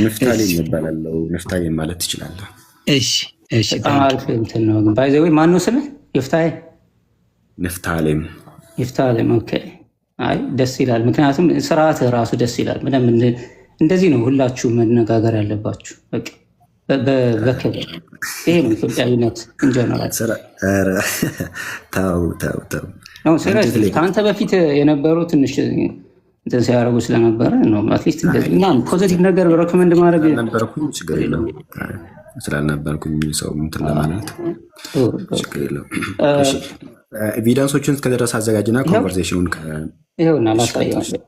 Speaker 6: ንፍታሌም ይባላል። ንፍታሌም ማለት ትችላለህ።
Speaker 1: እሺ እሺ።
Speaker 4: አልፍ እንትን ነው ግን ባይ ዘ ወይ ማነው ስምህ? ይፍታዬ
Speaker 6: ንፍታሌም።
Speaker 4: ይፍታሌም ኦኬ። አይ ደስ ይላል። ምክንያቱም ስርዓትህ ራሱ ደስ ይላል። ምንም እንደዚህ ነው ሁላችሁ መነጋገር ያለባችሁ። በቃ በክብር ይሄ ነው ኢትዮጵያዊነት እንጀነራል። ከአንተ በፊት የነበሩ ትንሽ እንትን ሲያደርጉ ስለነበረ ነው። አትሊስት ፖዚቲቭ ነገር ሬኮመንድ ማድረግ
Speaker 6: ነበርኩኝ። ችግር የለውም ስላልነበርኩኝ ሰው እንትን ለማለት ችግር የለውም። ኤቪደንሶችን እስከደረስ አዘጋጅና ኮንቨርሴሽኑን
Speaker 4: ይኸውና ላሳየዋለሁ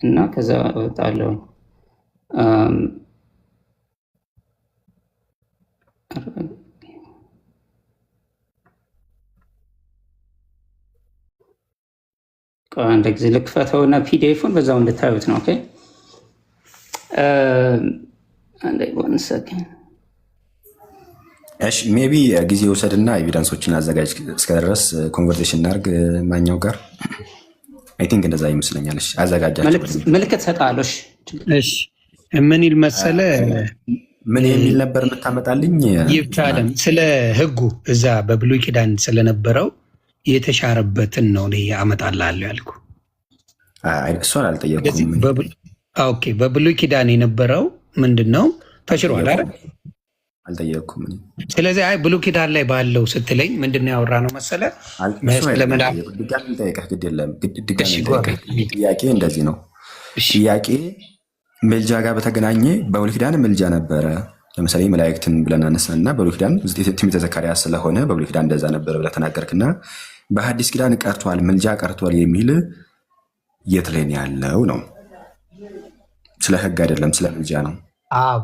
Speaker 4: እና ከዛ እወጣለሁ። አንድ ጊዜ ልክፈተውና ፒዲኤፉን በዛው እንድታዩት ነው። ኦኬ አንዴ one second።
Speaker 6: እሺ ሜቢ ጊዜ ውሰድና ኤቪደንሶችን አዘጋጅ እስከደረስ ኮንቨርሴሽን እናድርግ ማኛው ጋር። አይ ቲንክ እንደዛ ይመስለኛል። እሺ አዘጋጃችሁ
Speaker 4: ምልክት ሰጣለሽ።
Speaker 1: እሺ ምን ይል መሰለ
Speaker 6: ምን የሚል ነበር የምታመጣልኝ?
Speaker 1: ይብታለም ስለ ህጉ እዛ በብሉይ ኪዳን ስለነበረው የተሻረበትን ነው እኔ አመጣልሃለሁ ያልኩ።
Speaker 6: እሷን አልጠየኩም።
Speaker 1: ኦኬ በብሉይ ኪዳን የነበረው ምንድነው ተሽሯል አይደል?
Speaker 6: አልጠየኩም።
Speaker 1: ስለዚህ አይ ብሉይ ኪዳን ላይ ባለው ስትለኝ ምንድነው ያወራ ነው መሰለ
Speaker 6: ድጋሚ ጠይቀህ ግድ የለም። ጥያቄ እንደዚህ ነው። ጥያቄ ምልጃ ጋር በተገናኘ በብሉይ ኪዳን ምልጃ ነበረ። ለምሳሌ መላእክትን ብለን አነሳንና በብሉይ ኪዳን ትንቢተ ዘካርያስ ስለሆነ በብሉይ ኪዳን እንደዛ ነበረ ብለህ ተናገርክና በሐዲስ ኪዳን ቀርቷል ምልጃ ቀርቷል የሚል የት ላይ ነው ያለው? ነው ስለ ህግ አይደለም ስለ ምልጃ ነው።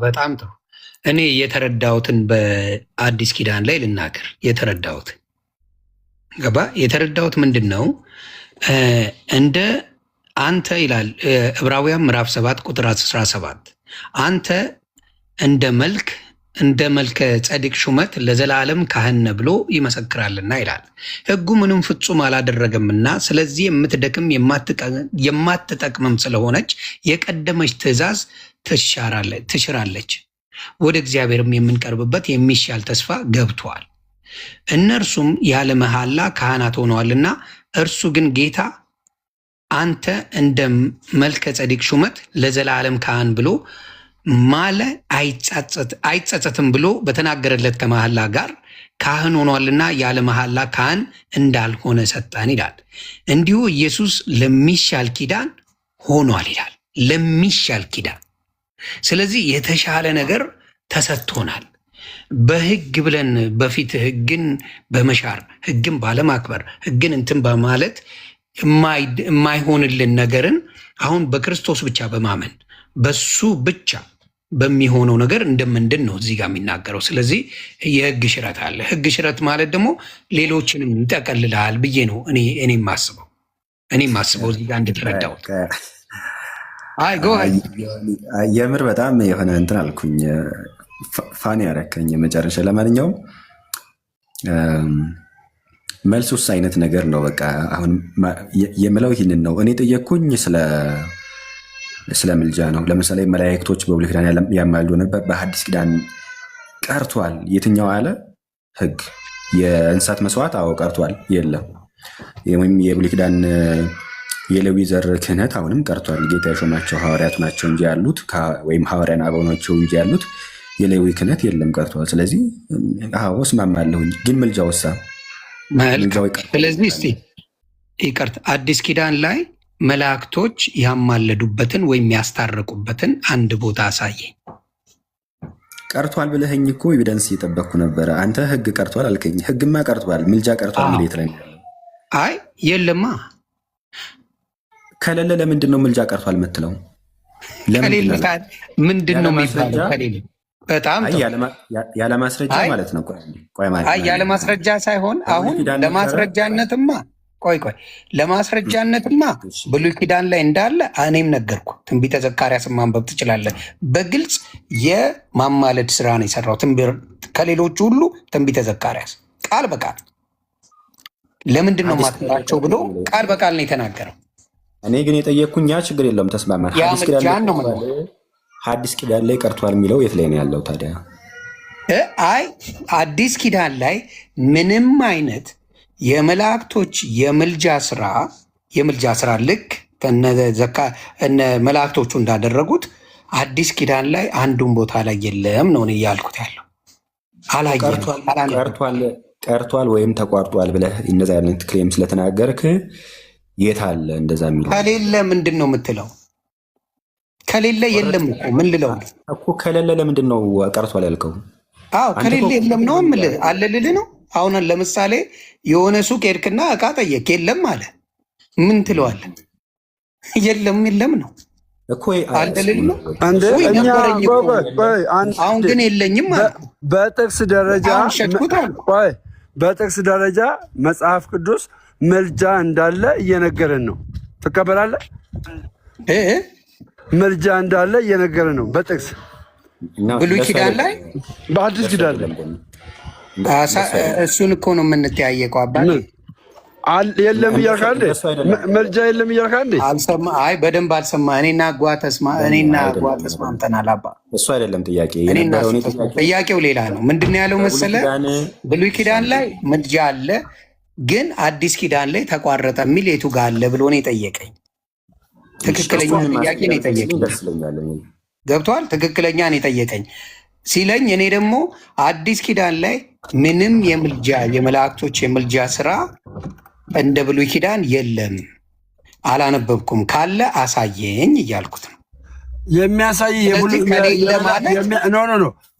Speaker 1: በጣም ጥሩ። እኔ የተረዳሁትን በአዲስ ኪዳን ላይ ልናገር። የተረዳሁትን ገባ። የተረዳሁት ምንድን ነው እንደ አንተ ይላል ዕብራውያን ምዕራፍ 7 ቁጥር 17 አንተ እንደ መልከ ጸዲቅ ሹመት ለዘላለም ካህን ነህ ብሎ ይመሰክራልና ይላል። ሕጉ ምንም ፍጹም አላደረገምና ስለዚህ የምትደክም የማትጠቅምም ስለሆነች የቀደመች ትእዛዝ ትሽራለች። ወደ እግዚአብሔርም የምንቀርብበት የሚሻል ተስፋ ገብቷል። እነርሱም ያለ መሐላ ካህናት ሆነዋልና፣ እርሱ ግን ጌታ አንተ እንደ መልከ ጸዲቅ ሹመት ለዘላለም ካህን ብሎ ማለ አይጸጸትም ብሎ በተናገረለት ከመሐላ ጋር ካህን ሆኗልና ያለ መሐላ ካህን እንዳልሆነ ሰጠን ይላል። እንዲሁ ኢየሱስ ለሚሻል ኪዳን ሆኗል ይላል። ለሚሻል ኪዳን። ስለዚህ የተሻለ ነገር ተሰጥቶናል። በሕግ ብለን በፊት ሕግን በመሻር ሕግን ባለማክበር ሕግን እንትን በማለት የማይሆንልን ነገርን አሁን በክርስቶስ ብቻ በማመን በሱ ብቻ በሚሆነው ነገር እንደምንድን ነው እዚህ ጋር የሚናገረው። ስለዚህ የሕግ ሽረት አለ። ሕግ ሽረት ማለት ደግሞ ሌሎችንም ይጠቀልላል ብዬ ነው እኔ ማስበው እዚህ ጋር እንድትረዳውት።
Speaker 6: የምር በጣም የሆነ እንትን አልኩኝ፣ ፋን ያረከኝ መጨረሻ። ለማንኛውም መልስ ውስጥ አይነት ነገር ነው። በቃ አሁን የምለው ይህንን ነው። እኔ ጠየቅኩኝ ስለ ምልጃ ነው። ለምሳሌ መላእክቶች በብሉይ ኪዳን ያማሉ ነበር፣ በሐዲስ ኪዳን ቀርቷል። የትኛው አለ? ሕግ የእንስሳት መስዋዕት አዎ ቀርቷል፣ የለም። ወይም የብሉይ ኪዳን የሌዊ ዘር ክህነት አሁንም ቀርቷል። ጌታ የሾማቸው ሐዋርያቱ ናቸው እንጂ ያሉት ወይም ሐዋርያን አበው ናቸው እንጂ ያሉት የሌዊ ክህነት የለም፣ ቀርቷል። ስለዚህ አዎ እስማማለሁኝ። ግን ምልጃ ወሳ
Speaker 1: ስለዚህ እስቲ ይቅርታ አዲስ ኪዳን ላይ መላእክቶች ያማለዱበትን ወይም ያስታረቁበትን አንድ ቦታ አሳየኝ።
Speaker 6: ቀርቷል ብለኸኝ እኮ ኤቪደንስ እየጠበቅኩ ነበረ። አንተ ሕግ ቀርቷል አልከኝ። ሕግማ ቀርቷል፣ ምልጃ ቀርቷል። ሚሌት ላይ
Speaker 1: አይ የለማ
Speaker 6: ከሌለ ለምንድን ነው ምልጃ ቀርቷል የምትለው?
Speaker 1: ምንድን ነው የሚባለው? ከሌለ በጣም
Speaker 6: ያለ ማስረጃ ማለት ነው።
Speaker 1: ያለ ማስረጃ ሳይሆን አሁን ለማስረጃነትማ ለማስረጃነትማ ብሉይ ኪዳን ላይ እንዳለ እኔም ነገርኩ። ትንቢተ ዘካርያስን ማንበብ ትችላለህ። በግልጽ የማማለድ ስራ ነው የሰራው ከሌሎቹ ሁሉ ትንቢተ ዘካርያስ ቃል በቃል ለምንድን ነው ማትላቸው ብሎ ቃል በቃል ነው የተናገረው።
Speaker 6: እኔ ግን የጠየቅኩኝ ያ ችግር የለውም ተስማማ። ሐዲስ ኪዳን ላይ ቀርቷል የሚለው የት ላይ ነው ያለው ታዲያ?
Speaker 1: አይ አዲስ ኪዳን ላይ ምንም አይነት የመላእክቶች የምልጃ ስራ ልክ እነ መላእክቶቹ እንዳደረጉት አዲስ ኪዳን ላይ አንዱን ቦታ ላይ የለም ነው እያልኩት ያለው።
Speaker 6: ቀርቷል ወይም ተቋርጧል ብለህ እነዚ አይነት ክሌም ስለተናገርክ የት አለ እንደዛ የሚለው?
Speaker 1: ከሌለ ምንድን ነው የምትለው? ከሌለ የለም እኮ ምን ልለው
Speaker 6: እኮ። ከሌለ ለምንድን ነው ቀርቷል ያልከው?
Speaker 1: አዎ ከሌለ የለም ነው የምልህ። አለ ልልህ ነው። አሁን ለምሳሌ የሆነ ሱቅ ሄድክና እቃ ጠየቅ፣ የለም አለ። ምን ትለዋለህ? የለም ነው እኮ። አለ ልልህ ነው። አሁን ግን የለኝም አልኩ።
Speaker 3: በጥቅስ ደረጃ መጽሐፍ ቅዱስ ምልጃ እንዳለ እየነገረን ነው። ትቀበላለህ? ምልጃ እንዳለ እየነገረን ነው በጥቅስ
Speaker 1: ብሉይ ኪዳን ላይ፣
Speaker 3: በአዲስ ኪዳን ላይ።
Speaker 1: እሱን እኮ ነው የምንተያየቀው። አባቴ
Speaker 3: የለም እያልክ አንዴ ምልጃ የለም እያልክ አንዴ
Speaker 1: አይ በደንብ አልሰማ። እኔና ጓ ተስማምተናል። አባ
Speaker 6: እሱ አይደለም ጥያቄ።
Speaker 1: ጥያቄው ሌላ ነው። ምንድን ነው ያለው መሰለህ? ብሉይ ኪዳን ላይ ምልጃ አለ፣ ግን አዲስ ኪዳን ላይ ተቋረጠ የሚል የቱ ጋር አለ ብሎ ነው የጠየቀኝ። ትክክለኛ ጥያቄ ነው የጠየቀኝ። ገብቷል? ትክክለኛ ነው የጠየቀኝ ሲለኝ እኔ ደግሞ አዲስ ኪዳን ላይ ምንም የመላእክቶች የምልጃ ስራ እንደ ብሉይ ኪዳን የለም፣ አላነበብኩም፣ ካለ አሳየኝ እያልኩት ነው።
Speaker 3: የሚያሳይ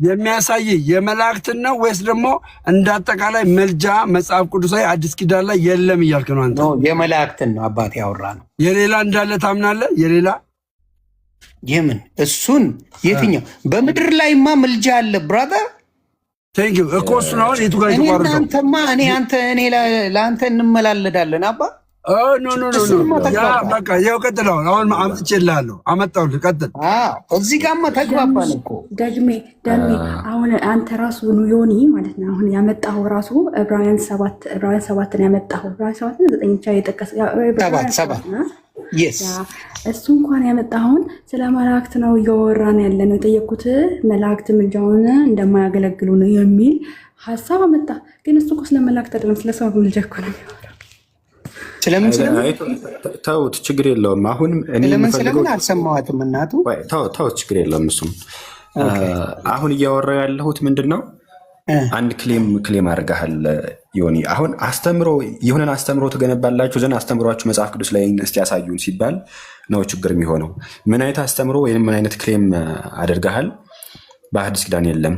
Speaker 3: የሚያሳይ የመላእክትን ነው ወይስ ደግሞ እንዳጠቃላይ መልጃ መጽሐፍ ቅዱሳዊ አዲስ ኪዳን ላይ የለም እያልክ ነው አንተ?
Speaker 1: የመላእክትን ነው አባቴ ያወራ ነው።
Speaker 3: የሌላ እንዳለ ታምናለህ? የሌላ
Speaker 1: የምን እሱን የትኛው? በምድር ላይማ ምልጃ አለ ብራዘር።
Speaker 3: ቴንክ ዩ እኮ እሱ ነው የቱ ጋር የተቋረጠው?
Speaker 1: እናንተማ እኔ ለአንተ እንመላለዳለን አባ
Speaker 3: ኖ በቃ ይኸው ቀጥለው። አሁን አምጥቼልሃለሁ፣ አመጣሁልህ። ቀጥል።
Speaker 1: እዚህ ጋማ ተግባባን እኮ
Speaker 2: ደግሜ አሁን አንተ ራሱ ዮኒ ማለት ነው። አሁን ያመጣኸው ራሱ ዕብራውያን 7 ያመጣኸው ዕብራውያን 7 9 ብቻ የጠቀስ እሱ እንኳን ያመጣኸውን ስለ መላእክት ነው እያወራን ያለ ነው። የጠየኩት መላእክት ምልጃውን እንደማያገለግሉ ነው የሚል ሀሳብ አመጣ። ግን እሱ እኮ ስለ መላእክት አይደለም፣ ስለ ሰው ምልጃ እኮ ነው የሚያወራው።
Speaker 6: ተውት፣ ችግር የለውም። አሁን
Speaker 1: ስለምን አልሰማዋትም እናቱ?
Speaker 6: ተውት፣ ችግር የለውም። እሱም አሁን እያወራው ያለሁት ምንድን ነው? አንድ ክሌም አድርገሃል ዮኒ። አሁን የሆነን አስተምሮ ትገነባላችሁ ዘንድ አስተምሯችሁ መጽሐፍ ቅዱስ ላይ እስቲ ያሳዩን ሲባል ነው ችግር የሚሆነው። ምን አይነት አስተምሮ ወይም ምን አይነት ክሌም አድርገሃል? በአዲስ ኪዳን የለም፣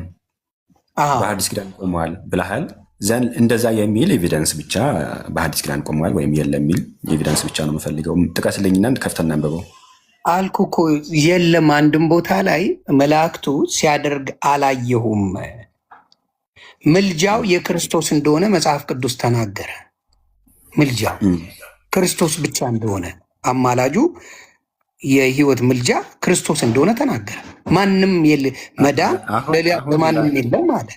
Speaker 6: በአዲስ ኪዳን ቆመዋል ብለሃል ዘንድ እንደዛ የሚል ኤቪደንስ ብቻ በአዲስ ኪዳን ቆመዋል ወይም የለም የሚል ኤቪደንስ ብቻ ነው የምፈልገው። ጥቀስልኝና ከፍተን አንብበው
Speaker 1: አልኩ እኮ። የለም አንድም ቦታ ላይ መላእክቱ ሲያደርግ አላየሁም። ምልጃው የክርስቶስ እንደሆነ መጽሐፍ ቅዱስ ተናገረ። ምልጃው ክርስቶስ ብቻ እንደሆነ፣ አማላጁ የህይወት ምልጃ ክርስቶስ እንደሆነ ተናገረ። ማንም መዳን በማንም የለም አለ።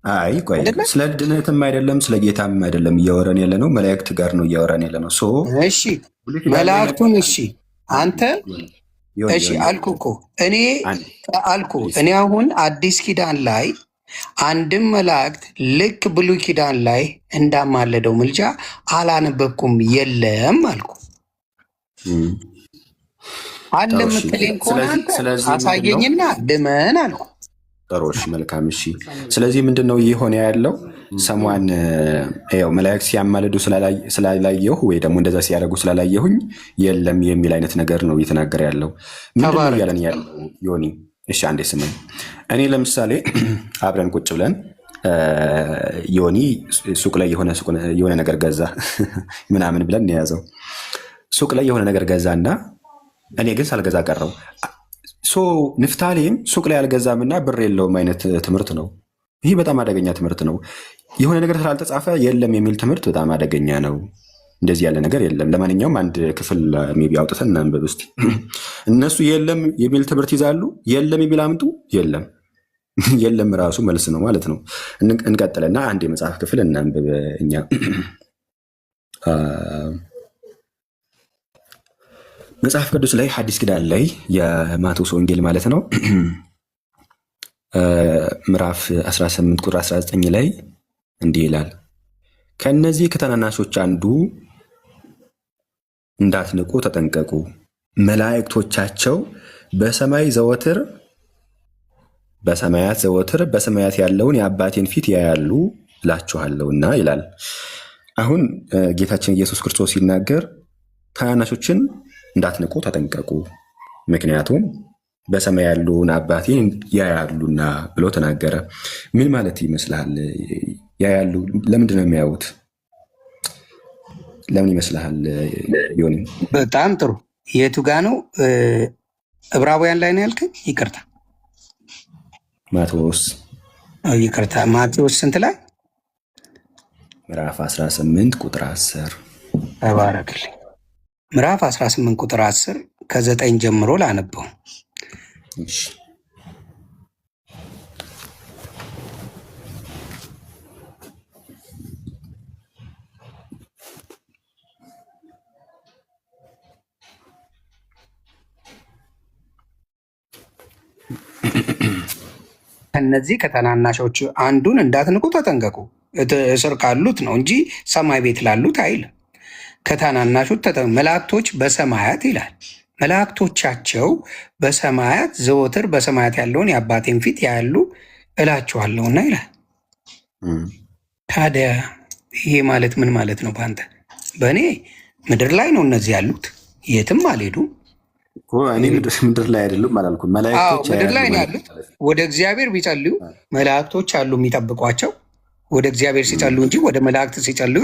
Speaker 6: አይ ቆይ፣ ስለ ድነትም አይደለም ስለ ጌታም አይደለም እያወራን ያለ ነው፣ መላእክት ጋር ነው እያወራን ያለ ነው። እሺ መላእክቱን እሺ አንተ እሺ አልኩ እኮ እኔ አሁን አዲስ ኪዳን ላይ አንድም መላእክት ልክ ብሉይ ኪዳን ላይ እንዳማለደው ምልጃ አላነበብኩም፣ የለም አልኩ። አለ ምትለኝ ከሆነ አሳየኝና ድመን አልኩ። ጥሩሽ መልካም። እሺ ስለዚህ ምንድን ነው እየሆነ ያለው? ሰሟን መላእክት ሲያማልዱ ስላላየሁ ወይ ደግሞ እንደዛ ሲያደርጉ ስላላየሁኝ የለም የሚል አይነት ነገር ነው እየተናገረ ያለው። ምንድን ነው እያለን ያለው ዮኒ? እሺ አንዴ ስምን። እኔ ለምሳሌ አብረን ቁጭ ብለን ዮኒ ሱቅ ላይ የሆነ ነገር ገዛ ምናምን ብለን የያዘው ሱቅ ላይ የሆነ ነገር ገዛና እኔ ግን ሳልገዛ ቀረው። ንፍታሌም ሱቅ ላይ አልገዛምና ብር የለውም አይነት ትምህርት ነው። ይህ በጣም አደገኛ ትምህርት ነው። የሆነ ነገር ስላልተጻፈ የለም የሚል ትምህርት በጣም አደገኛ ነው። እንደዚህ ያለ ነገር የለም። ለማንኛውም አንድ ክፍል ሜይ ቢ አውጥተን እናንብብ እስኪ። እነሱ የለም የሚል ትምህርት ይዛሉ። የለም የሚል አምጡ። የለም ራሱ መልስ ነው ማለት ነው። እንቀጥልና አንድ የመጽሐፍ ክፍል እናንብብ እኛ መጽሐፍ ቅዱስ ላይ ሐዲስ ኪዳን ላይ የማቴዎስ ወንጌል ማለት ነው ምዕራፍ 18 ቁጥር 19 ላይ እንዲህ ይላል፣ ከእነዚህ ከታናናሾች አንዱ እንዳትንቁ ተጠንቀቁ፣ መላእክቶቻቸው በሰማያት ዘወትር በሰማያት ያለውን የአባቴን ፊት ያያሉ እላችኋለሁና ይላል። አሁን ጌታችን ኢየሱስ ክርስቶስ ሲናገር ታናናሾችን እንዳትንቁ ተጠንቀቁ፣ ምክንያቱም በሰማይ ያለውን አባቴን ያያሉና ብሎ ተናገረ። ምን ማለት ይመስልሃል? ያያሉ ለምንድን ነው የሚያዩት? ለምን ይመስልሃል ዮኒ?
Speaker 1: በጣም ጥሩ። የቱ ጋ ነው? ዕብራውያን ላይ ነው ያልከኝ? ይቅርታ
Speaker 6: ማቴዎስ።
Speaker 1: ይቅርታ ማቴዎስ ስንት ላይ?
Speaker 6: ምዕራፍ 18 ቁጥር 10።
Speaker 1: ተባረክልኝ። ምዕራፍ 18 ቁጥር 10 ከ9 ጀምሮ ላነበው። ከነዚህ ከታናናሾች አንዱን እንዳትንቁ ተጠንቀቁ። እስር ካሉት ነው እንጂ ሰማይ ቤት ላሉት አይልም። ከታናናሾች መላእክቶች በሰማያት ይላል። መላእክቶቻቸው በሰማያት ዘወትር በሰማያት ያለውን የአባቴን ፊት ያያሉ እላችኋለሁና ይላል። ታዲያ ይሄ ማለት ምን ማለት ነው? በአንተ በእኔ ምድር ላይ ነው እነዚህ ያሉት፣ የትም አልሄዱም።
Speaker 6: እኔ ምድር ላይ አይደሉም አላልኩም። መላእክቶች
Speaker 1: ምድር ላይ ነው ያሉት። ወደ እግዚአብሔር ቢጸልዩ መላእክቶች አሉ የሚጠብቋቸው። ወደ እግዚአብሔር ሲጸልዩ እንጂ ወደ መላእክት ሲጸልዩ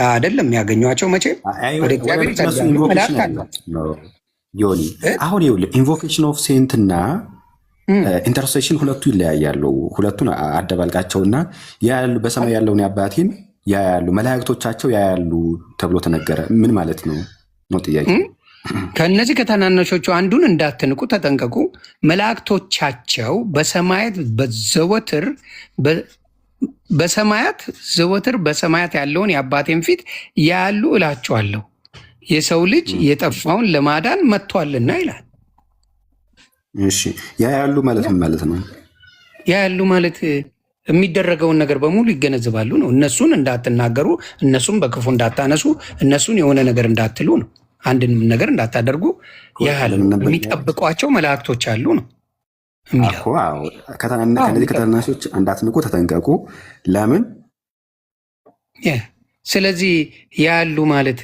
Speaker 1: አይደለም የሚያገኟቸው። መቼም ወደ እግዚአብሔር ይጸልያሉ፣ መላእክት አሏቸው።
Speaker 6: ዮኒ አሁን ይኸውልህ ኢንቮኬሽን ኦፍ ሴንት እና ኢንተርሴሽን ሁለቱ ይለያያሉ። ሁለቱን አደባልቃቸውና ያሉ በሰማይ ያለውን የአባቴን ያያሉ፣ መላእክቶቻቸው ያያሉ ተብሎ ተነገረ። ምን ማለት ነው ነው ጥያቄ።
Speaker 1: ከእነዚህ ከታናናሾቹ አንዱን እንዳትንቁ ተጠንቀቁ፣ መላእክቶቻቸው በሰማያት ዘወትር በሰማያት ያለውን የአባቴን ፊት ያያሉ እላችኋለሁ፣ የሰው ልጅ የጠፋውን ለማዳን መጥቷልና ይላል።
Speaker 6: እሺ ያያሉ ማለት ምን ማለት ነው?
Speaker 1: ያያሉ ማለት የሚደረገውን ነገር በሙሉ ይገነዘባሉ ነው። እነሱን እንዳትናገሩ፣ እነሱን በክፉ እንዳታነሱ፣ እነሱን የሆነ ነገር እንዳትሉ ነው። አንድን ነገር እንዳታደርጉ ያያሉ። የሚጠብቋቸው መላእክቶች አሉ ነው የሚለው።
Speaker 6: ከነዚህ ከታናናሾች እንዳትንቁ ተጠንቀቁ። ለምን?
Speaker 1: ስለዚህ ያሉ ማለት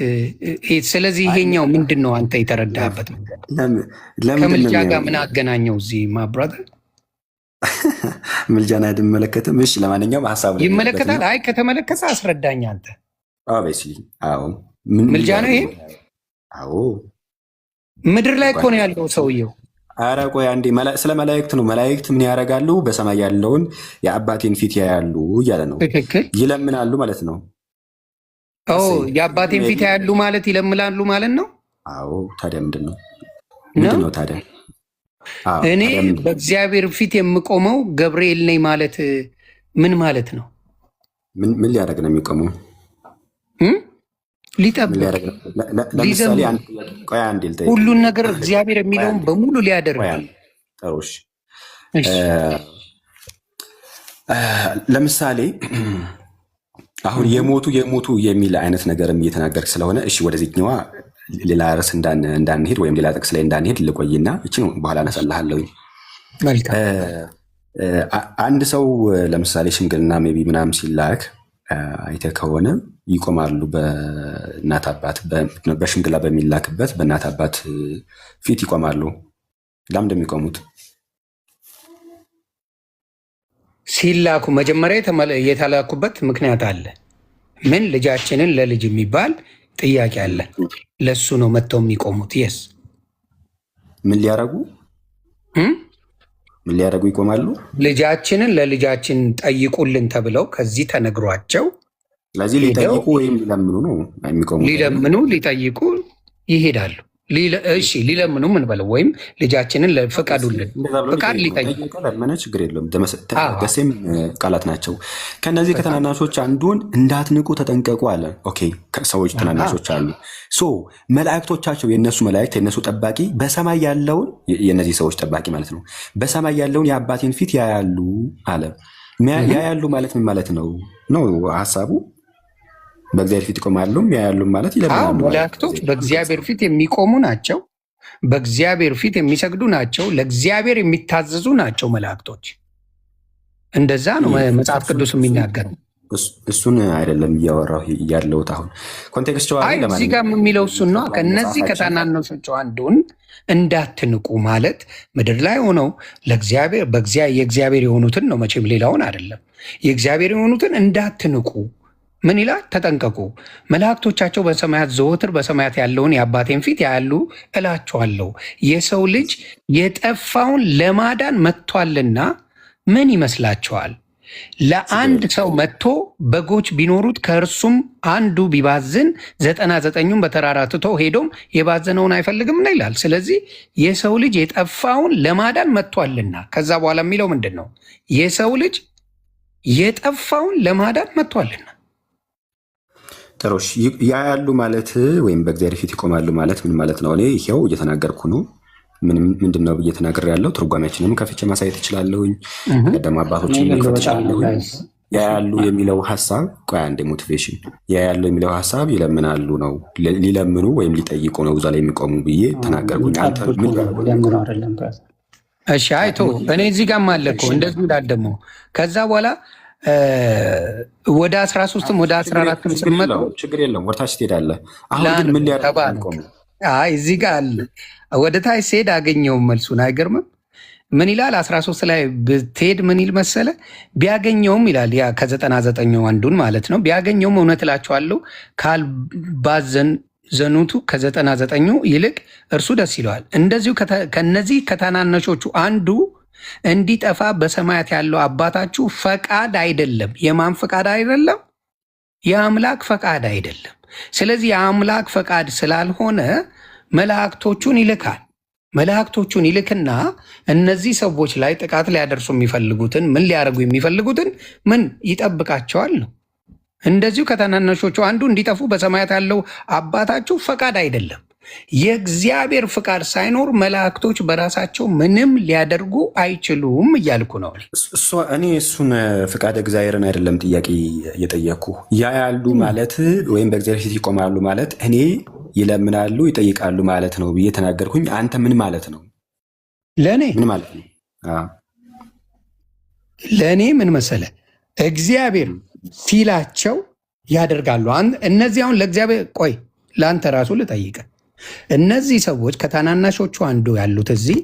Speaker 1: ስለዚህ ይሄኛው ምንድን ነው? አንተ የተረዳህበት ከምልጃ ጋር ምን አገናኘው? እዚህ ማብራዘር
Speaker 6: ምልጃን አይመለከትም። እሺ ለማንኛውም ሀሳብ
Speaker 1: ይመለከታል። አይ ከተመለከተ አስረዳኝ አንተ።
Speaker 6: አዎ
Speaker 1: ምልጃ ነው ይሄ።
Speaker 6: አዎ
Speaker 1: ምድር ላይ እኮ ነው ያለው ሰውየው።
Speaker 6: ኧረ ቆይ አንዴ፣ ስለ መላእክት ነው። መላእክት ምን ያደርጋሉ? በሰማይ ያለውን የአባቴን ፊት ያያሉ እያለ ነው።
Speaker 1: ትክክል።
Speaker 6: ይለምናሉ ማለት ነው።
Speaker 1: የአባቴን ፊት ያያሉ ማለት ይለምናሉ ማለት ነው።
Speaker 6: አዎ ታዲያ ምንድን ነው ታዲያ?
Speaker 1: እኔ በእግዚአብሔር ፊት የምቆመው ገብርኤል ነኝ ማለት ምን ማለት ነው?
Speaker 6: ምን ሊያደርግ ነው የሚቆመው?
Speaker 1: ሊጠብቅ፣ ሁሉን ነገር እግዚአብሔር የሚለውን በሙሉ ሊያደርግ።
Speaker 6: ለምሳሌ አሁን የሞቱ የሚል አይነት ነገርም እየተናገርክ ስለሆነ እሺ፣ ወደዚህኛዋ ሌላ ርዕስ እንዳንሄድ ወይም ሌላ ጥቅስ ላይ እንዳንሄድ ልቆይና ይችን በኋላ አነሳልሃለሁኝ። አንድ ሰው ለምሳሌ ሽምግልና ሜይ ቢ ምናምን ሲላክ አይተህ ከሆነ ይቆማሉ። በእናት አባት በሽምግላ በሚላክበት በእናት አባት ፊት ይቆማሉ። ለምን እንደሚቆሙት
Speaker 1: ሲላኩ መጀመሪያ የተላኩበት ምክንያት አለ። ምን ልጃችንን ለልጅ የሚባል ጥያቄ አለ። ለሱ ነው መጥተው የሚቆሙት። የስ
Speaker 6: ምን ሊያደርጉ ይቆማሉ?
Speaker 1: ልጃችንን ለልጃችን ጠይቁልን ተብለው ከዚህ ተነግሯቸው፣
Speaker 6: ስለዚህ ሊጠይቁ ወይም ሊለምኑ ነው የሚቆሙት።
Speaker 1: ሊለምኑ ሊጠይቁ ይሄዳሉ። እሺ ሊለምኑ ምን በለው ወይም ልጃችንን ፍቀዱልን፣ ፍቃድ ሊጠይቁ
Speaker 6: ችግር የለውም። ደሴም ቃላት ናቸው። ከነዚህ ከተናናሾች አንዱን እንዳትንቁ ተጠንቀቁ አለ። ኦኬ ሰዎች ተናናሾች አሉ። መላእክቶቻቸው የነሱ መላእክት የነሱ ጠባቂ በሰማይ ያለውን የነዚህ ሰዎች ጠባቂ ማለት ነው። በሰማይ ያለውን የአባቴን ፊት ያያሉ አለ። ያያሉ ማለት ምን ማለት ነው ነው ሀሳቡ? በእግዚአብሔር ፊት ይቆማሉ ያያሉ ማለት ይለምናሉ።
Speaker 1: መላእክቶች በእግዚአብሔር ፊት የሚቆሙ ናቸው። በእግዚአብሔር ፊት የሚሰግዱ ናቸው። ለእግዚአብሔር የሚታዘዙ ናቸው መላእክቶች። እንደዛ ነው መጽሐፍ ቅዱስ የሚናገረው።
Speaker 6: እሱን አይደለም እያወራሁ ያለሁት አሁን ኮንቴክስቹዋሊ።
Speaker 1: እዚህ ጋር የሚለው እሱን ነው። ከእነዚህ ከታናናሾቹ አንዱን እንዳትንቁ ማለት ምድር ላይ ሆነው ለእግዚአብሔር የእግዚአብሔር የሆኑትን ነው። መቼም ሌላውን አይደለም። የእግዚአብሔር የሆኑትን እንዳትንቁ ምን ይላል? ተጠንቀቁ፣ መላእክቶቻቸው በሰማያት ዘወትር በሰማያት ያለውን የአባቴን ፊት ያያሉ እላችኋለሁ፣ የሰው ልጅ የጠፋውን ለማዳን መጥቷልና። ምን ይመስላችኋል? ለአንድ ሰው መጥቶ በጎች ቢኖሩት ከእርሱም አንዱ ቢባዝን 99ኙን በተራራ ትቶ ሄዶም የባዘነውን አይፈልግም ነው ይላል። ስለዚህ የሰው ልጅ የጠፋውን ለማዳን መጥቷልና። ከዛ በኋላ የሚለው ምንድን ነው? የሰው ልጅ የጠፋውን ለማዳን መጥቷልና።
Speaker 6: ጥሩሽ ያያሉ ማለት ወይም በእግዚአብሔር ፊት ይቆማሉ ማለት ምን ማለት ነው? እኔ ይኸው እየተናገርኩ ነው። ምንድን ነው ብዬ ተናግሬ ያለው? ትርጓሜያችንም ከፍቼ ማሳየት እችላለሁኝ። ቀደም አባቶችን መክፈት እችላለሁኝ። ያያሉ የሚለው ሀሳብ ቆይ አንዴ፣ ሞቲቬሽን ያያሉ የሚለው ሀሳብ ይለምናሉ ነው። ሊለምኑ ወይም ሊጠይቁ ነው እዛ ላይ የሚቆሙ ብዬ ተናገርኩኝ።
Speaker 1: እሺ አይቶ እኔ እዚህ ጋር ማለኮ እንደዚህ ይላል ደግሞ ከዛ በኋላ ወደ 13 ወደ 14 ስመጣ
Speaker 6: ችግር የለውም ወርታች ትሄዳለህ። አሁን ግን ምን ሊያደርጉ?
Speaker 1: አይ እዚህ ጋር አለ ወደ ታች ሲሄድ አገኘው መልሱን። አይገርምም? ምን ይላል 13 ላይ ብትሄድ ምን ይል መሰለ? ቢያገኘውም ይላል ያ ከ99 አንዱን ማለት ነው። ቢያገኘውም እውነት እላችኋለሁ ካልባዘኑቱ ከ99 ይልቅ እርሱ ደስ ይለዋል። እንደዚሁ ከነዚህ ከታናናሾቹ አንዱ እንዲጠፋ በሰማያት ያለው አባታችሁ ፈቃድ አይደለም። የማን ፈቃድ አይደለም? የአምላክ ፈቃድ አይደለም። ስለዚህ የአምላክ ፈቃድ ስላልሆነ መላእክቶቹን ይልካል። መላእክቶቹን ይልክና እነዚህ ሰዎች ላይ ጥቃት ሊያደርሱ የሚፈልጉትን ምን ሊያደርጉ የሚፈልጉትን ምን ይጠብቃቸዋል ነው። እንደዚሁ ከታናናሾቹ አንዱ እንዲጠፉ በሰማያት ያለው አባታችሁ ፈቃድ አይደለም። የእግዚአብሔር ፍቃድ ሳይኖር መላእክቶች በራሳቸው ምንም ሊያደርጉ አይችሉም እያልኩ ነው።
Speaker 6: እኔ እሱን ፍቃድ እግዚአብሔርን አይደለም ጥያቄ እየጠየቅኩ ያያሉ ማለት ወይም በእግዚአብሔር ፊት ይቆማሉ ማለት እኔ ይለምናሉ ይጠይቃሉ ማለት ነው ብዬ ተናገርኩኝ። አንተ ምን ማለት ነው?
Speaker 1: ለእኔ
Speaker 6: ምን ማለት ነው?
Speaker 1: ለእኔ ምን መሰለ እግዚአብሔር ሲላቸው ያደርጋሉ። እነዚህ አሁን ለእግዚአብሔር ቆይ ለአንተ ራሱ ልጠይቀ እነዚህ ሰዎች ከታናናሾቹ አንዱ ያሉት እዚህ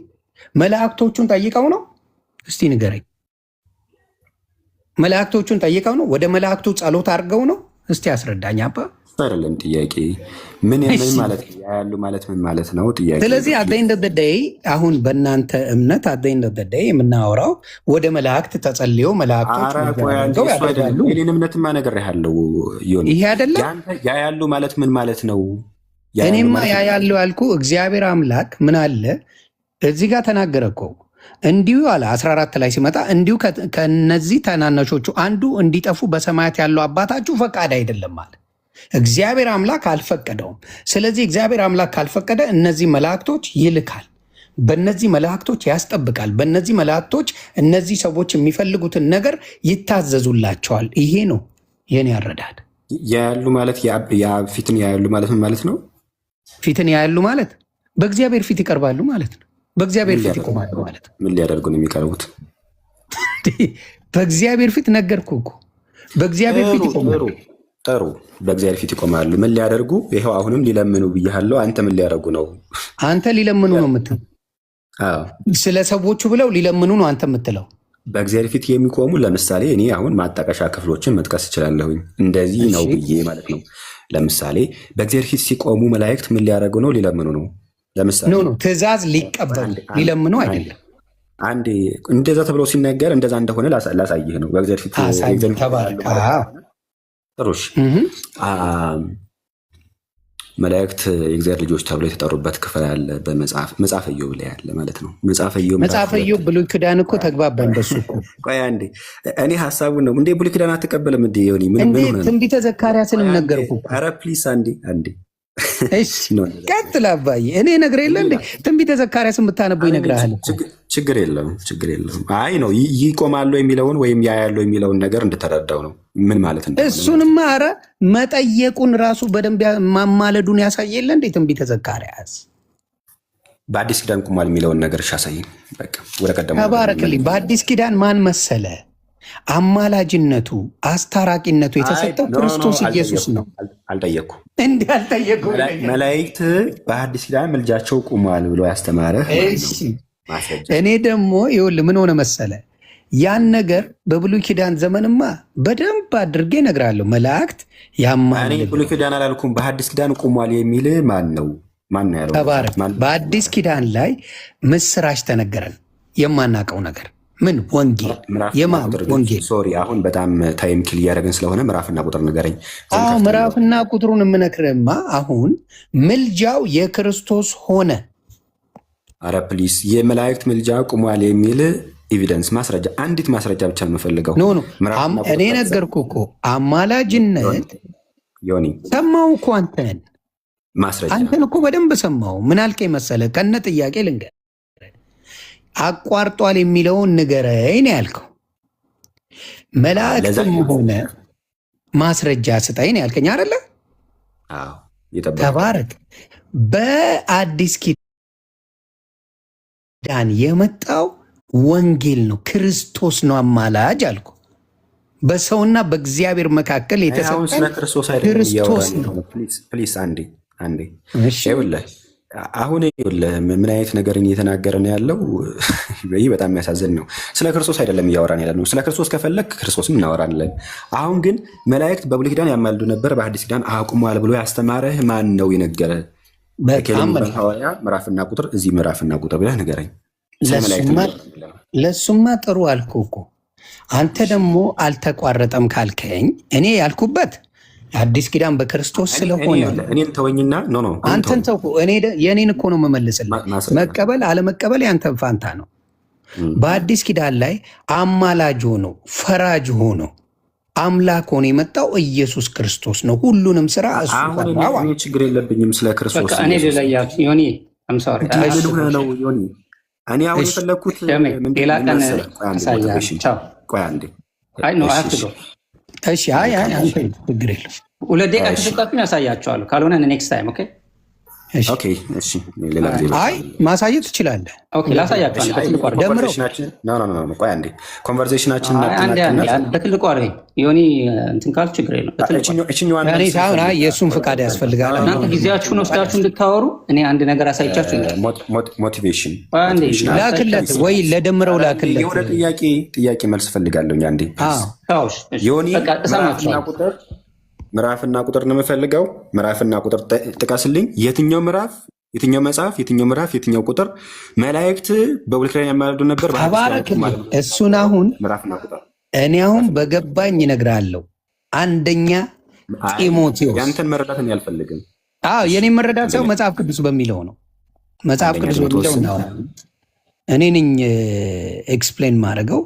Speaker 1: መላእክቶቹን ጠይቀው ነው? እስቲ ንገረኝ። መላእክቶቹን ጠይቀው ነው? ወደ መላእክቱ ጸሎት አድርገው ነው? እስቲ አስረዳኝ አባ።
Speaker 6: አይደለም ጥያቄ ምን ማለት ያያሉ ማለት ምን ማለት ነው ጥያቄ። ስለዚህ
Speaker 1: አደይን ደደይ አሁን በእናንተ እምነት አደይን ደደይ የምናወራው ወደ መላእክት ተጸልዮ መላእክቶች ያደርጋሉ።
Speaker 6: የኔን እምነትማ ነግሬሃለሁ ዮኒ።
Speaker 1: ይሄ አይደለም
Speaker 6: ያያሉ ማለት ምን ማለት ነው?
Speaker 1: እኔማ ያያሉ ያልኩ እግዚአብሔር አምላክ ምን አለ እዚህ ጋር ተናገረ እኮ እንዲሁ አለ 14 ላይ ሲመጣ እንዲሁ ከነዚህ ታናናሾቹ አንዱ እንዲጠፉ በሰማያት ያለው አባታችሁ ፈቃድ አይደለም አለ። እግዚአብሔር አምላክ አልፈቀደውም። ስለዚህ እግዚአብሔር አምላክ ካልፈቀደ እነዚህ መላእክቶች ይልካል፣ በእነዚህ መላእክቶች ያስጠብቃል፣ በእነዚህ መላእክቶች እነዚህ ሰዎች የሚፈልጉትን ነገር ይታዘዙላቸዋል። ይሄ ነው የኔ ያረዳድ።
Speaker 6: ያያሉ ማለት ፊትን ያያሉ ማለት ምን ማለት ነው?
Speaker 1: ፊትን ያያሉ ማለት በእግዚአብሔር ፊት ይቀርባሉ ማለት ነው። በእግዚአብሔር ፊት ይቆማሉ ማለት ነው።
Speaker 6: ምን ሊያደርጉ ነው የሚቀርቡት?
Speaker 1: በእግዚአብሔር ፊት ነገርኩ እኮ በእግዚአብሔር ፊት ይቆማሉ።
Speaker 6: ጥሩ፣ በእግዚአብሔር ፊት ይቆማሉ። ምን ሊያደርጉ? ይኸው አሁንም ሊለምኑ ብያለሁ። አንተ ምን ሊያደርጉ ነው?
Speaker 1: አንተ ሊለምኑ ነው የምትለው? ስለ ሰዎቹ ብለው ሊለምኑ ነው አንተ የምትለው?
Speaker 6: በእግዚአብሔር ፊት የሚቆሙ ለምሳሌ እኔ አሁን ማጣቀሻ ክፍሎችን መጥቀስ እችላለሁኝ። እንደዚህ ነው ብዬ ማለት ነው። ለምሳሌ በእግዚአብሔር ፊት ሲቆሙ መላእክት ምን ሊያደርጉ ነው? ሊለምኑ ነው። ለምሳሌ
Speaker 1: ትእዛዝ ሊቀበሉ ሊለምኑ አይደለም።
Speaker 6: አንዴ እንደዛ ተብሎ ሲነገር እንደዛ እንደሆነ ላሳይህ ነው። በእግዚአብሔር ፊት ጥሩሽ መላእክት የእግዚአብሔር ልጆች ተብሎ የተጠሩበት ክፍል አለ በመጽሐፈ ኢዮብ ላይ ያለ ማለት ነው።
Speaker 1: መጽሐፈ ኢዮብ ብሉይ ኪዳን እኮ ተግባባን በሱ እኮ።
Speaker 6: ቆይ አንዴ እኔ ሀሳቡን ነው እንዴ ብሉይ ኪዳን አትቀበልም እንዴ? ዮኒ ምን
Speaker 1: ትንቢተ ዘካርያስንም ነገርኩ።
Speaker 6: ኧረ ፕሊስ አንዴ
Speaker 1: ቀጥል አባዬ። እኔ ነግሬ የለ እንዴ ትንቢተ ዘካርያስ የምታነቡ ይነግርሃል።
Speaker 6: ችግር የለም። አይ ነው ይቆማሉ የሚለውን ወይም ያያሉ የሚለውን ነገር እንድተረዳው ነው። ምን ማለት ነው?
Speaker 1: እሱንማ ኧረ መጠየቁን ራሱ በደንብ ማማለዱን ያሳየለ እንዴ ትንቢተ ዘካርያስ።
Speaker 6: በአዲስ ኪዳን ቁሟል የሚለውን ነገር ያሳየኝ። በቃ ወደ ቀደሙ
Speaker 1: ተባረክልኝ። በአዲስ ኪዳን ማን መሰለ አማላጅነቱ አስታራቂነቱ የተሰጠው ክርስቶስ ኢየሱስ ነው።
Speaker 6: አልጠየቅኩ
Speaker 1: እንዲህ አልጠየቁ።
Speaker 6: መላእክት በአዲስ ኪዳን ምልጃቸው ቁሟል ብሎ ያስተማረ።
Speaker 1: እኔ ደግሞ ይኸውልህ ምን ሆነ መሰለ ያን ነገር በብሉይ ኪዳን ዘመንማ በደንብ አድርጌ እነግርሃለሁ። መላእክት
Speaker 6: እኔ ብሉይ ኪዳን አላልኩም፣ በአዲስ ኪዳን ቁሟል የሚል ማን ነው ያለው?
Speaker 1: ተባረክ። በአዲስ ኪዳን ላይ ምስራች ተነገረን የማናውቀው ነገር ምን ወንጌል ወንጌል።
Speaker 6: ሶሪ አሁን በጣም ታይም ኪል እያደረግን ስለሆነ ምዕራፍና ቁጥር ንገረኝ።
Speaker 1: ምዕራፍና ቁጥሩን የምነግርህማ አሁን ምልጃው የክርስቶስ ሆነ።
Speaker 6: አረ ፕሊስ የመላእክት ምልጃ ቁሟል የሚል ኤቪደንስ ማስረጃ፣ አንዲት ማስረጃ ብቻ የምፈልገው።
Speaker 1: እኔ ነገርኩህ እኮ አማላጅነት
Speaker 6: ዮኒ
Speaker 1: ሰማሁ እኮ አንተን እኮ በደንብ ሰማሁ። ምን አልከኝ መሰለህ? ከነ ጥያቄ ልንገር አቋርጧል የሚለውን ንገረኝ ነው ያልከው። መላእክትም ሆነ ማስረጃ ስጠኝ ነው ያልከኝ አይደለ? ተባረክ። በአዲስ ኪዳን የመጣው ወንጌል ነው፣ ክርስቶስ ነው አማላጅ አልኩ። በሰውና በእግዚአብሔር መካከል የተሰጠ ክርስቶስ ነው።
Speaker 6: ፕሊስ አንዴ አሁን ምን አይነት ነገርን እየተናገረን ያለው ይህ በጣም የሚያሳዝን ነው። ስለ ክርስቶስ አይደለም እያወራን ያለ ነው። ስለ ክርስቶስ ከፈለግ ክርስቶስም እናወራለን። አሁን ግን መላእክት በብሉይ ኪዳን ያማልዱ ነበር፣ በአዲስ ኪዳን አቁሟል ብሎ ያስተማረህ ማን ነው የነገረ? ሐዋርያ ምዕራፍና ቁጥር እዚህ ምዕራፍና ቁጥር ብለህ ንገረኝ።
Speaker 1: ለሱማ ጥሩ አልኩህ እኮ። አንተ ደግሞ አልተቋረጠም ካልከኝ እኔ ያልኩበት አዲስ ኪዳን በክርስቶስ ስለሆነ
Speaker 6: እኔን ተወኝና ኖ
Speaker 1: አንተን ተውኩ። የእኔን እኮ ነው የምመልስልህ። መቀበል አለመቀበል ያንተን ፋንታ ነው። በአዲስ ኪዳን ላይ አማላጅ ሆኖ ፈራጅ ሆኖ አምላክ ሆኖ የመጣው ኢየሱስ ክርስቶስ ነው። ሁሉንም ስራ እሱ
Speaker 6: አሁን ችግር የለብኝም ስለ ክርስቶስ።
Speaker 4: እኔ ልለያችሁ ዮኒ
Speaker 6: ነው ዮኒ። እኔ አሁን የፈለኩት
Speaker 4: ሌላ ቀን
Speaker 6: ቆይ አንዴ።
Speaker 1: እሺ አይ ችግር የለም።
Speaker 4: 2 ደቂቃ ተሰጣችሁ ያሳያችኋለሁ። ካልሆነ ኔክስት ታይም ኦኬ
Speaker 6: ኦኬ እሺ ሌላ ጊዜ
Speaker 1: አይ ማሳየት ትችላለህ።
Speaker 4: ኦኬ ላሳያችኋለሁ። በትልቁ
Speaker 6: ኮንቨርሴሽናችን
Speaker 4: በትልቁ አድርገኝ ዮኒ እንትን ካል ችግር የለም።
Speaker 1: የእሱን ፍቃድ ያስፈልጋል።
Speaker 4: እናንተ ጊዜያችሁን ወስዳችሁ እንድታወሩ እኔ አንድ ነገር አሳይቻችሁ
Speaker 6: ሞቲቬሽን
Speaker 1: ላክለት ወይ ለደምረው ላክለት።
Speaker 6: የሆነ ጥያቄ መልስ ፈልጋለሁ። አንዴ ዮኒ ምዕራፍና ቁጥር ነው የምፈልገው። ምዕራፍና ቁጥር ጥቀስልኝ። የትኛው ምዕራፍ፣ የትኛው መጽሐፍ፣ የትኛው ምዕራፍ፣ የትኛው ቁጥር መላእክት በብሉይ ኪዳን ያማልዱ ነበር?
Speaker 1: እሱን አሁን እኔ አሁን በገባኝ እነግርሃለሁ። አንደኛ ጢሞቴዎስ።
Speaker 6: ያንተን መረዳት እኔ አልፈልግም።
Speaker 1: የኔ መረዳት ሰው መጽሐፍ ቅዱስ በሚለው ነው። መጽሐፍ ቅዱስ በሚለው ነው እኔ ነኝ ኤክስፕሌን ማድረገው።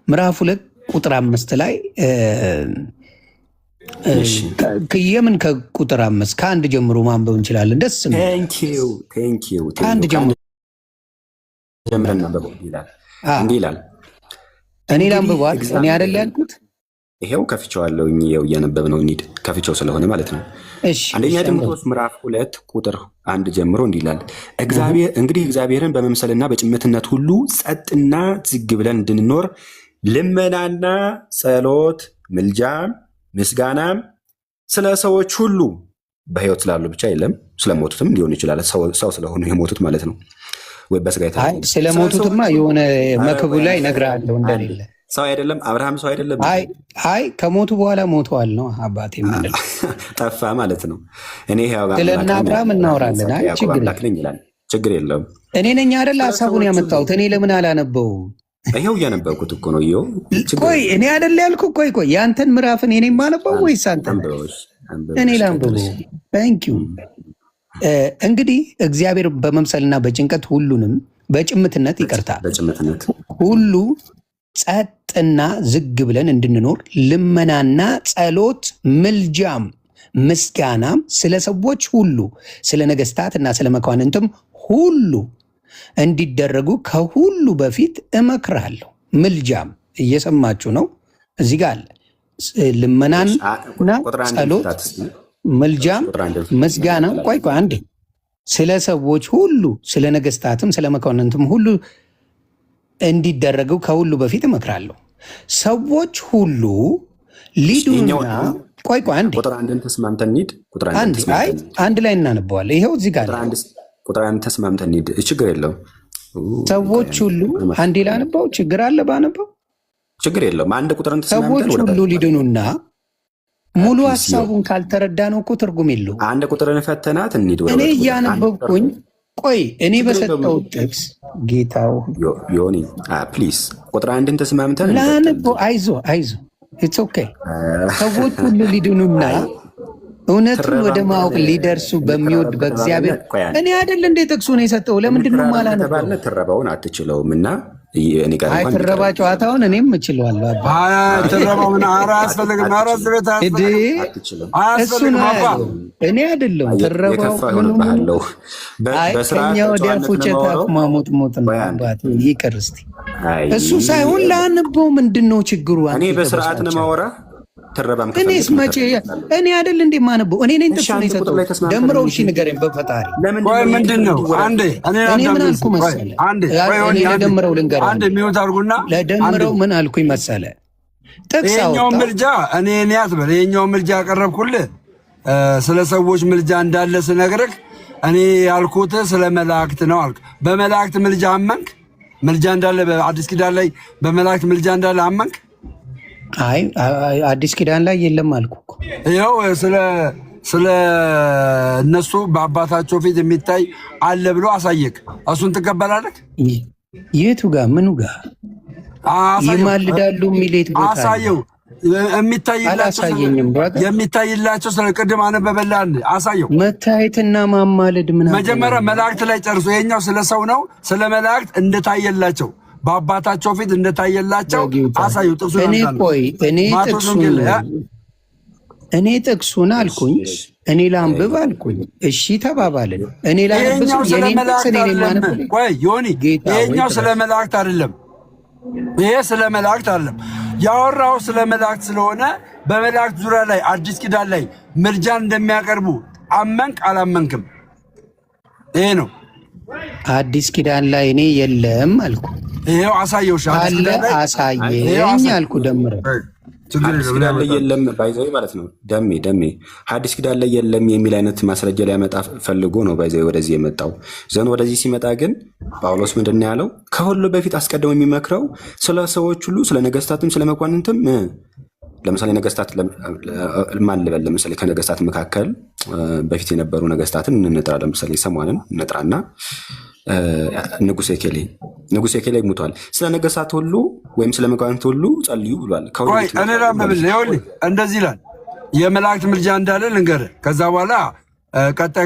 Speaker 1: ምዕራፍ 2 ቁጥር 5 ላይ የምን ከቁጥር 5 ከአንድ ጀምሮ ማንበብ እንችላለን። ደስ ነው። ከአንድ ጀምሮ
Speaker 6: ጀምረን ነበው ይላል። እንዲህ ይላል።
Speaker 1: እኔ ላንብበዋል። እኔ አይደል ያልኩት?
Speaker 6: ይሄው ከፍቼዋለሁ። ይሄው እያነበብ ነው። እንሂድ ከፍቼው ስለሆነ ማለት ነው። አንደኛ ጢሞቴዎስ ምዕራፍ 2 ቁጥር 1 ጀምሮ እንዲህ ይላል። እንግዲህ እግዚአብሔርን በመምሰልና በጭምትነት ሁሉ ጸጥና ዝግ ብለን እንድንኖር ልመናና ጸሎት፣ ምልጃም ምስጋናም ስለ ሰዎች ሁሉ በሕይወት ስላሉ ብቻ የለም፣ ስለሞቱትም ሊሆን ይችላል። ሰው ስለሆኑ የሞቱት ማለት ነው። ወይ በስጋ
Speaker 1: ስለሞቱትማ የሆነ መክቡ ላይ እነግርሃለሁ እንደሌለ
Speaker 6: ሰው አይደለም። አብርሃም ሰው አይደለም።
Speaker 1: ከሞቱ በኋላ ሞተዋል ነው አባቴ ማለት
Speaker 6: ጠፋ ማለት ነው። እኔ
Speaker 1: ስለና አብርሃም እናወራለን።
Speaker 6: ችግር የለውም።
Speaker 1: እኔ ነኝ አይደል ሀሳቡን ያመጣሁት። እኔ ለምን አላነበውም?
Speaker 6: ይሄው እያነበብኩት እኮ ነው።
Speaker 1: ቆይ እኔ አይደል ያልኩ? ቆይ ያንተን ምዕራፍን እኔ ማነበው ወይስ አንተ? እኔ ላንብበው። ታንኪዩ። እንግዲህ እግዚአብሔር በመምሰልና በጭንቀት ሁሉንም በጭምትነት ይቅርታል ሁሉ ጸጥና ዝግ ብለን እንድንኖር ልመናና ጸሎት፣ ምልጃም ምስጋናም ስለ ሰዎች ሁሉ ስለ ነገስታትና ስለ መኳንንትም ሁሉ እንዲደረጉ ከሁሉ በፊት እመክራለሁ። ምልጃም እየሰማችሁ ነው። እዚህ ጋር አለ። ልመናና ጸሎት፣ ምልጃም፣ ምስጋናም ቆይ አንዴ ስለ ሰዎች ሁሉ ስለ ነገስታትም ስለ መኳንንትም ሁሉ እንዲደረጉ ከሁሉ በፊት እመክራለሁ። ሰዎች ሁሉ ሊዱና ቆይ አንዴ አንድ ላይ እናነበዋለን። ይኸው እዚህ ጋር
Speaker 6: ቁጥር 1 ተስማምተን እንሂድ። ችግር የለውም።
Speaker 1: ሰዎች ሁሉ አንዴ ላነበው። ችግር አለ ባነበው?
Speaker 6: ችግር የለውም። አንድ ቁጥርን
Speaker 1: ሰዎች ሁሉ ሊድኑና ሙሉ ሀሳቡን ካልተረዳ ነው እኮ ትርጉም የለው።
Speaker 6: አንድ ቁጥርን ፈተናት እንሂድ።
Speaker 1: እኔ እያነበብኩኝ ቆይ እኔ በሰጠው ጥቅስ ጌታው
Speaker 6: ዮኒ ፕሊዝ ቁጥር 1ን ተስማምተን
Speaker 1: ላነበው። አይዞ ኢትስ ኦኬ። ሰዎች ሁሉ ሊድኑና እውነቱን ወደ ማወቅ ሊደርሱ በሚወድ በእግዚአብሔር እኔ አይደል እንደ ጥቅሱ ነው የሰጠው። ለምንድን ነው ማላነበው?
Speaker 6: ትረባውን አትችለውም እና
Speaker 1: ትረባ ጨዋታውን እኔም እችለዋለሁ።
Speaker 3: ትረባውን አያስፈልግም።
Speaker 1: እኔ አይደለም ትረባው ከኛ ወዲያ ፉጨት ማሞጥሞጥ ነው። ይቅር እስኪ እሱ ሳይሆን ላነበው። ምንድን ነው ችግሩ?
Speaker 6: እኔ በስርዓት ነው የማወራ።
Speaker 1: እኔስ መቼ እኔ አይደል እንደ ማነበው? እኔ ነኝ ጥቅስ ነው የሰጠው። ደምረው እሺ ንገረኝ በፈጣሪ
Speaker 3: ምንድን ነው?
Speaker 1: እኔ ምን አልኩ መሰለህ? ለደምረው ልንገርህ። ለደምረው ምን አልኩኝ መሰለህ? ጥቅስ
Speaker 3: ይኸኛውን ምልጃ እኔ አትበል። ይኸኛውን ምልጃ ያቀረብኩልህ ስለ ሰዎች ምልጃ እንዳለ ስነግርህ እኔ ያልኩት ስለ መላእክት ነው አልክ። በመላእክት ምልጃ አመንክ? ምልጃ እንዳለ በአዲስ ኪዳን ላይ በመላእክት ምልጃ እንዳለ አመንክ?
Speaker 1: አይ አዲስ ኪዳን ላይ የለም አልኩ እኮ።
Speaker 3: ይኸው ስለ እነሱ በአባታቸው ፊት የሚታይ አለ ብሎ አሳየክ። እሱን ትቀበላለህ?
Speaker 1: የቱ ጋር ምኑ ጋር ይማልዳሉ የሚል የት ቦታ
Speaker 3: አሳየው።
Speaker 1: አላሳየኝም።
Speaker 3: የሚታይላቸው ስለ ቅድም አነበበላል አሳየው።
Speaker 1: መታየትና ማማለድ ምን
Speaker 3: መጀመሪያ መላእክት ላይ ጨርሶ ይሄኛው ስለ ሰው ነው። ስለ መላእክት እንደታየላቸው በአባታቸው ፊት እንደታየላቸው አሳዩ።
Speaker 1: እኔ ጥቅሱን አልኩኝ፣ እኔ ላንብብ አልኩኝ። እሺ ተባባልን። እኔ ላንብብ
Speaker 3: ዮኒ፣ ይሄኛው ስለ መላእክት አይደለም። ይሄ ስለ መላእክት አይደለም ያወራው፣ ስለ መላእክት ስለሆነ በመላእክት ዙሪያ ላይ አዲስ ኪዳን ላይ ምልጃን እንደሚያቀርቡ አመንክ አላመንክም? ይሄ ነው
Speaker 1: አዲስ ኪዳን ላይ እኔ የለም አልኩ።
Speaker 3: ይሄው አሳየውሽ
Speaker 1: አለ አሳየኝ አልኩ። ደምረ
Speaker 6: ሐዲስ ኪዳን ላይ የለም ባይዘው ማለት ነው። ደሜ ሐዲስ ኪዳን ላይ የለም የሚል አይነት ማስረጃ ሊያመጣ ፈልጎ ነው ባይዘው ወደዚህ የመጣው። ዘን ወደዚህ ሲመጣ ግን ጳውሎስ ምንድነው ያለው? ከሁሉ በፊት አስቀድሞ የሚመክረው ስለ ሰዎች ሁሉ፣ ስለ ነገስታትም፣ ስለ መኳንንትም። ለምሳሌ ነገስታት ማን ልበል? ለምሳሌ ከነገስታት መካከል በፊት የነበሩ ነገስታትን እንጥራ። ለምሳሌ ሰሟንን እንጥራና ንጉሴ ኬሌ ሙቷል። ስለ ነገስታት ሁሉ ወይም ስለ መኳንንት ሁሉ ጸልዩ ብሏል።
Speaker 3: እኔ ራምብል ይኸውልህ እንደዚህ ይላል። የመላእክት ምልጃ እንዳለ ልንገርህ። ከዛ በኋላ ቀጣይ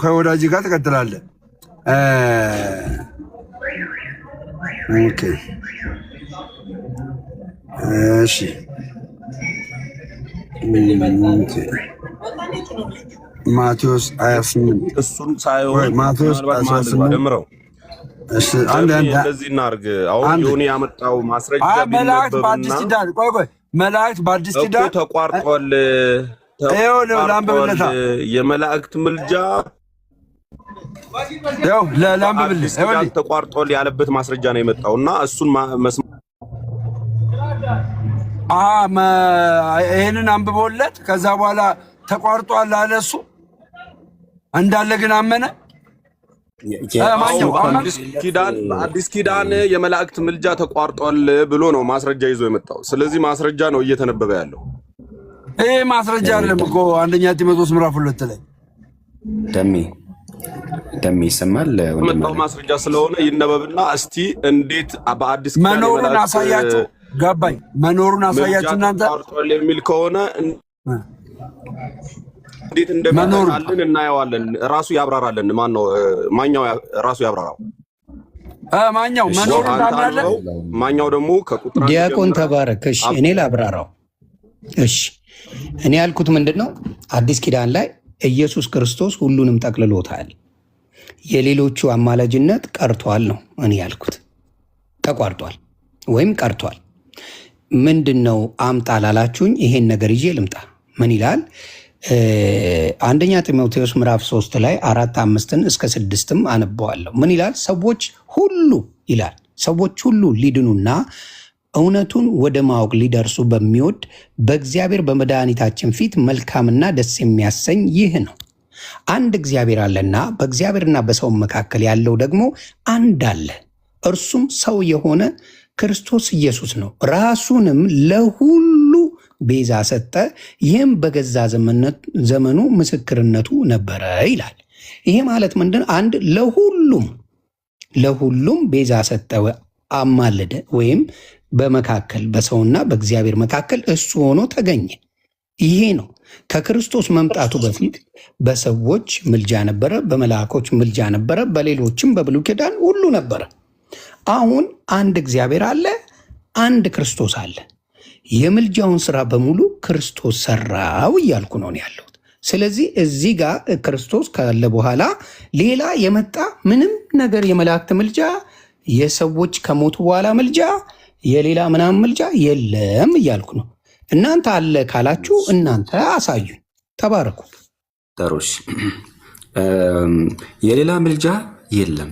Speaker 3: ከወዳጅ ጋር ትቀጥላለህ። እሺ ማቴዎስ 28
Speaker 5: እሱን ሳይሆን
Speaker 3: ማቴዎስ 28
Speaker 5: ደምረው እንደዚህ እናድርግ። አሁን ዮኒ ያመጣው ማስረጃ
Speaker 3: መላእክት በአዲስ ኪዳን መላእክት በአዲስ ኪዳን
Speaker 5: ተቋርጧል።
Speaker 3: ላምብብለታ
Speaker 5: የመላእክት ምልጃ
Speaker 3: ላምብብልህ
Speaker 5: ተቋርጧል ያለበት ማስረጃ ነው የመጣው እና እሱን
Speaker 3: ይህንን አንብቦለት ከዛ በኋላ ተቋርጧል አለ። እሱ እንዳለ ግን አመነ።
Speaker 5: አዲስ ኪዳን የመላእክት ምልጃ ተቋርጧል ብሎ ነው ማስረጃ ይዞ የመጣው። ስለዚህ ማስረጃ ነው እየተነበበ ያለው።
Speaker 3: ይሄ ማስረጃ አይደለም እኮ አንደኛ ጢሞቴዎስ ምዕራፍ 2 ላይ
Speaker 6: ደሜ ይሰማል።
Speaker 5: መጣው ማስረጃ ስለሆነ ይነበብና እስቲ እንዴት በአዲስ ኪዳን
Speaker 3: መኖሩን አሳያችሁ። ገባኝ። መኖሩን አሳያችሁ እናንተ
Speaker 5: ተቋርጧል የሚል ከሆነ እንዴት እንደሚመጣልን እናየዋለን። ራሱ ያብራራልን። ማኛው ራሱ ያብራራው።
Speaker 3: ማኛው መኖሩን ታምናለህ?
Speaker 5: ማኛው ደግሞ ከቁጥር
Speaker 1: ዲያቆን ተባረክ። እሺ እኔ ላብራራው። እሺ እኔ ያልኩት ምንድነው? አዲስ ኪዳን ላይ ኢየሱስ ክርስቶስ ሁሉንም ጠቅልሎታል። የሌሎቹ አማላጅነት ቀርቷል ነው እኔ ያልኩት። ተቋርጧል ወይም ቀርቷል። ምንድነው አምጣ ላላችሁኝ ይሄን ነገር ይዤ ልምጣ። ምን ይላል? አንደኛ ጢሞቴዎስ ምዕራፍ 3 ላይ 4-5 እስከ 6 አነበዋለሁ። ምን ይላል? ሰዎች ሁሉ ይላል ሰዎች ሁሉ ሊድኑና እውነቱን ወደ ማወቅ ሊደርሱ በሚወድ በእግዚአብሔር በመድኃኒታችን ፊት መልካምና ደስ የሚያሰኝ ይህ ነው። አንድ እግዚአብሔር አለና በእግዚአብሔርና በሰው መካከል ያለው ደግሞ አንድ አለ፣ እርሱም ሰው የሆነ ክርስቶስ ኢየሱስ ነው። ራሱንም ለሁሉ ቤዛ ሰጠ፣ ይህም በገዛ ዘመኑ ምስክርነቱ ነበረ ይላል። ይሄ ማለት ምንድን? አንድ ለሁሉም ቤዛ ሰጠ፣ አማለደ፣ ወይም በመካከል በሰውና በእግዚአብሔር መካከል እሱ ሆኖ ተገኘ። ይሄ ነው። ከክርስቶስ መምጣቱ በፊት በሰዎች ምልጃ ነበረ፣ በመላእኮች ምልጃ ነበረ፣ በሌሎችም በብሉይ ኪዳን ሁሉ ነበረ። አሁን አንድ እግዚአብሔር አለ፣ አንድ ክርስቶስ አለ። የምልጃውን ስራ በሙሉ ክርስቶስ ሰራው እያልኩ ነው ያለሁት። ስለዚህ እዚህ ጋር ክርስቶስ ካለ በኋላ ሌላ የመጣ ምንም ነገር የመላእክት ምልጃ፣ የሰዎች ከሞቱ በኋላ ምልጃ፣ የሌላ ምናምን ምልጃ የለም እያልኩ ነው። እናንተ አለ ካላችሁ እናንተ አሳዩኝ። ተባረኩ።
Speaker 6: ጠሮሽ የሌላ ምልጃ የለም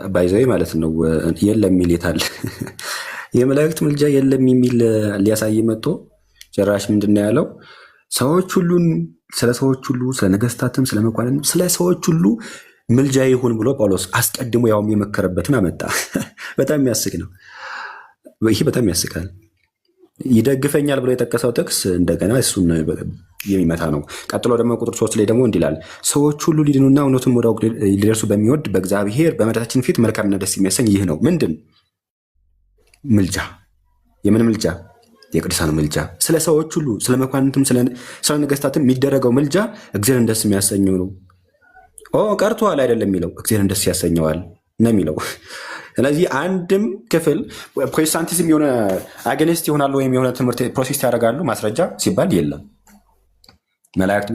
Speaker 6: ባይዘይ ማለት ነው። የለም የሚል የታለ? የመላእክት ምልጃ የለም የሚል ሊያሳይ መጥቶ ጭራሽ ምንድን ያለው? ሰዎች ሁሉን ስለ ሰዎች ሁሉ ስለ ነገስታትም ስለ መኳንንትም ስለ ሰዎች ሁሉ ምልጃ ይሁን ብሎ ጳውሎስ አስቀድሞ ያውም የመከረበትን አመጣ። በጣም የሚያስቅ ነው። ይህ በጣም ያስቃል። ይደግፈኛል ብሎ የጠቀሰው ጥቅስ እንደገና እሱን የሚመታ ነው። ቀጥሎ ደግሞ ቁጥር 3 ላይ ደግሞ እንዲህ ይላል፣ ሰዎች ሁሉ ሊድኑና እውነቱን ወደ አውቅ ሊደርሱ በሚወድ በእግዚአብሔር በመድኃኒታችን ፊት መልካምና ደስ የሚያሰኝ ይህ ነው። ምንድን? ምልጃ። የምን ምልጃ? የቅዱሳኑ ምልጃ ስለ ሰዎች ሁሉ ስለ መኳንንትም ስለ ነገስታትም የሚደረገው ምልጃ እግዚአብሔርን ደስ የሚያሰኘው ነው። ቀርቷል አይደለም የሚለው እግዚአብሔርን ደስ ያሰኘዋል ነው የሚለው። ስለዚህ አንድም ክፍል ፕሮቴስታንቲዝም የሆነ አገኒስት ይሆናሉ ወይም የሆነ ትምህርት ፕሮሴስ ያደርጋሉ ማስረጃ ሲባል የለም። መላእክት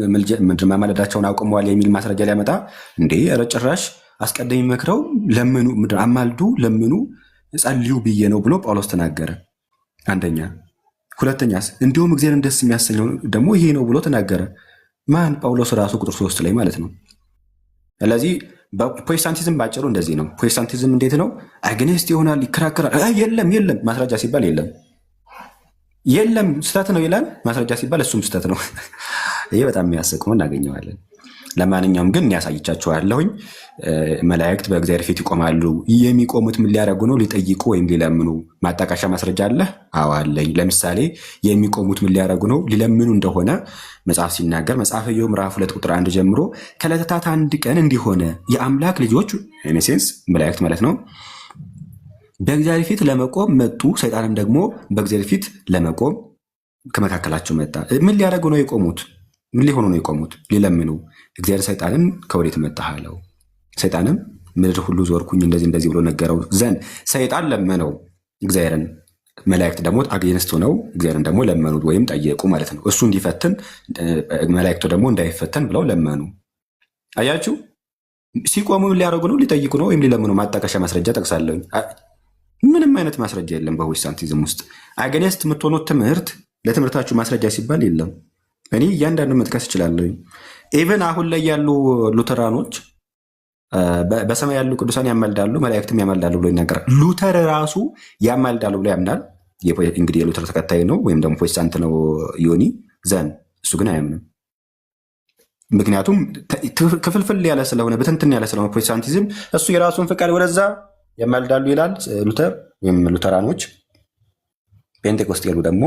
Speaker 6: ማማለዳቸውን አቁመዋል የሚል ማስረጃ ሊያመጣ እንዴ ኧረ ጭራሽ አስቀደም መክረው ለምኑ አማልዱ ለምኑ ጸልዩ ብዬ ነው ብሎ ጳውሎስ ተናገረ። አንደኛ። ሁለተኛስ እንዲሁም እግዚአብሔርን ደስ የሚያሰኘው ደግሞ ይሄ ነው ብሎ ተናገረ። ማን? ጳውሎስ ራሱ ቁጥር 3 ላይ ማለት ነው። ስለዚህ ፕሮቴስታንቲዝም ባጭሩ እንደዚህ ነው። ፕሮቴስታንቲዝም እንዴት ነው? አግኔስት ይሆናል፣ ይከራከራል። የለም ማስረጃ ሲባል የለም ስተት ነው ይላል። ማስረጃ ሲባል እሱም ስተት ነው። ይህ በጣም የሚያስቀው እናገኘዋለን። ለማንኛውም ግን ያሳይቻችኋለሁኝ። መላእክት በእግዚአብሔር ፊት ይቆማሉ። የሚቆሙት ምን ሊያደርጉ ነው? ሊጠይቁ ወይም ሊለምኑ። ማጣቀሻ ማስረጃ አለ? አዎ አለኝ። ለምሳሌ የሚቆሙት ምን ሊያደርጉ ነው? ሊለምኑ እንደሆነ መጽሐፍ ሲናገር መጽሐፈ ኢዮብ ምዕራፍ 2 ቁጥር 1 ጀምሮ ከዕለታት አንድ ቀን እንዲሆነ የአምላክ ልጆች ሴንስ መላእክት ማለት ነው በእግዚአብሔር ፊት ለመቆም መጡ። ሰይጣንም ደግሞ በእግዚአብሔር ፊት ለመቆም ከመካከላቸው መጣ። ምን ሊያደርጉ ነው የቆሙት? ምን ሊሆኑ ነው የቆሙት? ሊለምኑ። እግዚአብሔር ሰይጣንን ከወዴት መጣህ አለው። ሰይጣንም ምድር ሁሉ ዞርኩኝ እንደዚህ ብሎ ነገረው ዘንድ ሰይጣን ለመነው እግዚአብሔርን። መላእክት ደግሞ አጌንስት ሆነው እግዚአብሔርን ደግሞ ለመኑት ወይም ጠየቁ ማለት ነው። እሱ እንዲፈትን መላእክቱ ደግሞ እንዳይፈተን ብለው ለመኑ። አያችሁ፣ ሲቆሙ ምን ሊያደርጉ ነው? ሊጠይቁ ነው ወይም ሊለምኑ። ማጣቀሻ ማስረጃ ጠቅሳለሁ። ምንም አይነት ማስረጃ የለም በፕሮቴስታንቲዝም ውስጥ። አጌንስት የምትሆኑት ትምህርት ለትምህርታችሁ ማስረጃ ሲባል የለም። እኔ እያንዳንዱ መጥቀስ እችላለሁ። ኢቨን አሁን ላይ ያሉ ሉተራኖች በሰማይ ያሉ ቅዱሳን ያማልዳሉ፣ መላእክትም ያማልዳሉ ብሎ ይናገራል። ሉተር ራሱ ያማልዳሉ ብሎ ያምናል። እንግዲህ የሉተር ተከታይ ነው ወይም ደግሞ ፕሮቴስታንት ነው ዮኒ ዘን። እሱ ግን አያምንም። ምክንያቱም ክፍልፍል ያለ ስለሆነ ብትንትን ያለ ስለሆነ ፕሮቴስታንቲዝም እሱ የራሱን ፈቃድ ወደዛ ያማልዳሉ ይላል ሉተር ወይም ሉተራኖች። ፔንቴኮስቴሉ ደግሞ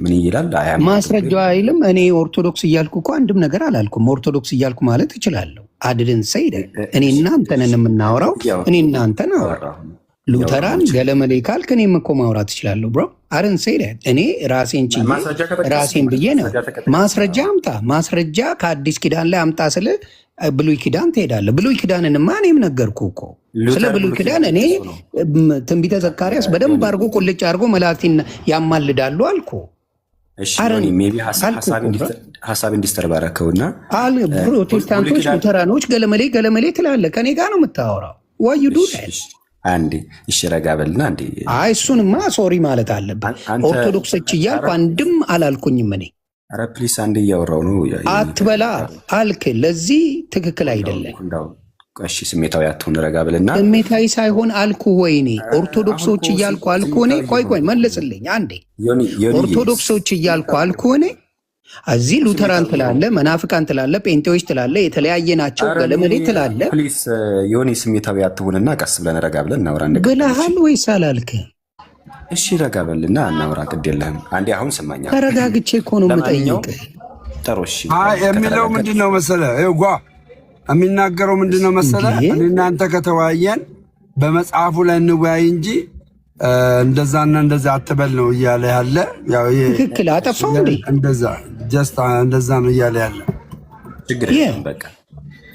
Speaker 6: ምን ይላል?
Speaker 1: ማስረጃ አይልም። እኔ ኦርቶዶክስ እያልኩ እኮ አንድም ነገር አላልኩም። ኦርቶዶክስ እያልኩ ማለት እችላለሁ። አድድን ሰይደ እኔ እናንተን የምናወራው እኔ እናንተን አወራ። ሉተራን ገለመሌ ካልክ እኔም እኮ ማውራት እችላለሁ። ብሮ አድን ሰይደ እኔ ራሴን ችዬ ራሴን ብዬ ነው። ማስረጃ አምጣ፣ ማስረጃ ከአዲስ ኪዳን ላይ አምጣ ስለ ብሉይ ኪዳን ትሄዳለህ። ብሉይ ኪዳንንማ እኔም ነገርኩ እኮ ስለ ብሉይ ኪዳን። እኔ ትንቢተ ዘካርያስ በደንብ አድርጎ ቁልጭ አድርጎ መላእክትን ያማልዳሉ አልኩ።
Speaker 6: ሀሳብ እንዲስተርባረከውና
Speaker 1: ፕሮቴስታንቶች ሉተራኖች ገለመሌ ትላለህ። ከኔ ጋር ነው የምታወራው። ዋዩዱ
Speaker 6: አንዴ ይሽረጋ በልና አንዴ።
Speaker 1: አይ እሱንማ ሶሪ ማለት አለብን። ኦርቶዶክሶች እያልኩ አንድም አላልኩኝም እኔ።
Speaker 6: ኧረ ፕሊስ አንዴ እያወራው ነው
Speaker 1: አትበላ አልክ። ለዚህ ትክክል አይደለም።
Speaker 6: እሺ ስሜታዊ አትሁን፣ ረጋ ብልና።
Speaker 1: ስሜታዊ ሳይሆን አልኩ። ወይኔ ኦርቶዶክሶች እያልኩ አልኩ እኔ። ቆይ መልስልኝ አንዴ። ኦርቶዶክሶች እያልኩ አልኩ እኔ። እዚህ ሉተራን ትላለ፣ መናፍቃን ትላለ፣ ጴንጤዎች ትላለ፣ የተለያየ ናቸው ገለመሌ ትላለ።
Speaker 6: ፕሊስ ዮኒ ስሜታዊ አትሁንና ቀስ ብለን ረጋ ብለን እናውራ።
Speaker 1: ብለሃል ወይስ አላልክ?
Speaker 6: እሺ ረጋ በልና እናውራ። ግድ የለህም አንዴ። አሁን ሰማኛ።
Speaker 1: ተረጋግቼ እኮ ነው የምጠይቅህ።
Speaker 6: ጥሩ እሺ።
Speaker 3: የሚለው ምንድን ነው መሰለህ? የሚናገረው ምንድን ነው መሰለህ? እኔ እናንተ ከተወያየን በመጽሐፉ ላይ እንወያይ እንጂ እንደዛና እንደዛ አትበል ነው እያለ ያለ።
Speaker 1: ትክክል አጠፋው እንዴ?
Speaker 3: እንደዛ ነው እያለ ያለ።
Speaker 6: በቃ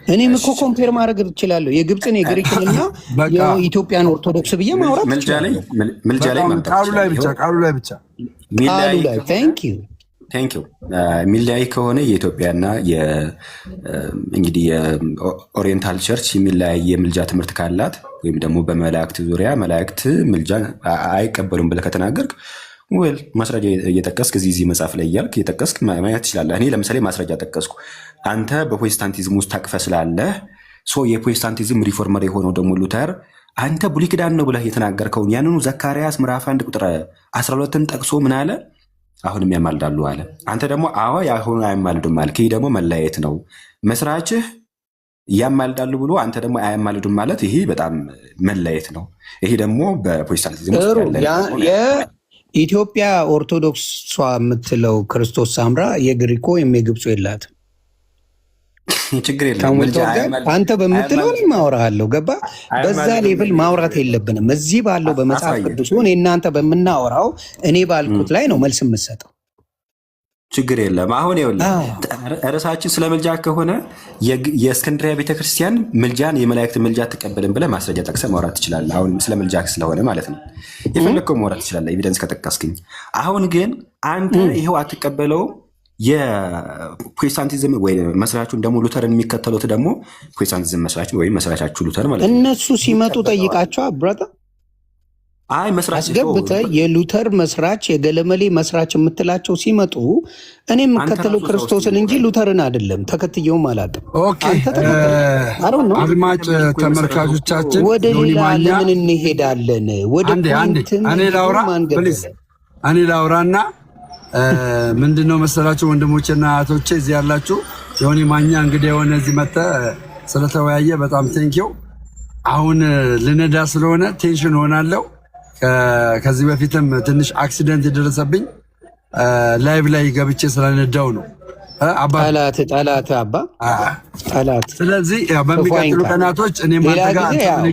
Speaker 1: እኔም እኮ ኮምፔር ማድረግ እችላለሁ። የግብፅን የግሪክንና የኢትዮጵያን ኦርቶዶክስ ብዬ ማውራት
Speaker 3: ቃሉ ላይ ብቻ
Speaker 6: ታንክ ዩ። የሚለያይ ከሆነ የኢትዮጵያና እንግዲህ የኦሪየንታል ቸርች የሚለያይ የምልጃ ትምህርት ካላት ወይም ደግሞ በመላእክት ዙሪያ መላእክት ምልጃ አይቀበሉም ብለህ ከተናገርክ ወል ማስረጃ እየጠቀስክ እዚህ መጽሐፍ ላይ እያልክ እየጠቀስክ ማየት ትችላለህ። እኔ ለምሳሌ ማስረጃ ጠቀስኩ። አንተ በፕሮቴስታንቲዝም ውስጥ ታቅፈ ስላለህ የፕሮቴስታንቲዝም ሪፎርመር የሆነው ደግሞ ሉተር አንተ ብሉይ ኪዳን ነው ብለህ የተናገርከውን ያንኑ ዘካርያስ ምዕራፍ 1 ቁጥር 12ን ጠቅሶ ምን አለ? አሁንም ያማልዳሉ አለ። አንተ ደግሞ አዎ ያሁኑ አያማልዱም አልክ። ይህ ደግሞ መለያየት ነው። መስራችህ ያማልዳሉ ብሎ አንተ ደግሞ አያማልዱም ማለት ይሄ በጣም መለያየት ነው። ይሄ ደግሞ በፕሮቴስታንቲዝም
Speaker 1: ኢትዮጵያ ኦርቶዶክሷ የምትለው ክርስቶስ ሳምራ የግሪኮ ወይም የግብፁ የላትም።
Speaker 6: ችግር የለም።
Speaker 1: አንተ በምትለው እኔም አወራሃለሁ። ገባ? በዛ ሌብል ማውራት የለብንም። እዚህ ባለው በመጽሐፍ ቅዱስ ሆነ እናንተ በምናወራው እኔ ባልኩት ላይ ነው መልስ የምሰጠው።
Speaker 6: ችግር የለም። አሁን ይኸውልህ ርዕሳችን ስለ ምልጃ ከሆነ የእስክንድሪያ ቤተክርስቲያን ምልጃን የመላእክት ምልጃ አትቀበልም ብለህ ማስረጃ ጠቅሰህ ማውራት ትችላለህ። አሁን ስለ ምልጃ ስለሆነ ማለት ነው የፈለግከው ማውራት ትችላለህ፣ ኤቪደንስ ከጠቀስክኝ። አሁን ግን አንተ ይኸው አትቀበለውም። የፕሮቴስታንቲዝም ወይ መስራቹን ደግሞ ሉተርን የሚከተሉት ደግሞ ፕሮቴስታንቲዝም መስራቹን ወይም መስራቻችሁ ሉተር ማለት ነው።
Speaker 1: እነሱ ሲመጡ ጠይቃቸው ብራታ አስገብተህ የሉተር መስራች የገለመሌ መስራች የምትላቸው ሲመጡ እኔ የምከተለው ክርስቶስን እንጂ ሉተርን አይደለም፣ ተከትየውም አላውቅም።
Speaker 3: አድማጭ ተመልካቾቻችን
Speaker 1: ወደ ሌላ ለምን እንሄዳለን? ወደ
Speaker 3: እኔ ላውራና ምንድነው መሰላችሁ ወንድሞችና እህቶቼ እዚህ ያላችሁ ዮኒ ማኛ እንግዲህ የሆነ እዚህ መጥተህ ስለተወያየ በጣም ቴንኪው። አሁን ልነዳ ስለሆነ ቴንሽን ሆናለሁ። ከዚህ በፊትም ትንሽ አክሲደንት የደረሰብኝ ላይቭ ላይ ገብቼ ስለነዳው ነው።
Speaker 1: ጠላት አባ ጠላት።
Speaker 3: ስለዚህ በሚቀጥሉ ቀናቶች እኔ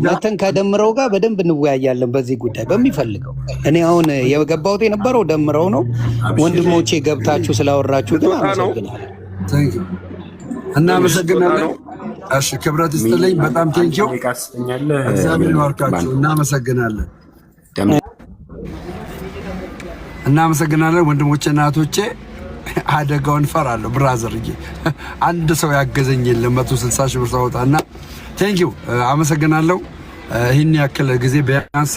Speaker 1: መተን ከደምረው ጋር በደንብ እንወያያለን በዚህ ጉዳይ በሚፈልገው። እኔ አሁን የገባሁት የነበረው ደምረው ነው። ወንድሞቼ ገብታችሁ ስላወራችሁ ግን አመሰግናለሁ።
Speaker 3: እናመሰግናለን። እሺ ክብረት ይስጥልኝ። በጣም ቴንኪው። እግዚአብሔር ይባርካችሁ። እናመሰግናለን። እናመሰግናለን ወንድሞቼና እህቶቼ። አደጋውን ፈራለሁ ብራዘርዬ። አንድ ሰው ያገዘኝ የለም 160 ሺህ ብር ሳወጣና ቴንኪው አመሰግናለሁ። ይህን ያክል ጊዜ ቢያንስ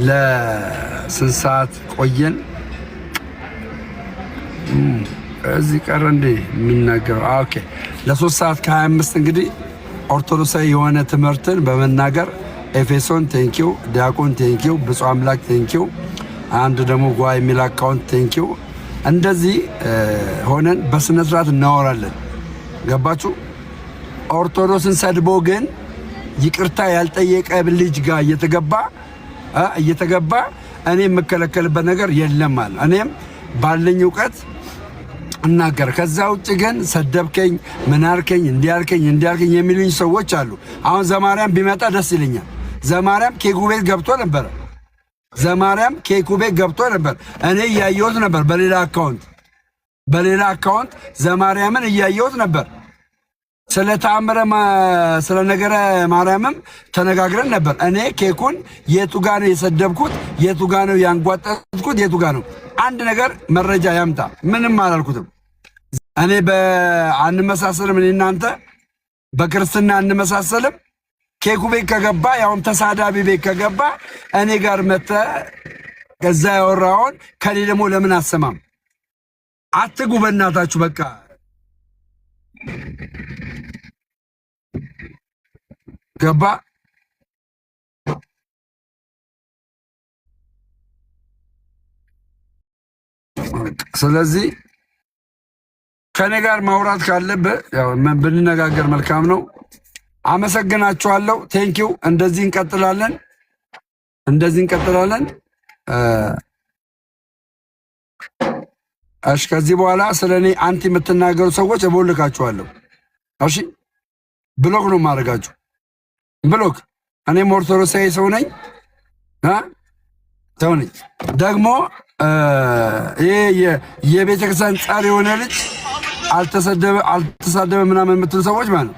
Speaker 3: ለስንት ሰዓት ቆየን? እዚህ ቀረ እንዴ የሚናገረው? ኦኬ ለ3 ሰዓት ከ25 እንግዲህ ኦርቶዶክሳዊ የሆነ ትምህርትን በመናገር ኤፌሶን ቴንኪው፣ ዲያቆን ቴንኪው፣ ብፁዕ አምላክ ቴንኪው፣ አንድ ደግሞ ጓ የሚል አካውንት ቴንኪው። እንደዚህ ሆነን በስነ ስርዓት እናወራለን። ገባችሁ? ኦርቶዶክስን ሰድቦ ግን ይቅርታ ያልጠየቀ ልጅ ጋር እየተገባ እኔ የምከለከልበት ነገር የለም አለ። እኔም ባለኝ እውቀት እናገር። ከዛ ውጭ ግን ሰደብከኝ፣ ምናርከኝ፣ እንዲያርከኝ የሚሉኝ ሰዎች አሉ። አሁን ዘማርያም ቢመጣ ደስ ይለኛል። ዘማርያም ኬኩ ቤት ገብቶ ነበር። እኔ እያየሁት ነበር። በሌላ አካውንት ዘማርያምን እያየሁት ነበር። ስለ ተአምረ ስለ ነገረ ማርያምም ተነጋግረን ነበር። እኔ ኬኩን የቱ ጋ ነው የሰደብኩት፣ የቱ ጋ ነው ያንጓጠጥኩት፣ የቱ ጋ ነው? አንድ ነገር መረጃ ያምጣ። ምንም አላልኩትም። እኔ አንመሳሰልም። እኔ እናንተ በክርስትና አንመሳሰልም። ኬኩ ቤት ከገባ ያውም ተሳዳቢ ቤት ከገባ እኔ ጋር መተ ከዛ ያወራውን ከኔ ደግሞ ለምን አሰማም? አትጉ በእናታችሁ በቃ ገባ። ስለዚህ ከኔ ጋር ማውራት ካለብህ ያው ብንነጋገር መልካም ነው። አመሰግናችኋለሁ። ቴንኪው። እንደዚህ እንቀጥላለን። እሺ ከዚህ በኋላ ስለኔ አንቲ የምትናገሩ ሰዎች እቦልካችኋለሁ። እሺ ብሎክ ነው ማድረጋችሁ። ብሎክ። እኔም ኦርቶዶክሳዊ ሰው ነኝ ደግሞ የቤተክርስቲያን ጸር የሆነ ልጅ አልተሳደበ ምናምን የምትሉ ሰዎች ማለት ነው።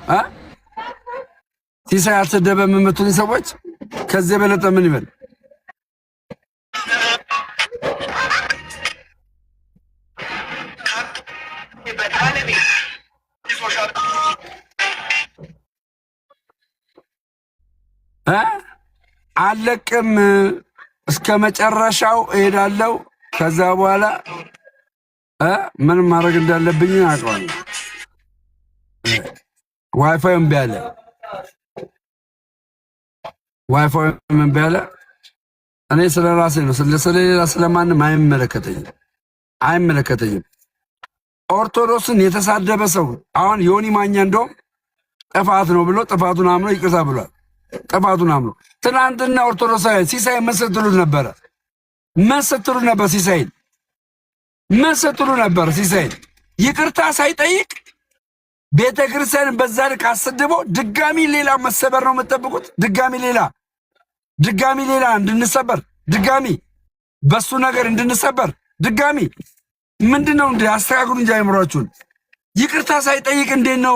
Speaker 3: ሲሳይ አልተሰደበም የምትሉ ሰዎች ከዚህ የበለጠ ምን ይበል? አለቅም እስከ መጨረሻው እሄዳለሁ። ከዛ በኋላ ምን ማድረግ እንዳለብኝ አውቀዋለሁ። ዋይፋይ እምቢ አለ። እኔ ስለ ራሴ ነው፣ ስለሌላ ስለማንም አይመለከተኝም። ኦርቶዶክስን የተሳደበ ሰው አሁን ዮኒ ማኛ እንደውም ጥፋት ነው ብሎ ጥፋቱን አምኖ ይቅርታ ብሏል። ጥፋቱን አምኖ ትናንትና ኦርቶዶክሳዊ ሲሳይ መሰትሉት ነበር። ሲሳይን ይቅርታ ሳይጠይቅ ቤተክርስቲያን በዛ ልክ አሰድቦ ድጋሚ ሌላ መሰበር ነው የምትጠብቁት? ድጋሚ ሌላ እንድንሰበር ድጋሚ በሱ ነገር እንድንሰበር ድጋሚ ምንድነው እንዴ? አስተካክሉ እንጂ አይምሯችሁን። ይቅርታ ሳይጠይቅ እንዴት ነው?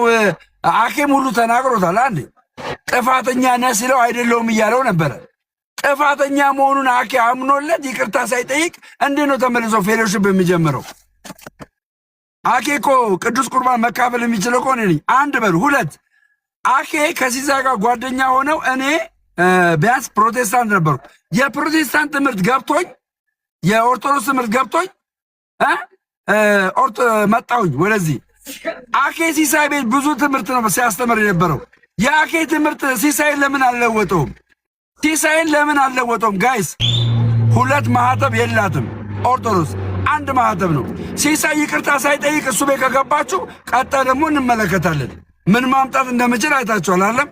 Speaker 3: አኬም ሁሉ ተናግሮታል። አንዴ ጥፋተኛ ነህ ሲለው አይደለሁም እያለው ነበረ። ጥፋተኛ መሆኑን አኬ አምኖለት ይቅርታ ሳይጠይቅ እንዴት ነው ተመልሶ ፌሎሺፕ የሚጀምረው? አኬ እኮ ቅዱስ ቁርባን መካፈል የሚችለው እኮ እኔ ነኝ። አንድ በሉ። ሁለት አኬ ከሲሳይ ጋር ጓደኛ ሆነው እኔ ቢያንስ ፕሮቴስታንት ነበሩ። የፕሮቴስታንት ትምህርት ገብቶኝ የኦርቶዶክስ ትምህርት ገብቶኝ መጣሁኝ ወደዚህ። አኬ ሲሳይ ቤት ብዙ ትምህርት ነው ሲያስተምር የነበረው። የአኬ ትምህርት ሲሳይን ለምን አልለወጠውም? ጋይስ ሁለት ማህተብ የላትም ኦርቶዶክስ፣ አንድ ማህተብ ነው። ሲሳይ ይቅርታ ሳይጠይቅ እሱ ቤት ከገባችሁ ቀጣይ ደግሞ እንመለከታለን። ምን ማምጣት እንደምችል አይታችኋል አለም።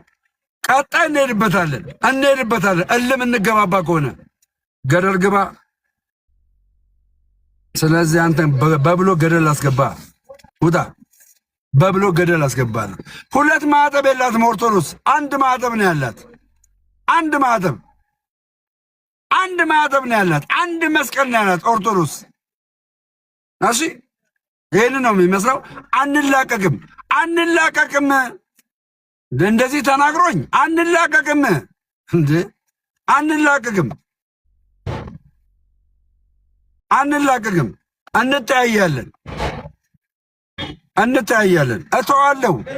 Speaker 3: ቀጣይ እንሄድበታለን። እልም እንገባባ ከሆነ ገደል ግባ። ስለዚህ አንተ በብሎ ገደል አስገባ፣ ውጣ በብሎ ገደል አስገባ። ሁለት ማህተብ የላትም ኦርቶዶክስ፣ አንድ ማህተብ ነው ያላት። አንድ ማህተብ ነው ያላት። አንድ መስቀል ነው ያላት ኦርቶዶክስ። እሺ ይህን ነው የሚመስለው። አንላቀቅም። እንደዚህ ተናግሮኝ አንላቀቅም እንዴ! አንላቀቅም። እንተያያለን።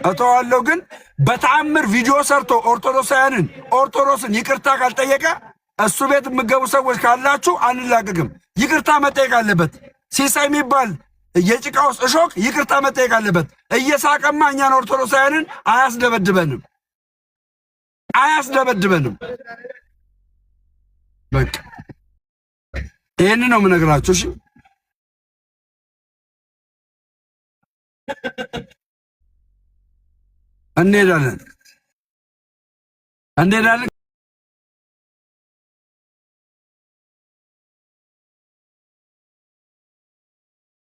Speaker 3: እተዋለሁ ግን በተአምር ቪዲዮ ሰርቶ ኦርቶዶክስን ይቅርታ ካልጠየቀ እሱ ቤት የምገቡ ሰዎች ካላችሁ አንላቀቅም። ይቅርታ መጠየቅ አለበት። ሲሳይ የሚባል የጭቃ ውስጥ እሾክ ይቅርታ መጠየቅ አለበት። እየሳቀማ እኛን ኦርቶዶክሳውያንን አያስደበድበንም። በቃ ይህን ነው የምነግራችሁ። እሺ እንሄዳለን።